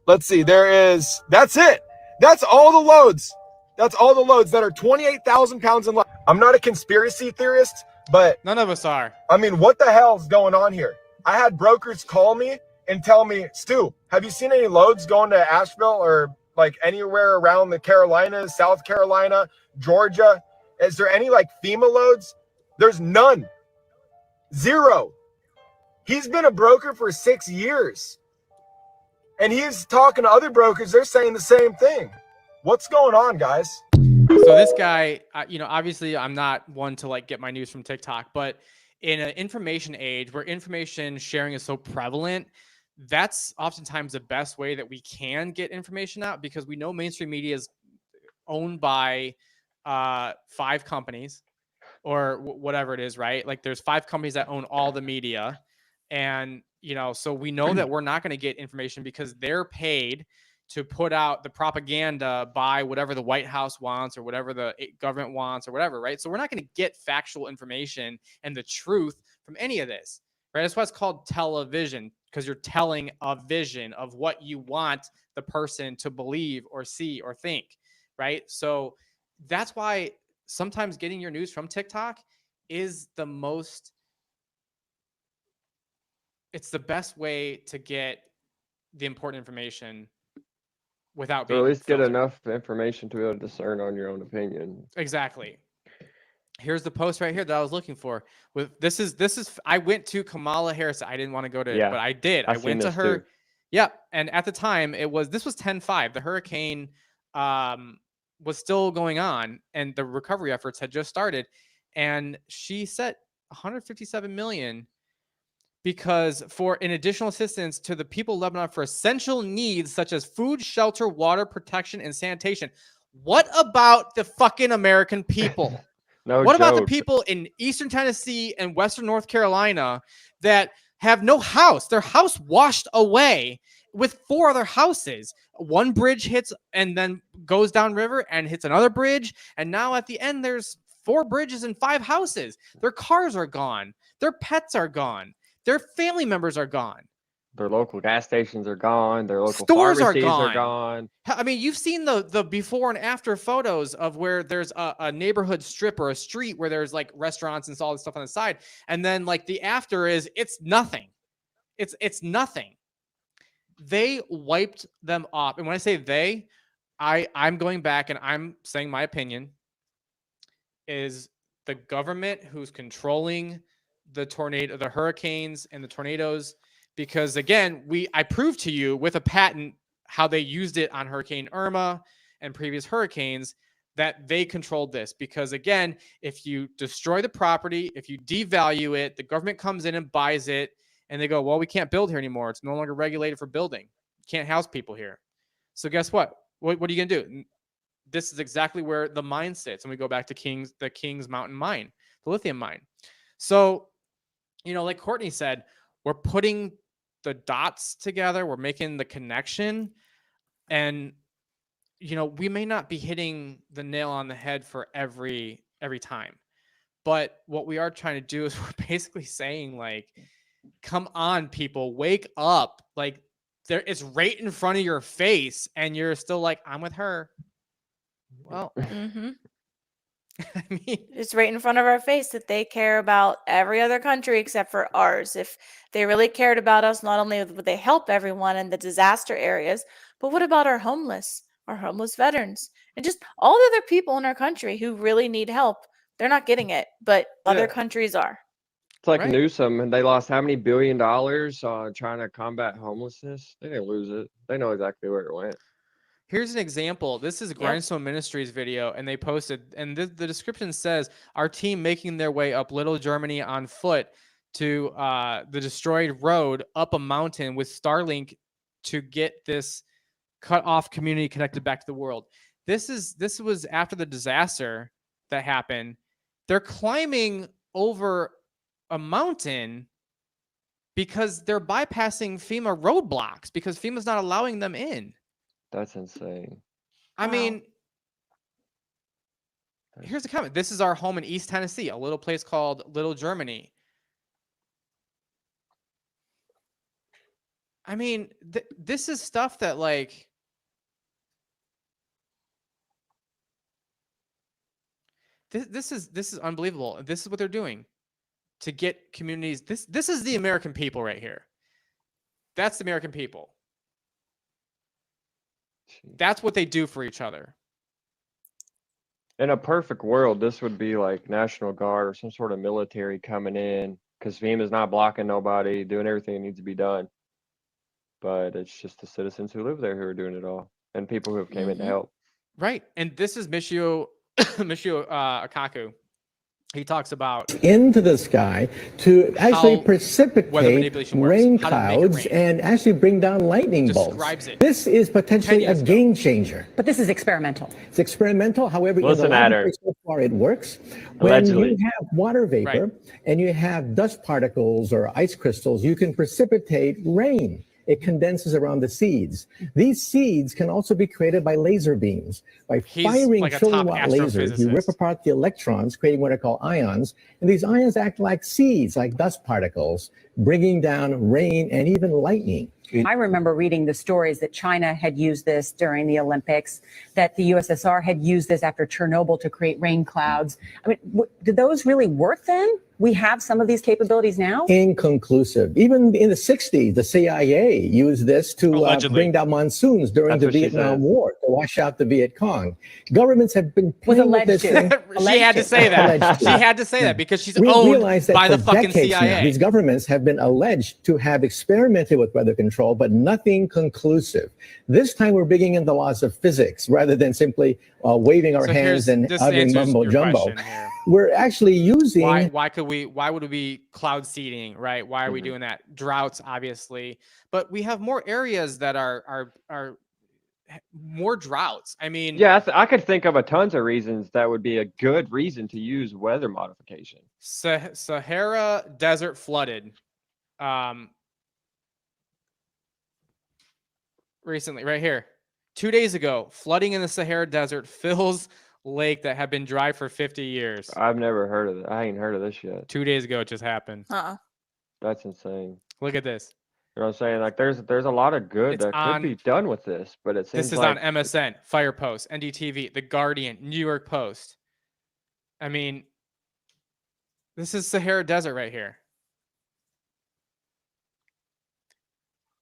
Let's see, that's it. That's all the loads. That's all the loads that are 28,000 pounds in. I'm not a conspiracy theorist, but
none of us are.
I mean, what the hell is going on here? I had brokers call me and tell me, Stu, have you seen any loads going to Asheville or like anywhere around the Carolinas, South Carolina, Georgia? Is there any like FEMA loads? There's none. Zero. He's been a broker for 6 years. And he's talking to other brokers. They're saying the same thing. What's going on, guys?
So this guy, obviously I'm not one to like get my news from TikTok, but in an information age where information sharing is so prevalent, that's oftentimes the best way that we can get information out, because we know mainstream media is owned by 5 companies or whatever it is, right? Like there's 5 companies that own all the media. And, so we know that we're not going to get information because they're paid to put out the propaganda by whatever the White House wants or whatever the government wants or whatever, right? So we're not going to get factual information and the truth from any of this, right? That's why it's called television, because you're telling a vision of what you want the person to believe or see or think, right? So that's why sometimes getting your news from TikTok is it's the best way to get the important information without being
or at least
filtered.
get enough information to be able to discern on your own opinion.
Exactly. Here's the post right here that I was looking for. This is I went to Kamala Harris. I didn't want to go to it, but I did. I went to her. Yeah, and at the time this was 10/5. The hurricane was still going on and the recovery efforts had just started, and she set 157 million because for an additional assistance to the people of Lebanon for essential needs such as food, shelter, water, protection, and sanitation. What about the fucking American people? What about the people in Eastern Tennessee and Western North Carolina that have no house? Their house washed away with 4 other houses. One bridge hits and then goes downriver and hits another bridge. And now at the end, there's 4 bridges and 5 houses. Their cars are gone. Their pets are gone. Their family members are gone.
Their local gas stations are gone. Their local
Stores
pharmacies
are
are gone.
I mean, you've seen the before and after photos of where there's a neighborhood strip or a street where there's like restaurants and all this stuff on the side. And then like the after is it's nothing. It's nothing. They wiped them off. And when I say they, I'm going back and I'm saying my opinion is the government who's controlling the tornado, the hurricanes and the tornadoes. Because again, I proved to you with a patent how they used it on Hurricane Irma and previous hurricanes that they controlled this. Because again, if you destroy the property, if you devalue it, the government comes in and buys it and they go, well, we can't build here anymore. It's no longer regulated for building. You can't house people here. So guess what? What are you going to do? This is exactly where the mine sits. And we go back to the Kings Mountain mine, the lithium mine. So, like Courtney said, we're putting the dots together. We're making the connection. And, we may not be hitting the nail on the head for every time. But what we are trying to do is we're basically saying, like, come on, people, wake up. Like, it's right in front of your face. And you're still like, I'm with her. Well,
I mean, it's right in front of our face that they care about every other country except for ours. If they really cared about us, not only would they help everyone in the disaster areas, but what about our homeless veterans, and just all the other people in our country who really need help? They're not getting it, but other countries are.
It's like Newsom, and they lost how many $1 billion trying to combat homelessness? They didn't lose it. They know exactly where it went.
Here's an example. This is Grindstone Ministries video, and they posted, and the description says, our team making their way up Little Germany on foot to the destroyed road up a mountain with Starlink to get this cut off community connected back to the world. This was after the disaster that happened. They're climbing over a mountain because they're bypassing FEMA roadblocks because FEMA's not allowing them in.
That's insane.
I mean, here's the comment. This is our home in East Tennessee, a little place called Little Germany. I mean, this is stuff that, like, this is unbelievable. This is what they're doing to get communities. This is the American people right here. That's the American people. That's what they do for each other.
In a perfect world, this would be like National Guard or some sort of military coming in because FEMA's not blocking nobody, doing everything that needs to be done. But it's just the citizens who live there who are doing it all and people who have came in to help.
Right. And this is Michio Akaku. He talks about
into the sky to actually precipitate rain clouds and actually bring down lightning bolts. This is potentially a game changer.
But this is experimental.
It's experimental. However,
Listen at her.
So far it works.
Allegedly.
When you have water vapor and you have dust particles or ice crystals, you can precipitate rain. It condenses around the seeds. These seeds can also be created by laser beams. By firing
like
kilowatt lasers, you rip apart the electrons, creating what are called ions. And these ions act like seeds, like dust particles, bringing down rain and even lightning.
I remember reading the stories that China had used this during the Olympics, that the USSR had used this after Chernobyl to create rain clouds. I mean, did those really work then? We have some of these capabilities now?
Inconclusive. Even in the 60s, the CIA used this to bring down monsoons during the Vietnam War, to wash out the Viet Cong. Governments have been playing with this thing.
She had to say that. She had to say that because she's owned by the fucking CIA.
Now, these governments have been alleged to have experimented with weather control, but nothing conclusive. This time we're bringing in the laws of physics rather than simply waving our hands and uttering mumbo jumbo. We're actually using.
Why would we be cloud seeding, right? Why are we doing that? Droughts, obviously, but we have more areas that are more droughts. I mean,
yeah, I could think of tons of reasons that would be a good reason to use weather modification.
Sahara desert flooded. recently, right here. 2 days ago, flooding in the Sahara Desert fills lake that had been dry for 50 years.
I've never heard of it. I ain't heard of this yet.
2 days ago, it just happened.
That's insane.
Look at this.
You know what I'm saying? Like, there's a lot of good that could be done with this, but it seems
this is
like
on MSN, Fire Post, NDTV, The Guardian, New York Post. I mean, this is Sahara Desert right here.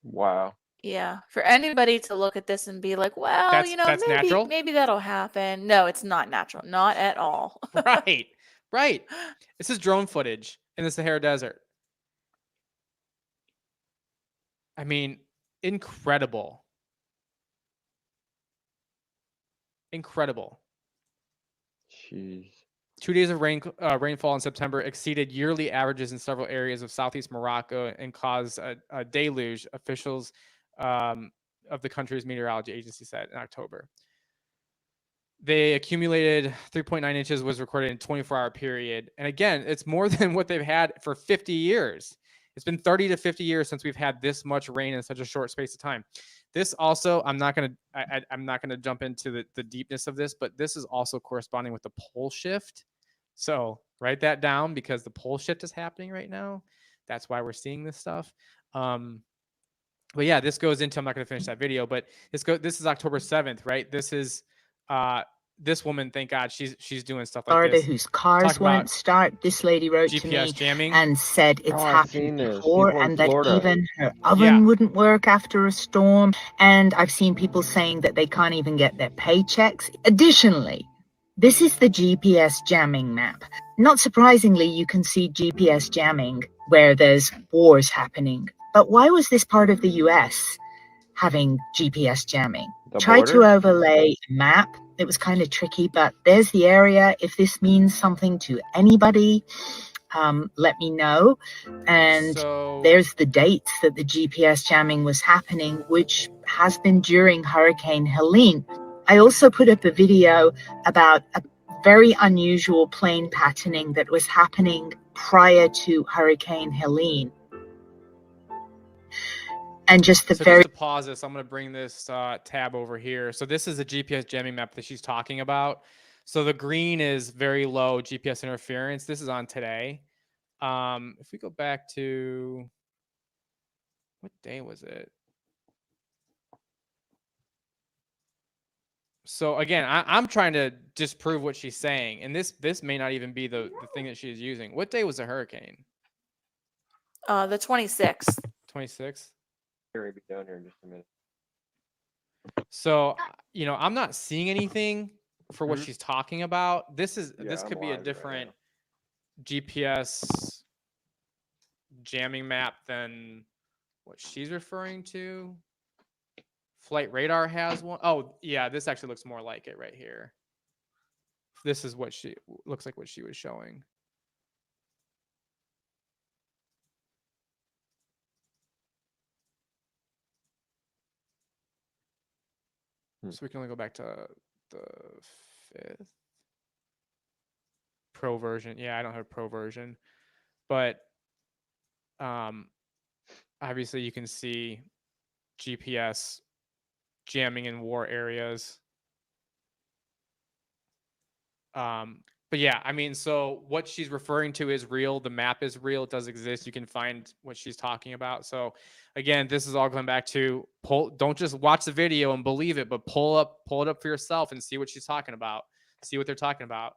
Wow.
Yeah, for anybody to look at this and be like, well,
That's natural?
maybe that'll happen. No, it's not natural. Not at all.
Right. Right. This is drone footage in the Sahara Desert. I mean, incredible. Incredible.
Jeez.
2 days of rainfall in September exceeded yearly averages in several areas of southeast Morocco and caused a deluge, officials of the country's meteorology agency said in October. They accumulated 3.9 inches was recorded in a 24-hour period. And again, it's more than what they've had for 50 years. It's been 30 to 50 years since we've had this much rain in such a short space of time. This also, I'm not going to jump into the deepness of this, but this is also corresponding with the pole shift. So write that down because the pole shift is happening right now. That's why we're seeing this stuff. But yeah, this goes into, I'm not going to finish that video, but this is October 7th, right? This is this woman, thank God, she's doing stuff like this.
Whose cars won't start. This lady wrote
GPS
to me
jamming.
and said it's happened before, and that
Florida.
even her oven wouldn't work after a storm. And I've seen people saying that they can't even get their paychecks. Additionally, this is the GPS jamming map. Not surprisingly, you can see GPS jamming where there's wars happening. But why was this part of the US having GPS jamming? Try to overlay a map. It was kind of tricky, but there's the area. If this means something to anybody, let me know. And there's the dates that the GPS jamming was happening, which has been during Hurricane Helene. I also put up a video about a very unusual plane patterning that was happening prior to Hurricane Helene. And just
Just to pause this, I'm going to bring this tab over here. So this is a GPS jamming map that she's talking about. So the green is very low GPS interference. This is on today. If we go back to, what day was it? So again, I'm trying to disprove what she's saying. And this may not even be the thing that she's using. What day was the hurricane?
The 26th.
26th?
We'll be down here in just a minute.
So, I'm not seeing anything for what she's talking about. This could be a different GPS jamming map than what she's referring to. Flight Radar has one. Oh, yeah, this actually looks more like it right here. This is what looks like what she was showing. So we can only go back to the 5th. Pro version. Yeah, I don't have a pro version. But obviously you can see GPS jamming in war areas. But yeah, I mean, so what she's referring to is real. The map is real. It does exist. You can find what she's talking about. So again, this is all going back to don't just watch the video and believe it, but pull it up for yourself and see what she's talking about. See what they're talking about.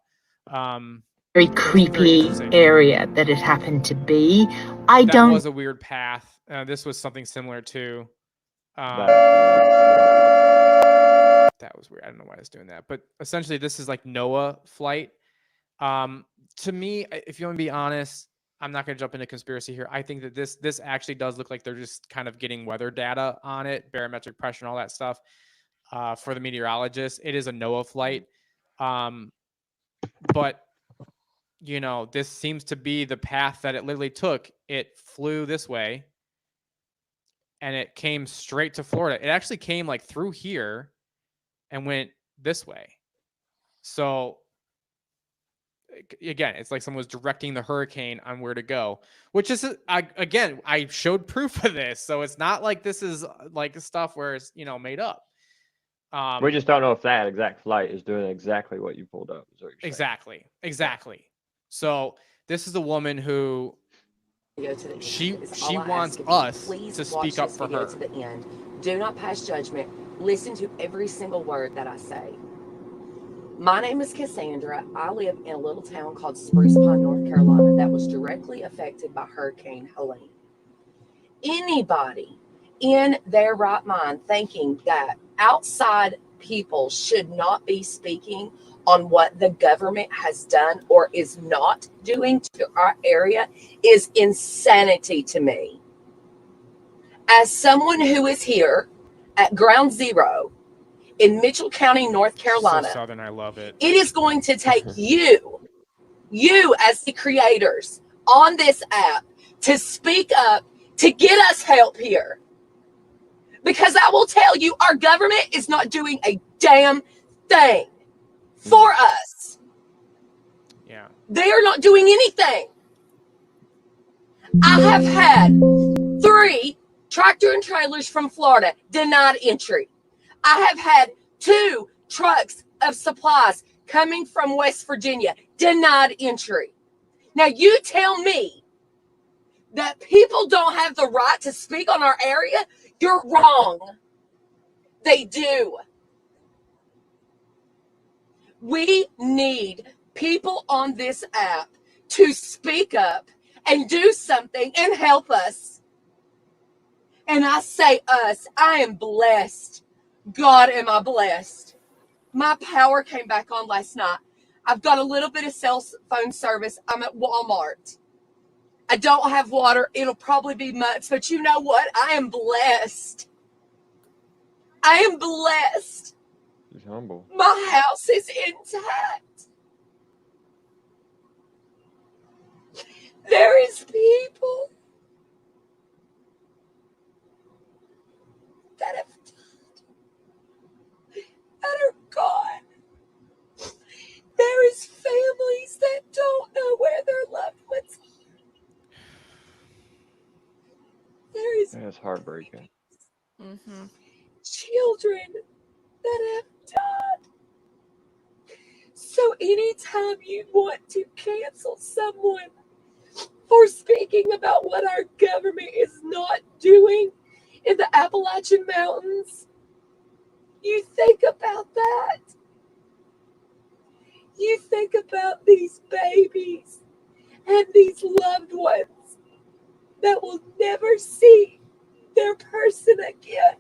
Very creepy area that it happened to be.
That was a weird path. This was something similar to. That was weird. I don't know why I was doing that, but essentially this is like NOAA flight. To me, if you want to be honest, I'm not going to jump into conspiracy here. I think that this actually does look like they're just kind of getting weather data on it, barometric pressure and all that stuff for the meteorologists. It is a NOAA flight. But, this seems to be the path that it literally took. It flew this way and it came straight to Florida. It actually came like through here and went this way. So again, it's like someone was directing the hurricane on where to go, which is, I showed proof of this. So it's not like this is like stuff where it's, made up.
We just don't know if that exact flight is doing exactly what you pulled up. Is what you're saying.
Exactly. So this is a woman who she wants us to speak up for her.
To the end. Do not pass judgment. Listen to every single word that I say. My name is Cassandra. I live in a little town called Spruce Pine, North Carolina, that was directly affected by Hurricane Helene. Anybody in their right mind thinking that outside people should not be speaking on what the government has done or is not doing to our area is insanity to me. As someone who is here at ground zero in Mitchell County, North Carolina,
So Southern, I love it.
It is going to take you as the creators on this app to speak up to get us help here. Because I will tell you, our government is not doing a damn thing for us.
Yeah.
They are not doing anything. I have had 3 tractor and trailers from Florida denied entry. I have had 2 trucks of supplies coming from West Virginia denied entry. Now you tell me that people don't have the right to speak on our area? You're wrong. They do. We need people on this app to speak up and do something and help us. And I say us, I am blessed. God, am I blessed. My power came back on last night. I've got a little bit of cell phone service. I'm at Walmart. I don't have water. It'll probably be months, but you know what? I am blessed. I am blessed.
She's humble.
My house is intact. There is people that have died, that are gone. There is families that don't know where their loved ones are. There is
That's heartbreaking.
children that have died. So anytime you want to cancel someone for speaking about what our government is not doing in the Appalachian Mountains, you think about that. You think about these babies and these loved ones that will never see their person again.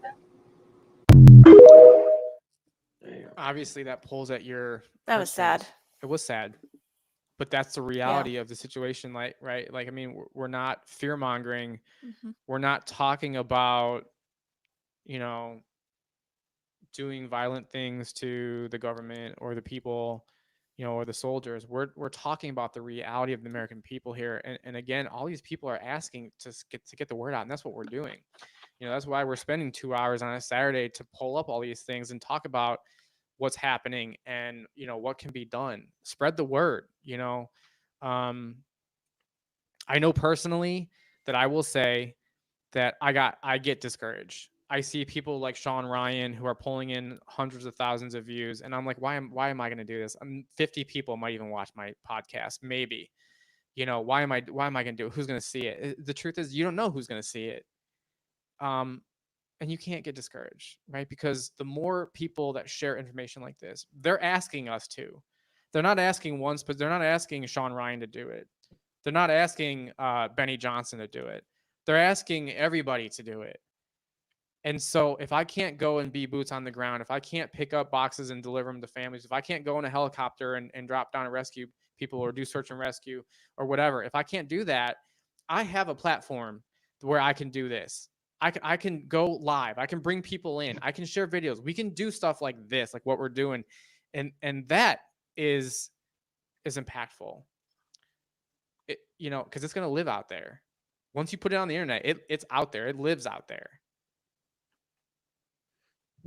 Obviously, that pulls at your.
That was sad.
It was sad, but that's the reality of the situation. Right? Like, I mean, we're not fear mongering. We're not talking about, doing violent things to the government or the people, or the soldiers. We're talking about the reality of the American people here. And again, all these people are asking to get the word out, and that's what we're doing. That's why we're spending 2 hours on a Saturday to pull up all these things and talk about what's happening and, what can be done. Spread the word. I know personally that I will say that I get discouraged. I see people like Shawn Ryan who are pulling in hundreds of thousands of views, and I'm like, why am I going to do this? 50 people might even watch my podcast, maybe. Why am I going to do it? Who's going to see it? The truth is, you don't know who's going to see it. And you can't get discouraged, right? Because the more people that share information like this, they're asking us to. They're not asking once, but they're not asking Shawn Ryan to do it. They're not asking Benny Johnson to do it. They're asking everybody to do it. And so if I can't go and be boots on the ground, if I can't pick up boxes and deliver them to families, if I can't go in a helicopter and drop down and rescue people or do search and rescue or whatever, if I can't do that, I have a platform where I can do this. I can go live. I can bring people in. I can share videos. We can do stuff like this, like what we're doing. And that is impactful. Because it's going to live out there. Once you put it on the internet, it's out there. It lives out there.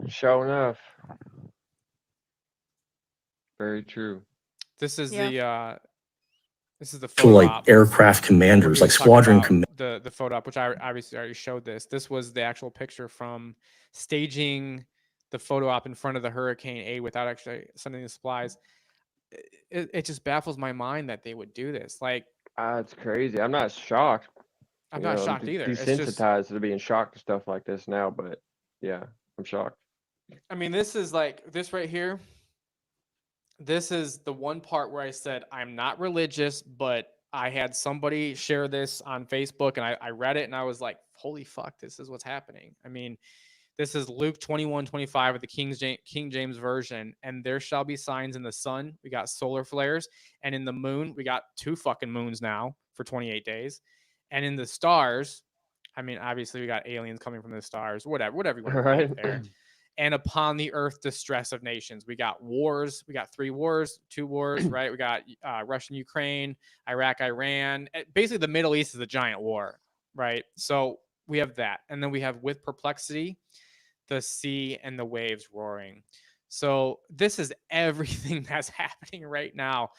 Sure enough. Very true.
This is the This is the photo
like
op.
aircraft commanders, like squadron commanders.
The photo op, which I obviously already showed this. This was the actual picture from staging the photo op in front of the Hurricane A without actually sending the supplies. It just baffles my mind that they would do this. Like,
it's crazy. I'm not shocked.
I'm not shocked either. It's
Desensitized to being shocked to stuff like this now, but yeah, I'm shocked.
I mean, this is like this right here. This is the one part where I said I'm not religious, but I had somebody share this on Facebook, and I read it, and I was like, holy fuck, this is what's happening. I mean, this is Luke 21:25 of the King James Version. And there shall be signs in the sun. We got solar flares. And in the moon, we got 2 fucking moons now for 28 days. And in the stars, I mean, obviously we got aliens coming from the stars, whatever you want to
Right.
there. And upon the earth, distress of nations. We got wars. We got 3 wars, 2 wars, right? We got Russia, Ukraine, Iraq, Iran. Basically, the Middle East is a giant war, right? So we have that. And then we have with perplexity, the sea and the waves roaring. So this is everything that's happening right now.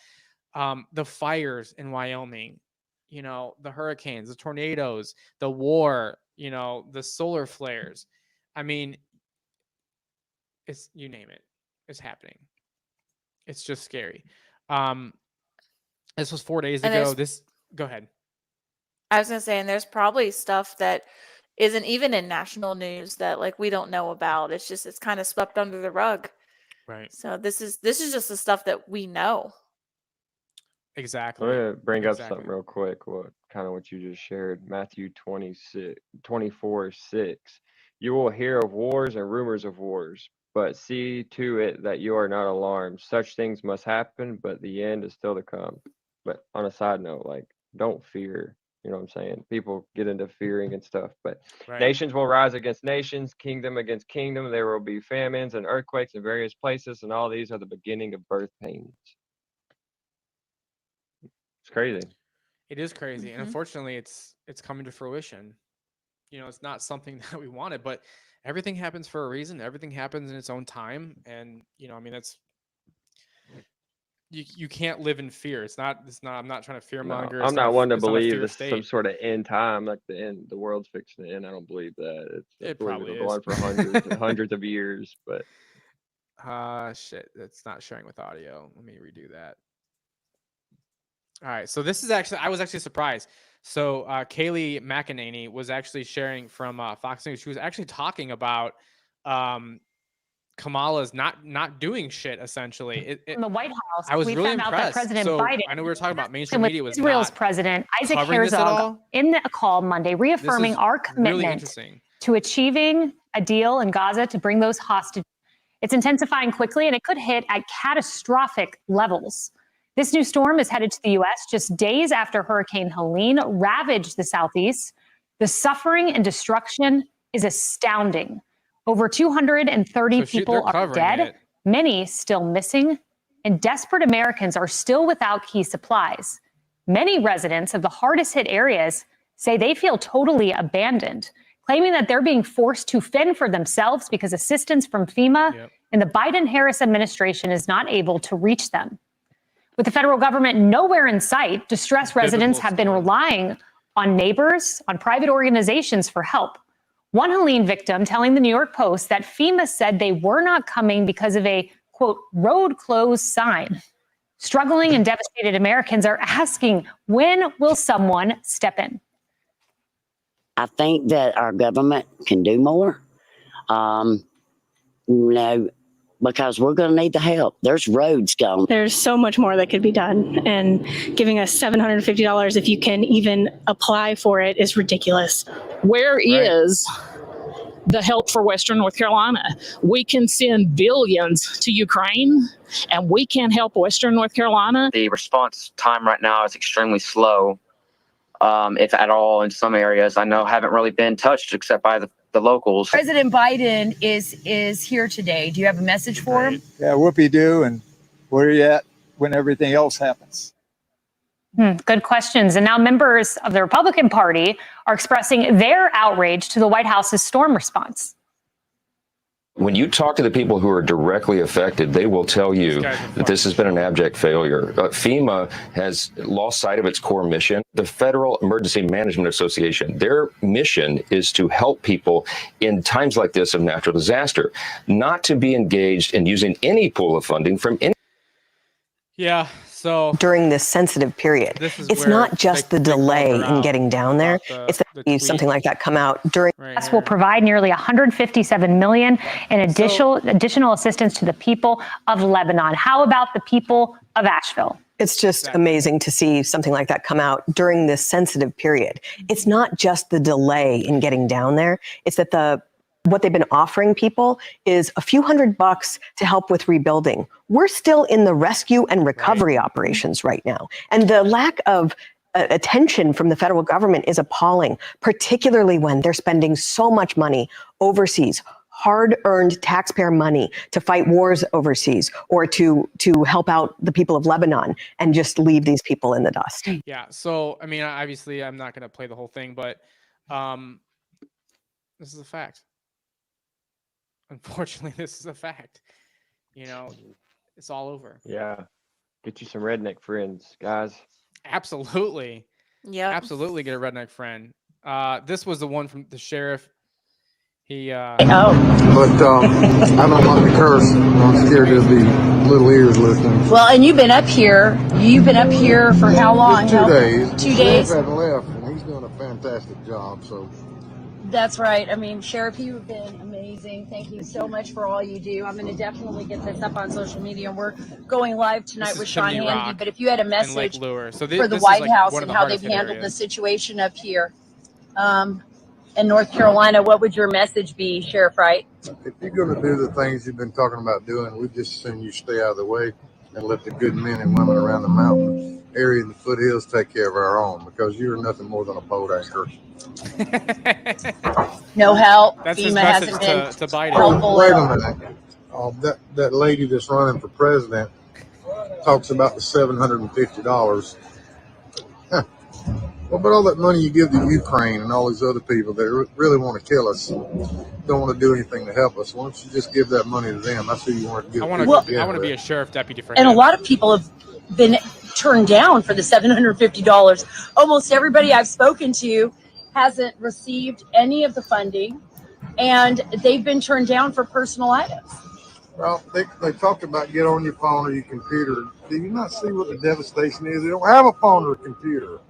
The fires in Wyoming, you know, the hurricanes, the tornadoes, the war, you know, the solar flares. I mean, it's, you name it, it's happening. It's just scary. This was 4 days ago. Go ahead.
I was gonna say, and there's probably stuff that isn't even in national news that like we don't know about. It's kind of swept under the rug.
Right.
So this is just the stuff that we know.
Exactly.
I'm gonna bring up something real quick. What you just shared. Matthew 24:6. You will hear of wars and rumors of wars, but see to it that you are not alarmed. Such things must happen, but the end is still to come. But on a side note, like, don't fear. You know what I'm saying? People get into fearing and stuff, but nations will rise against nations, kingdom against kingdom. There will be famines and earthquakes in various places, and all these are the beginning of birth pains. It's crazy.
It is crazy. And unfortunately, it's coming to fruition. You know, it's not something that we wanted, but everything happens for a reason. Everything happens in its own time. And, you know, I mean, that's, you can't live in fear. I'm not trying to fear monger.
No, I'm not one to believe this is some sort of end time, like the world's fixing to end. I don't believe that.
It probably
it'll go on for hundreds and hundreds of years, but
shit, that's not sharing with audio. Let me redo that. All right, so this is actually, I was actually surprised. So Kayleigh McEnany was actually sharing from Fox News. She was actually talking about Kamala's not doing shit, essentially.
In the White House,
I was
we
really
found
impressed.
out that President
So
Biden,
I know we were talking about mainstream
with
media was
Israel's
not
President Isaac
covering this at
Herzog
all.
in a call Monday, reaffirming our
really
commitment
interesting
to achieving a deal in Gaza to bring those hostages. It's intensifying quickly, and it could hit at catastrophic levels. This new storm is headed to the U.S. just days after Hurricane Helene ravaged the Southeast. The suffering and destruction is astounding. Over 230 people are dead, many still missing, and desperate Americans are still without key supplies. Many residents of the hardest hit areas say they feel totally abandoned, claiming that they're being forced to fend for themselves because assistance from FEMA and the Biden-Harris administration is not able to reach them. With the federal government nowhere in sight, distressed residents have been relying on neighbors, on private organizations for help. One Helene victim telling the New York Post that FEMA said they were not coming because of a, quote, road closed sign. Struggling and devastated Americans are asking, when will someone step in?
I think that our government can do more. Because we're going to need the help. There's roads gone.
There's so much more that could be done, and giving us $750 if you can even apply for it is ridiculous.
Where is the help for Western North Carolina? We can send billions to Ukraine, and we can't help Western North Carolina.
The response time right now is extremely slow, if at all, in some areas. I know haven't really been touched except by the locals.
President Biden is here today. Do you have a message for him?
Yeah, whoopee-doo, and where are you at when everything else happens?
Good questions. And now members of the Republican Party are expressing their outrage to the White House's storm response.
When you talk to the people who are directly affected, they will tell you that this has been an abject failure. FEMA has lost sight of its core mission. The Federal Emergency Management Association, their mission is to help people in times like this of natural disaster, not to be engaged in using any pool of funding from any.
Yeah, so
during this sensitive period. It's not just the delay in getting down there. It's that something like that come out during.
U.S. will provide nearly $157 million in additional assistance to the people of Lebanon. How about the people of Asheville?
It's just amazing to see something like that come out during this sensitive period. It's not just the delay in getting down there. It's that what they've been offering people is a few $100 to help with rebuilding. We're still in the rescue and recovery operations right now. And the lack of attention from the federal government is appalling, particularly when they're spending so much money overseas, hard-earned taxpayer money to fight wars overseas or to help out the people of Lebanon and just leave these people in the dust.
Yeah, so, I mean, obviously I'm not going to play the whole thing, but this is a fact. Unfortunately, this is a fact. You know, it's all over.
Yeah. Get you some redneck friends, guys.
Absolutely.
Yeah.
Absolutely get a redneck friend. This was the one from the sheriff. He
But I don't like to curse. I'm scared there'll be little ears listening.
Well, and you've been up here. You've been up here for how long?
Just 2 days.
2 days.
Sheriff hadn't left, and he's doing a fantastic job. So.
That's right. I mean, Sheriff, you've been amazing. Thank you so much for all you do. I'm going to definitely get this up on social media. And we're going live tonight with Shawn Ryan. But if you had a message for the White House and how they've handled the situation up here in North Carolina, what would your message be, Sheriff Wright?
If you're going to do the things you've been talking about doing, we just assume you stay out of the way and let the good men and women around the mountain area and the foothills take care of our own, because you're nothing more than a boat anchor.
No help.
That's
FEMA
his
hasn't
message
been
to Biden.
helpful.
Wait a minute. That lady that's running for president talks about the $750. What about all that money you give to Ukraine and all these other people that really want to kill us, don't want to do anything to help us? Why don't you just give that money to them? That's who you want to give.
I want to be a sheriff deputy for
And
him.
a lot of people have been turned down for the $750. Almost everybody I've spoken to hasn't received any of the funding, and they've been turned down for personal items.
Well, they talked about get on your phone or your computer. Do you not see what the devastation is? They don't have a phone or a computer.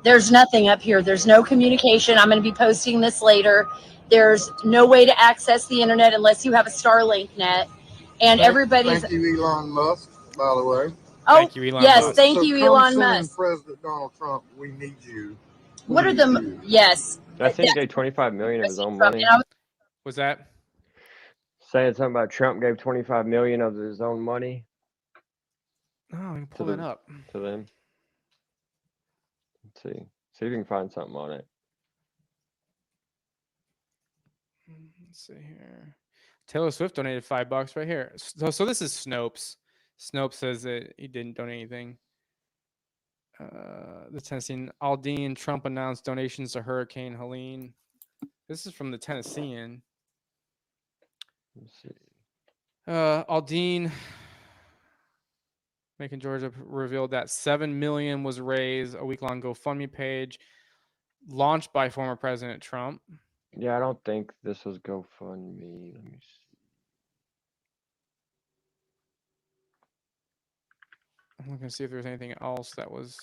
There's nothing up here. There's no communication. I'm going to be posting this later. There's no way to access the internet unless you have a Starlink net. And everybody's.
Thank you, Elon Musk, by the way.
Oh, thank you, Elon Musk. Thank you, Elon Musk.
President Donald Trump, we need you.
What are the? Yes.
I think they gave $25 million of his own money.
Was that?
Saying something about Trump gave $25 million of his own money.
Oh, I can pull that up.
To them. Let's see. See if you can find something on it.
Let's see here. Taylor Swift donated $5 right here. So this is Snopes. Snopes says that he didn't donate anything. The Tennessean Aldine, Trump announced donations to Hurricane Helene. This is from the Tennessean.
Let's see.
Aldine, Macon, Georgia, revealed that $7 million was raised. A week-long GoFundMe page launched by former President Trump.
Yeah, I don't think this was GoFundMe. Let me see.
I'm looking to see if there's anything else that was.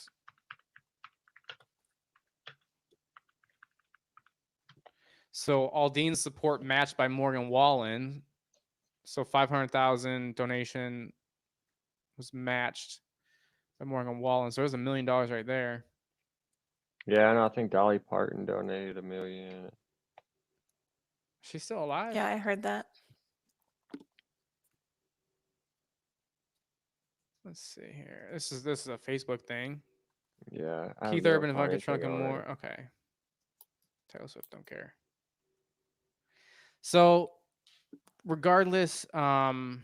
So Aldine's support matched by Morgan Wallen. So 500,000 donation was matched by Morgan Wallen. So there's $1 million right there.
Yeah, and I think Dolly Parton donated $1 million.
She's still alive?
Yeah, I heard that.
Let's see here. This is a Facebook thing.
Yeah.
Keith Urban, Ivanka Trump, and more. Okay. Taylor Swift don't care. So, regardless, oh,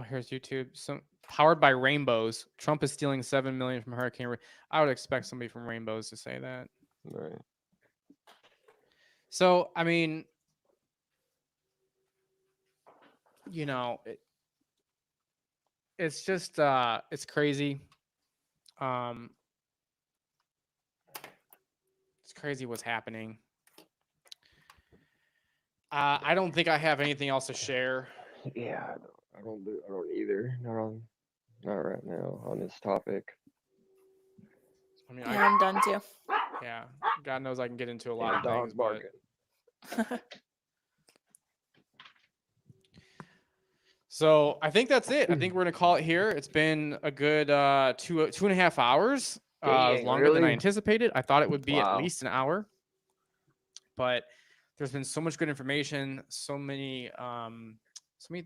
here's YouTube. So, powered by rainbows. Trump is stealing $7 million from Hurricane. I would expect somebody from Rainbows to say that.
Right.
So, I mean, you know, it's just it's crazy. It's crazy what's happening. I don't think I have anything else to share.
Yeah, I don't either. Not right now on this topic.
I mean,
yeah, I'm done too.
Yeah, God knows I can get into a lot of things,
barking.
So I think that's it. I think we're gonna call it here. It's been a good 2.5 hours. Longer than I anticipated. I thought it would be at least an hour, but there's been so much good information, so many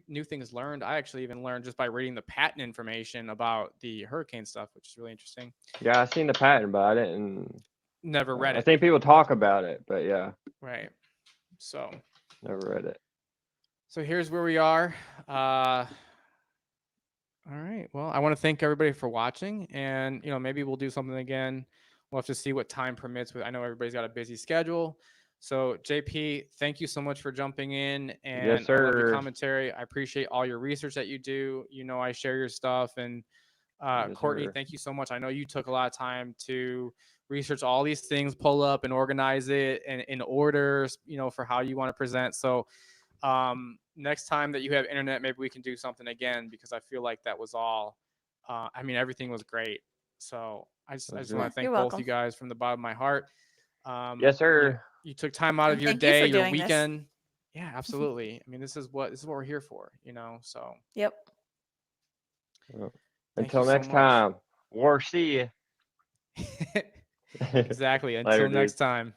new things learned. I actually even learned just by reading the patent information about the hurricane stuff, which is really interesting.
Yeah, I seen the patent, but I didn't.
Never read it.
I think people talk about it, but yeah.
Right. So.
Never read it.
So here's where we are. All right. Well, I want to thank everybody for watching, and maybe we'll do something again. We'll have to see what time permits. I know everybody's got a busy schedule. So JP, thank you so much for jumping in and
yes, sir.
I love your commentary. I appreciate all your research that you do. I share your stuff. And
yes,
Courtney,
sir.
thank you so much. I know you took a lot of time to research all these things, pull up and organize it and in orders, for how you want to present. So next time that you have internet, maybe we can do something again, because I feel like that was all, everything was great. So I just want to thank both you guys from the bottom of my heart.
Yes, sir.
You took time out of your day, your weekend. Yeah, absolutely. This is what we're here for, so.
Yep.
Until next time, war see you.
Exactly. Until next time.